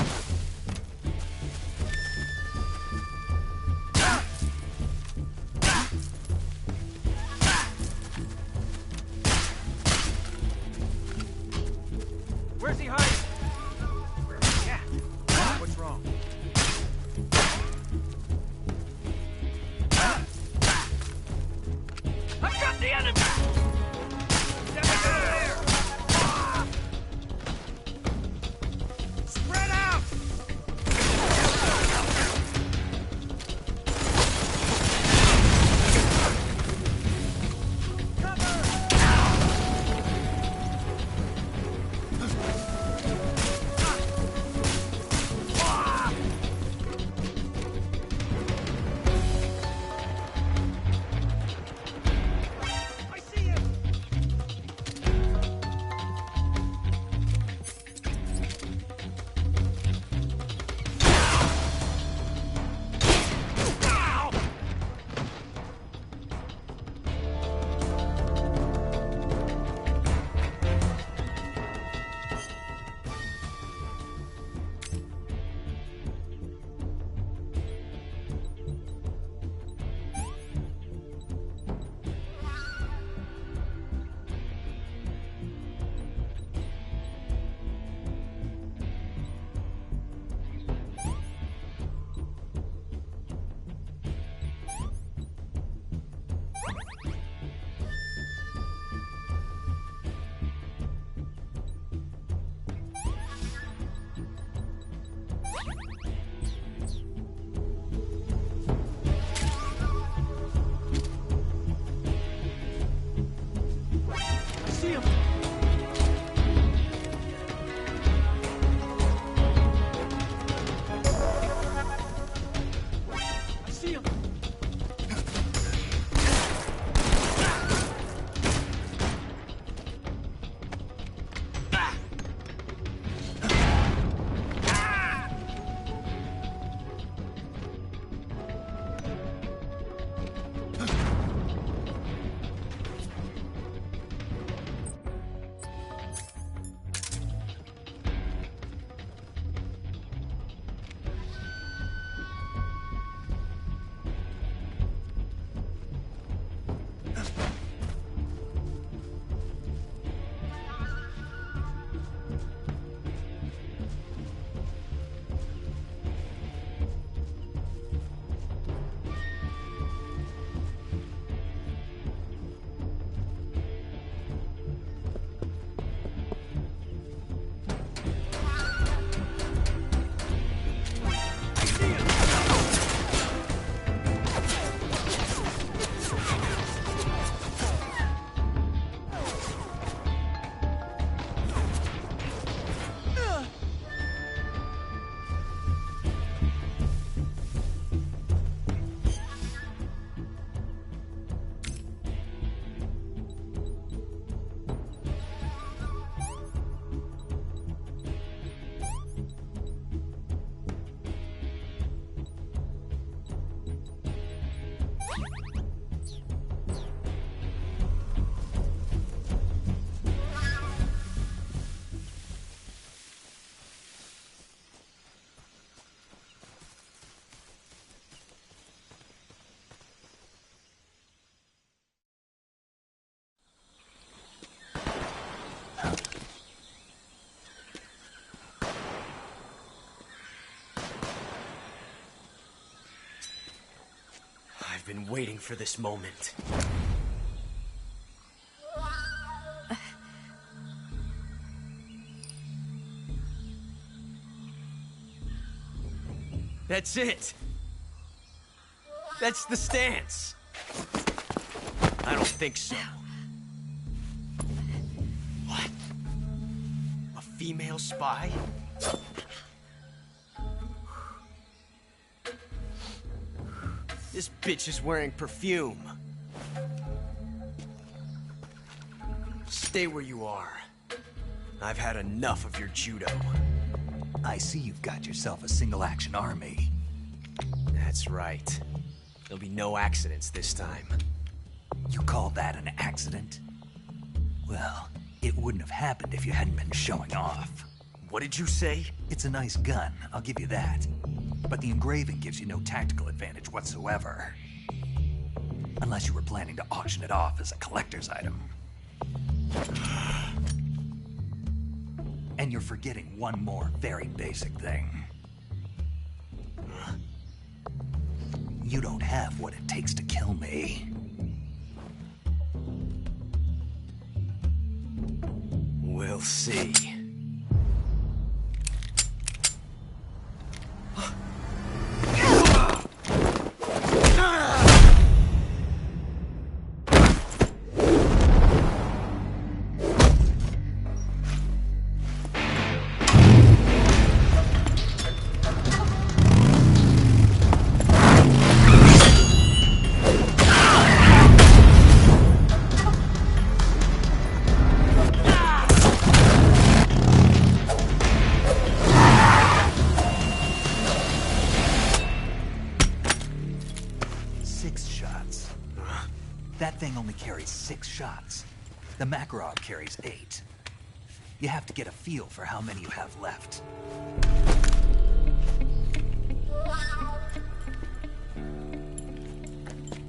I've been waiting for this moment. That's it. That's the stance. I don't think so. What? A female spy? This bitch is wearing perfume. Stay where you are. I've had enough of your judo. I see you've got yourself a single-action army. That's right. There'll be no accidents this time. You call that an accident? Well, it wouldn't have happened if you hadn't been showing off. What did you say? It's a nice gun, I'll give you that. But the engraving gives you no tactical advantage whatsoever. Unless you were planning to auction it off as a collector's item. And you're forgetting one more very basic thing. You don't have what it takes to kill me. We'll see. That thing only carries 6 shots. The Makarov carries 8. You have to get a feel for how many you have left.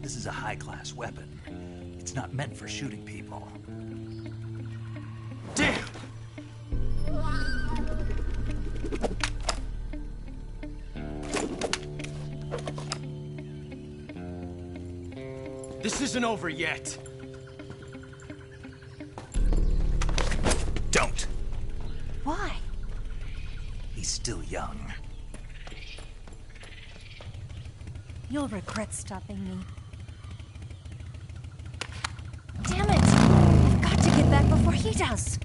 This is a high-class weapon. It's not meant for shooting people. Damn! This isn't over yet. Don't. Why? He's still young. You'll regret stopping me. Damn it! I've got to get back before he does.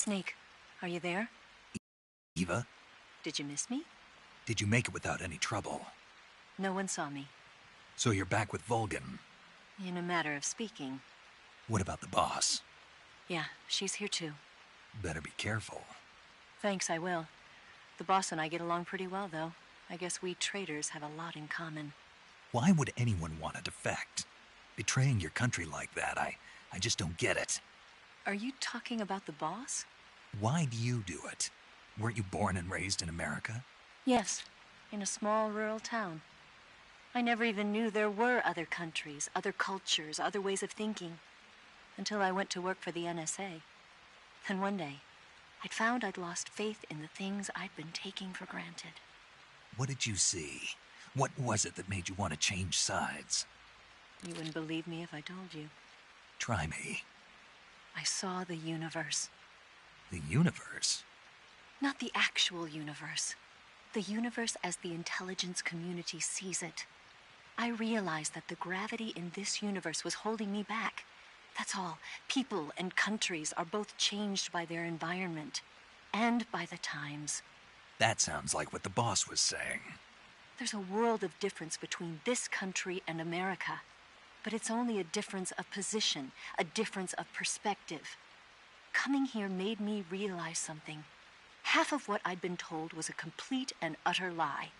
Sneak, are you there? Eva? Did you miss me? Did you make it without any trouble? No one saw me. So you're back with Vulcan? In a matter of speaking. What about the boss? Yeah, she's here too. Better be careful. Thanks, I will. The boss and I get along pretty well, though. I guess we traitors have a lot in common. Why would anyone want to defect? Betraying your country like that, I just don't get it. Are you talking about the boss? Why do you do it? Weren't you born and raised in America? Yes, in a small rural town. I never even knew there were other countries, other cultures, other ways of thinking, until I went to work for the NSA. Then one day, I'd found I'd lost faith in the things I'd been taking for granted. What did you see? What was it that made you want to change sides? You wouldn't believe me if I told you. Try me. I saw the universe. The universe? Not the actual universe. The universe as the intelligence community sees it. I realized that the gravity in this universe was holding me back. That's all. People and countries are both changed by their environment and by the times. That sounds like what the boss was saying. There's a world of difference between this country and America. But it's only a difference of position, a difference of perspective. Coming here made me realize something. Half of what I'd been told was a complete and utter lie.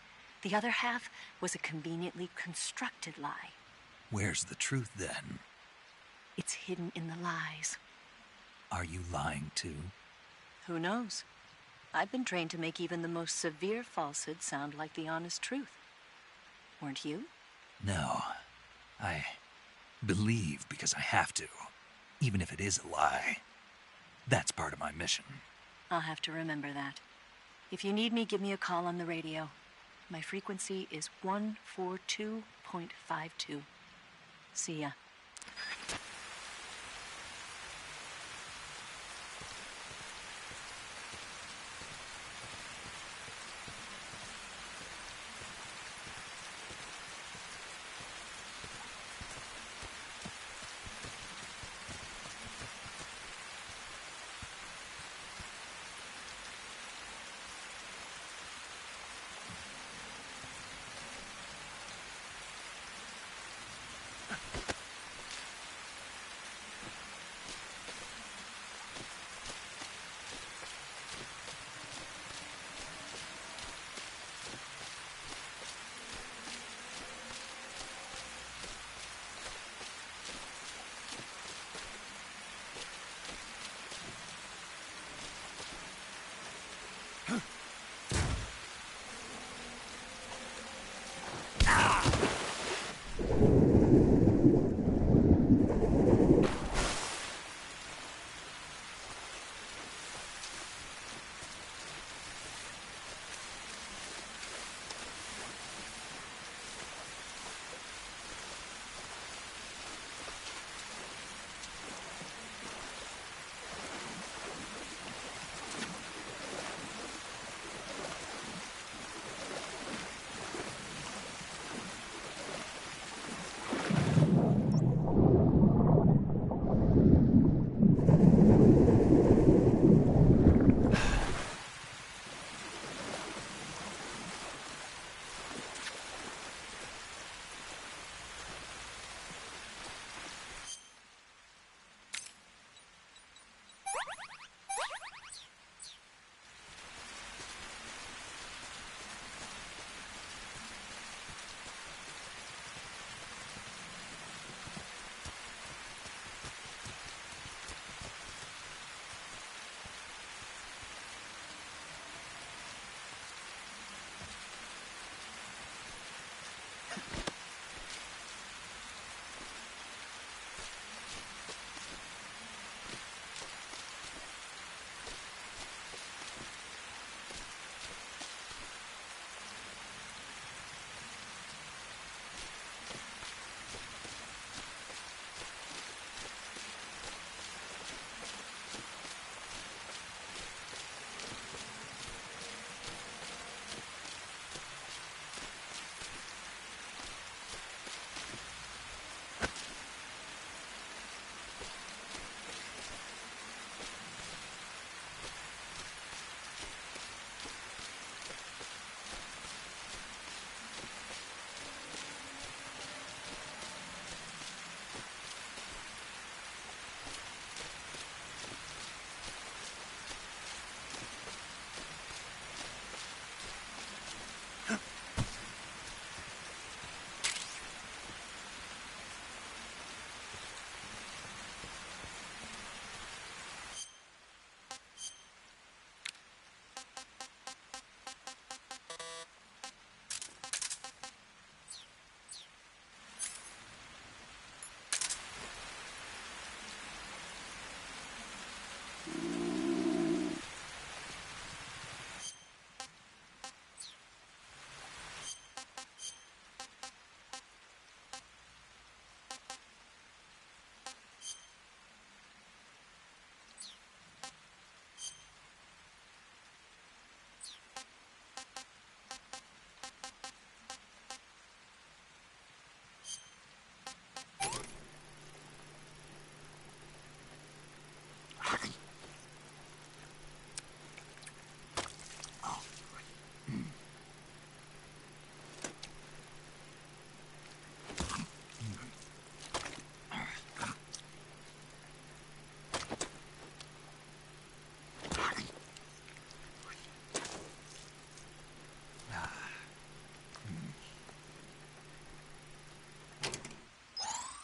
The other half was a conveniently constructed lie. Where's the truth, then? It's hidden in the lies. Are you lying, too? Who knows? I've been trained to make even the most severe falsehood sound like the honest truth. Weren't you? No. I believe because I have to, even if it is a lie. That's part of my mission. I'll have to remember that. If you need me, give me a call on the radio. My frequency is 142.52. See ya.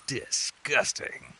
Disgusting.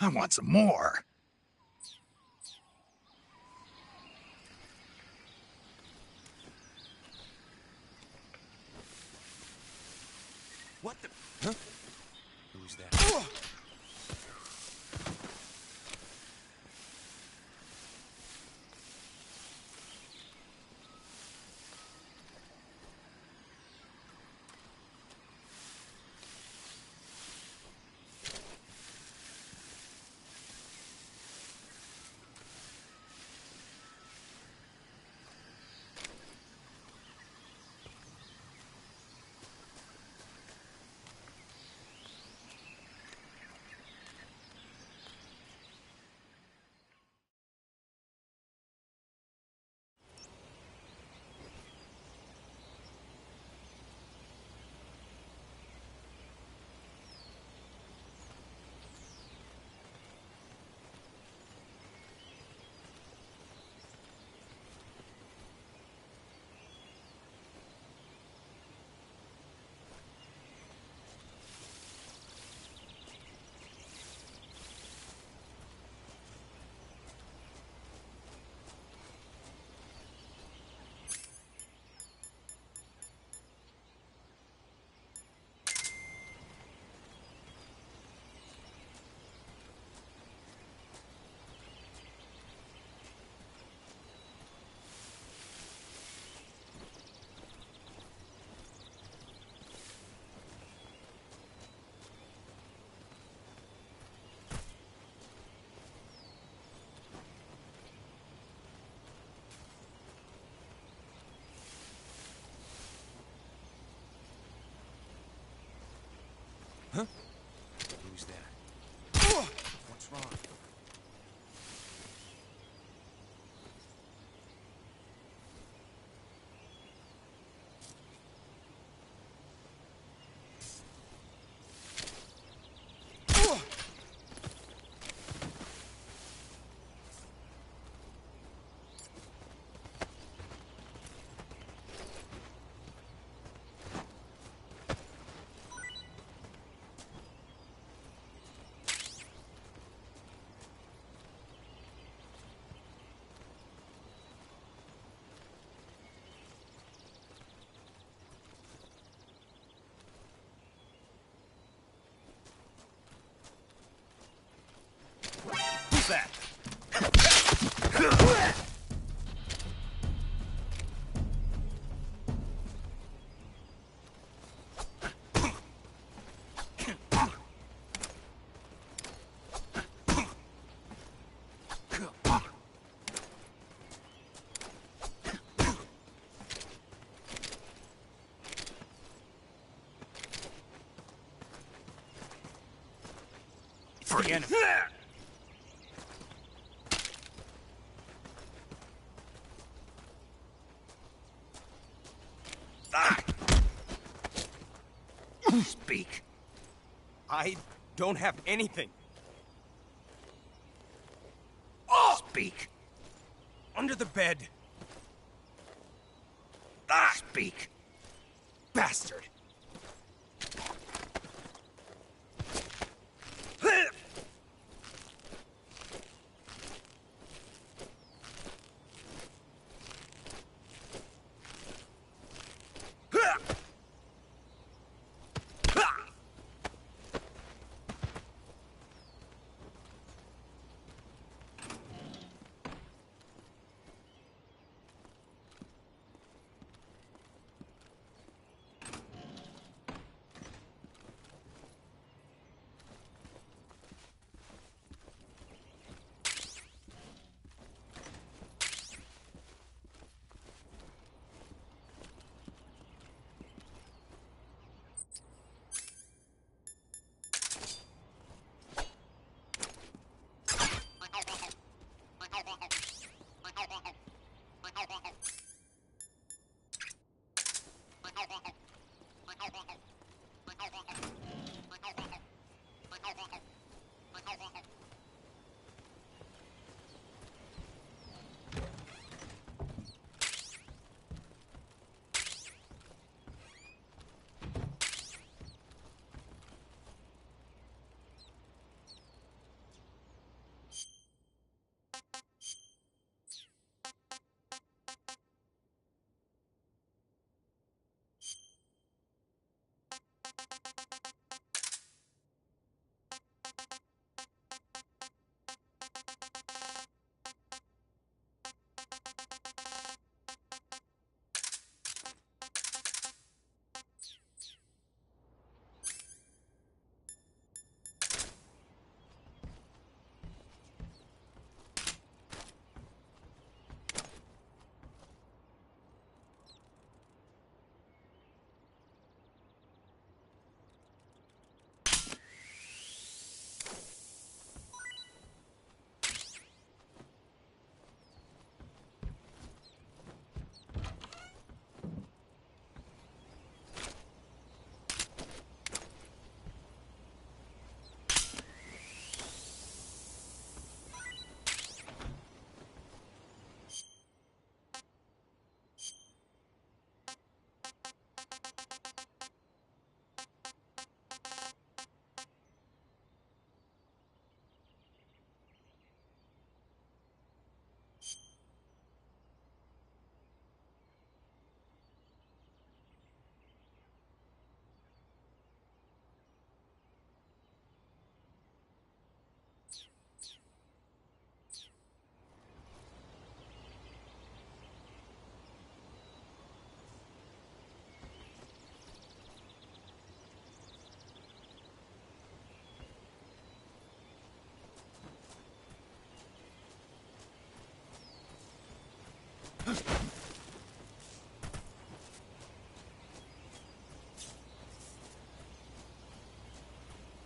I want some more. What the? Huh? Who's that? Huh? Who's that? What's wrong? Who's that? the enemy. Speak. I don't have anything. Speak. Under the bed. Speak. Bastard.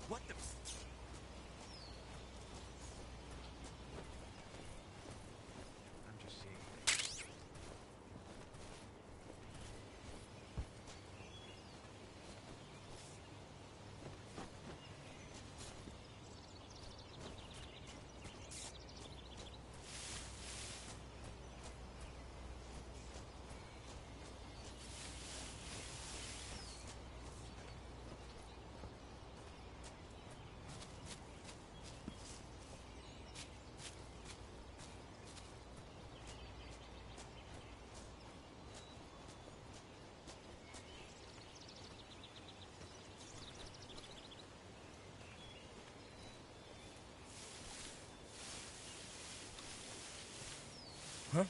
What the... I'm just seeing... Huh?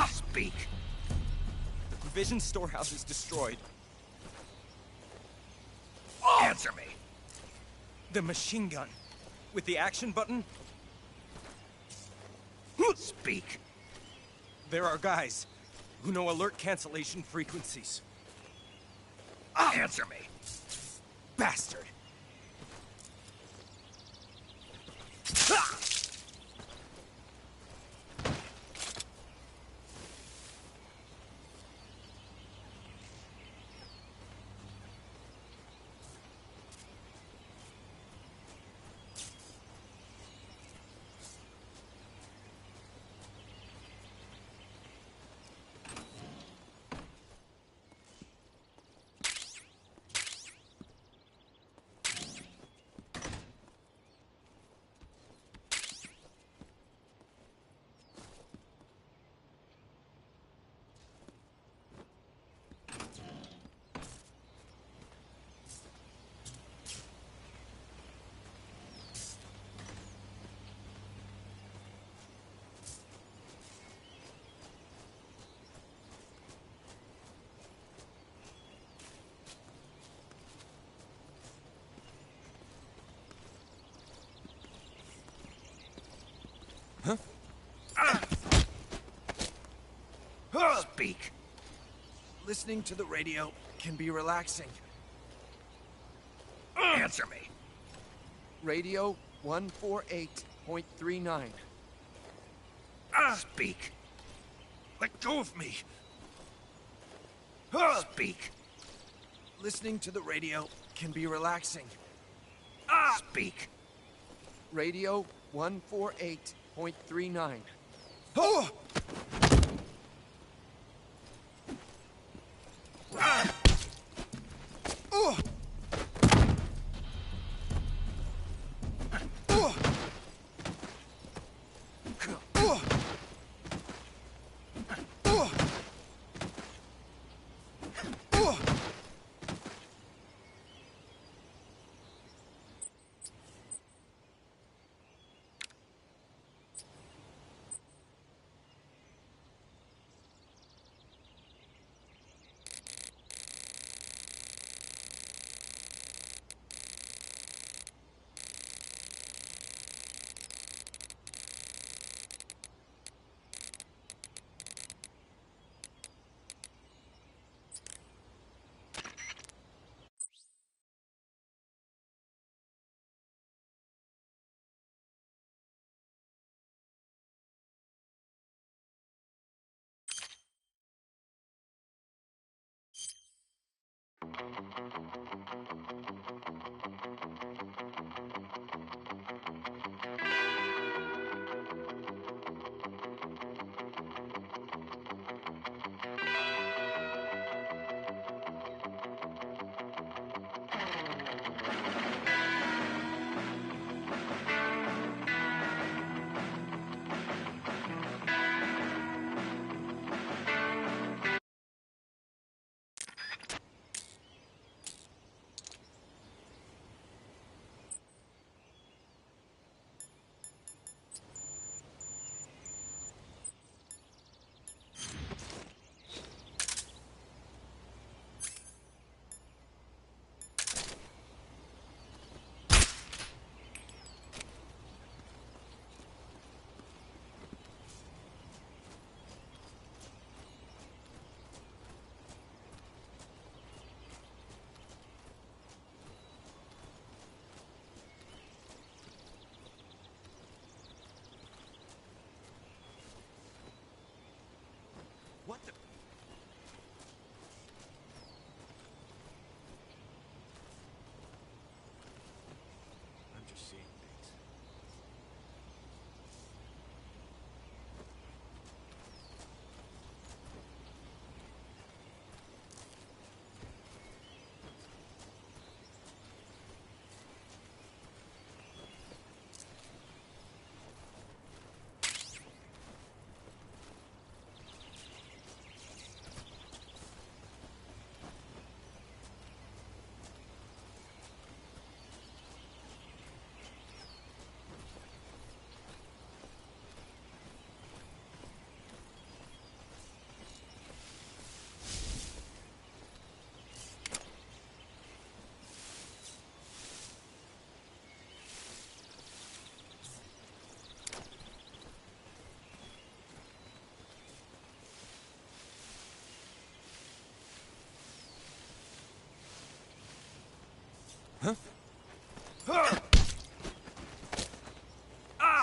Speak. The provision storehouse is destroyed. Answer me. The machine gun. With the action button? Speak. There are guys who know alert cancellation frequencies. Answer me. bastard! Speak. Listening to the radio can be relaxing. Answer me. Radio 148.39. Speak. Let go of me. Speak. Listening to the radio can be relaxing. Speak. Radio 148.39.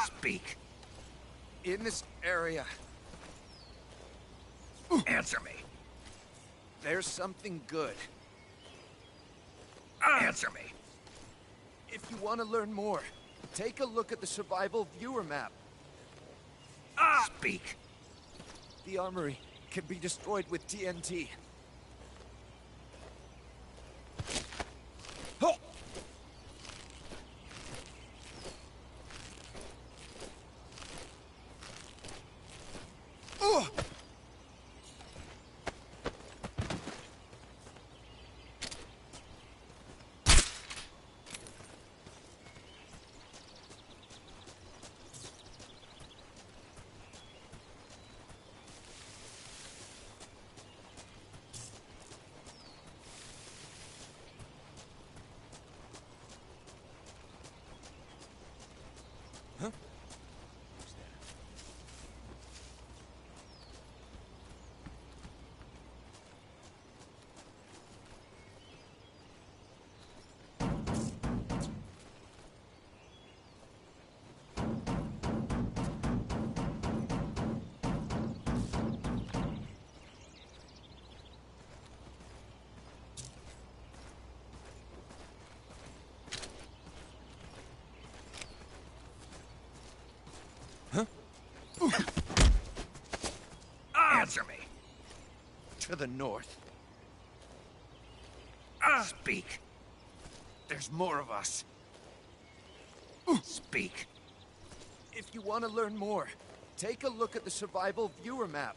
Speak. In this area. Answer me. There's something good. Answer me. If you want to learn more, take a look at the survival viewer map. Speak. The armory can be destroyed with TNT. Answer me. To the north. Speak. There's more of us. Speak. If you want to learn more, take a look at the survival viewer map.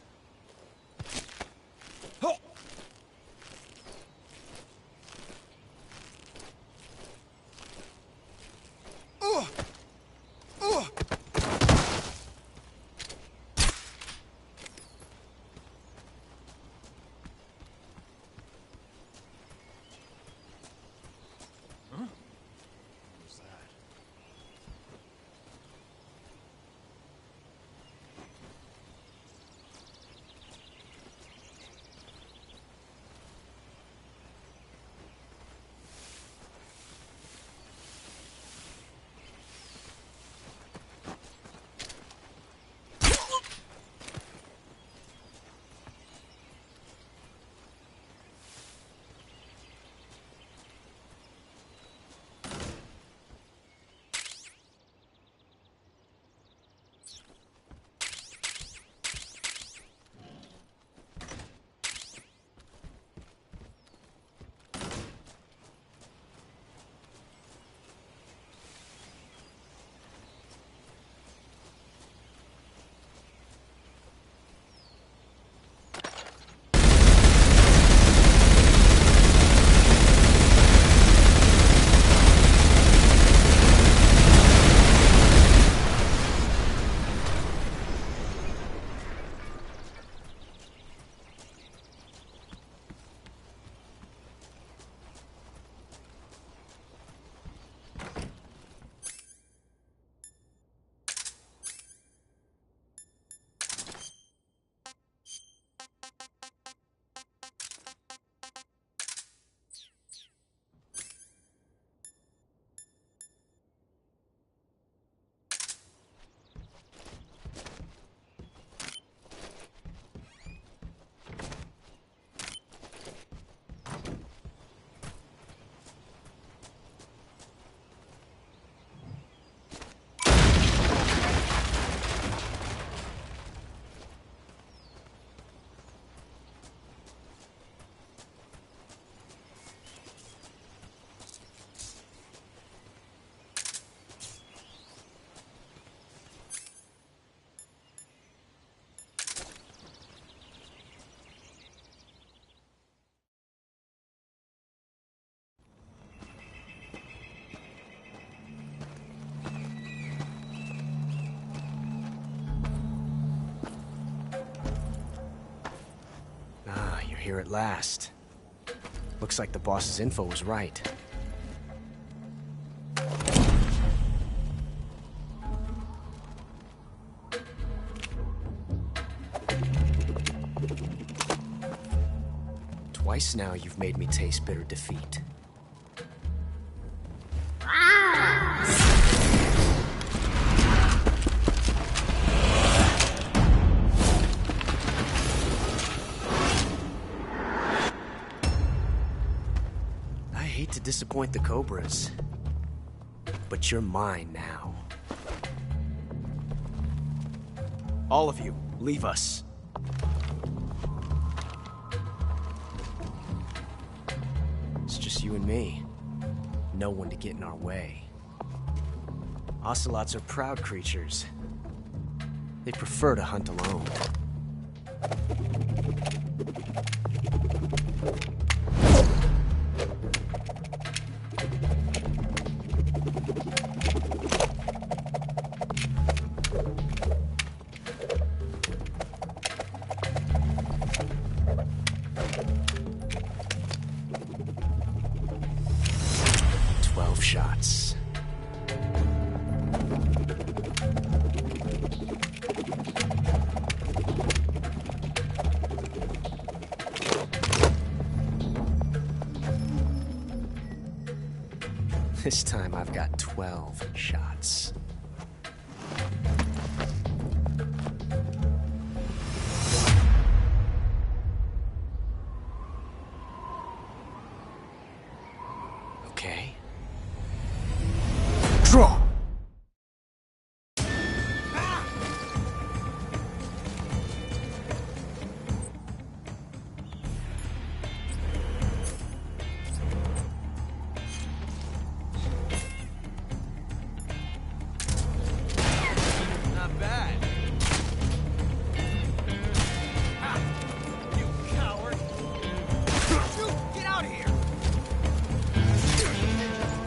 Here at last. Looks like the boss's info was right. Twice now you've made me taste bitter defeat. point the Cobras. But you're mine now. All of you, leave us. It's just you and me. No one to get in our way. Ocelots are proud creatures. They prefer to hunt alone. Shots. This time I've got 12 shots. Okay. Draw! Not bad. Ah, you coward! Shoot! Get out of here!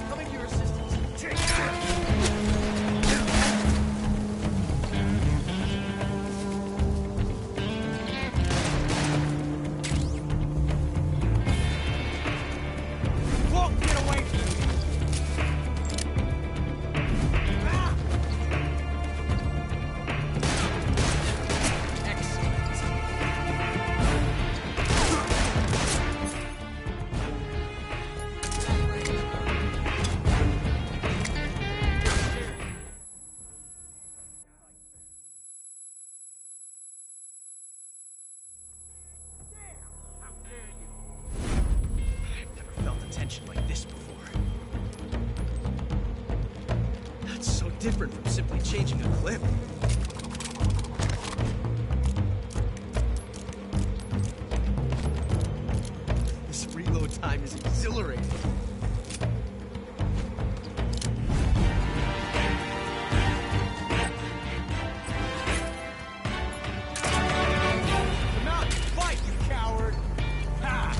Coming to your assistance. Take that! Won't get away from me! Ah! Felt a tension like this before. That's so different from simply changing a clip. This reload time is exhilarating. Come out and fight, you coward! Ha!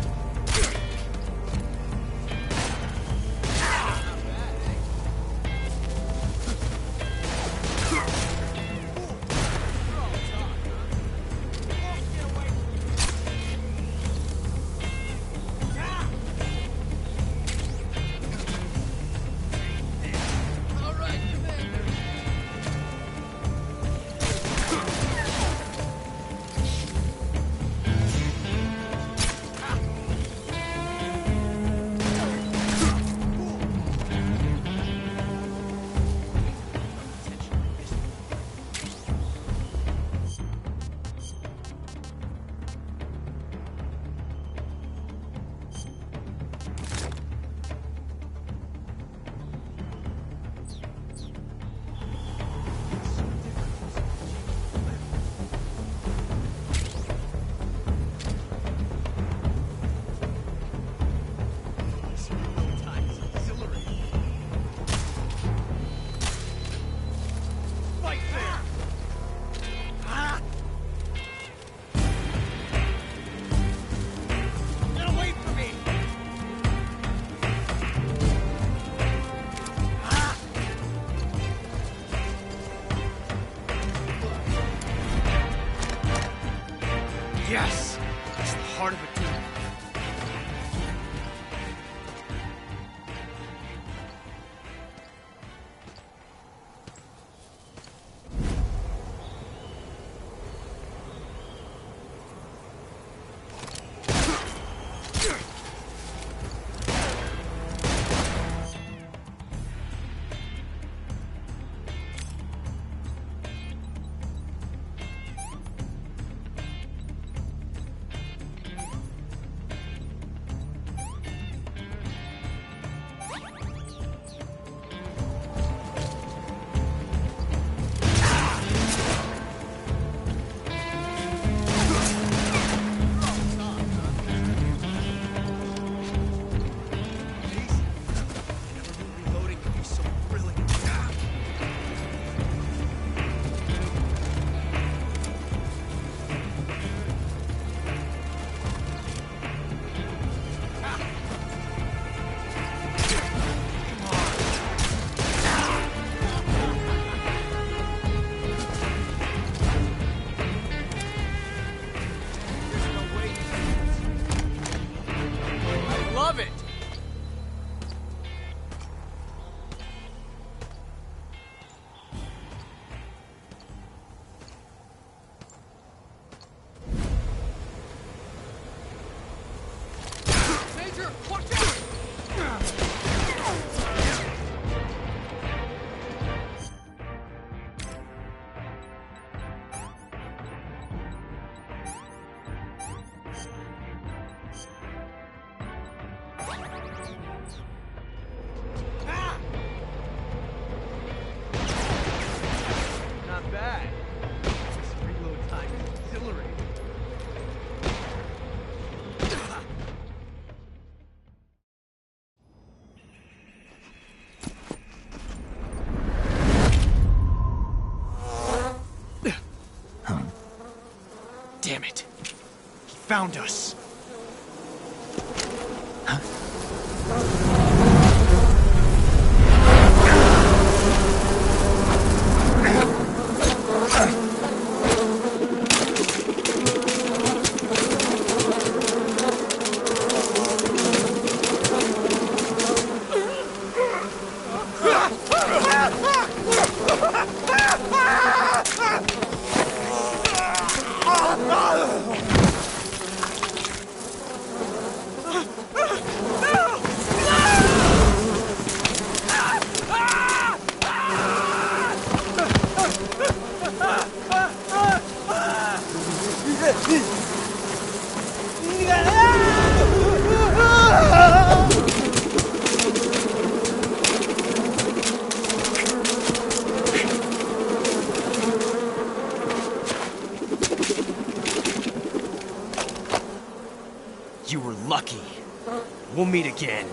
Yes! It's the heart of a demon. found us. You were lucky. We'll meet again.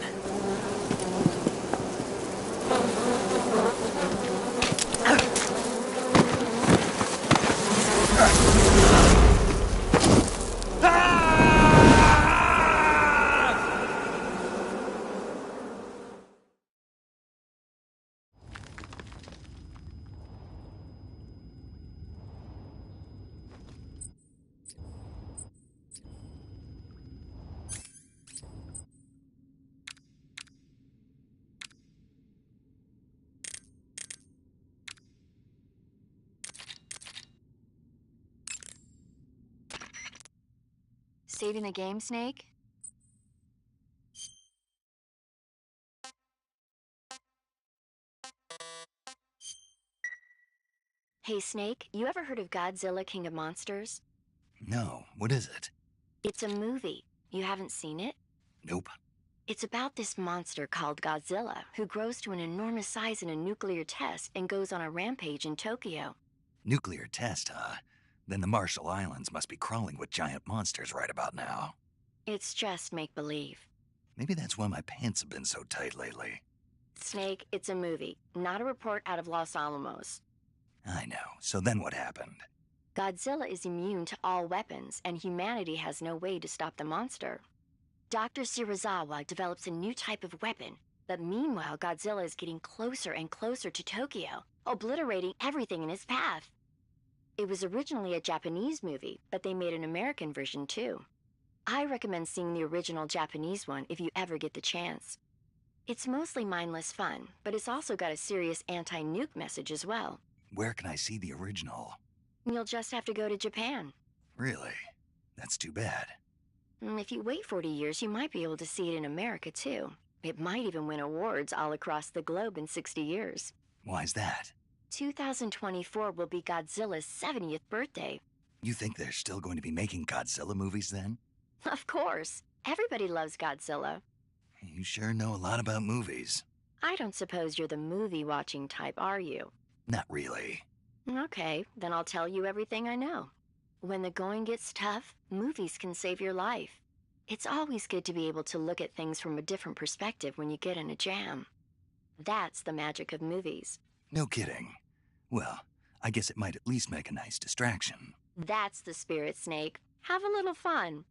Saving the game, Snake? Hey, Snake, you ever heard of Godzilla, King of Monsters? No, what is it? It's a movie. You haven't seen it? Nope. It's about this monster called Godzilla, who grows to an enormous size in a nuclear test and goes on a rampage in Tokyo. Nuclear test, huh? Then the Marshall Islands must be crawling with giant monsters right about now. It's just make-believe. Maybe that's why my pants have been so tight lately. Snake, it's a movie, not a report out of Los Alamos. I know. So then what happened? Godzilla is immune to all weapons, and humanity has no way to stop the monster. Dr. Shirazawa develops a new type of weapon, but meanwhile Godzilla is getting closer and closer to Tokyo, obliterating everything in his path. It was originally a Japanese movie, but they made an American version too. I recommend seeing the original Japanese one if you ever get the chance. It's mostly mindless fun, but it's also got a serious anti-nuke message as well. Where can I see the original? You'll just have to go to Japan. Really? That's too bad. If you wait 40 years, you might be able to see it in America too. It might even win awards all across the globe in 60 years. Why's that? 2024 will be Godzilla's 70th birthday. You think they're still going to be making Godzilla movies then? Of course. Everybody loves Godzilla. You sure know a lot about movies. I don't suppose you're the movie-watching type, are you? Not really. Okay, then I'll tell you everything I know. When the going gets tough, movies can save your life. It's always good to be able to look at things from a different perspective when you get in a jam. That's the magic of movies. No kidding. Well, I guess it might at least make a nice distraction. That's the spirit, Snake. Have a little fun.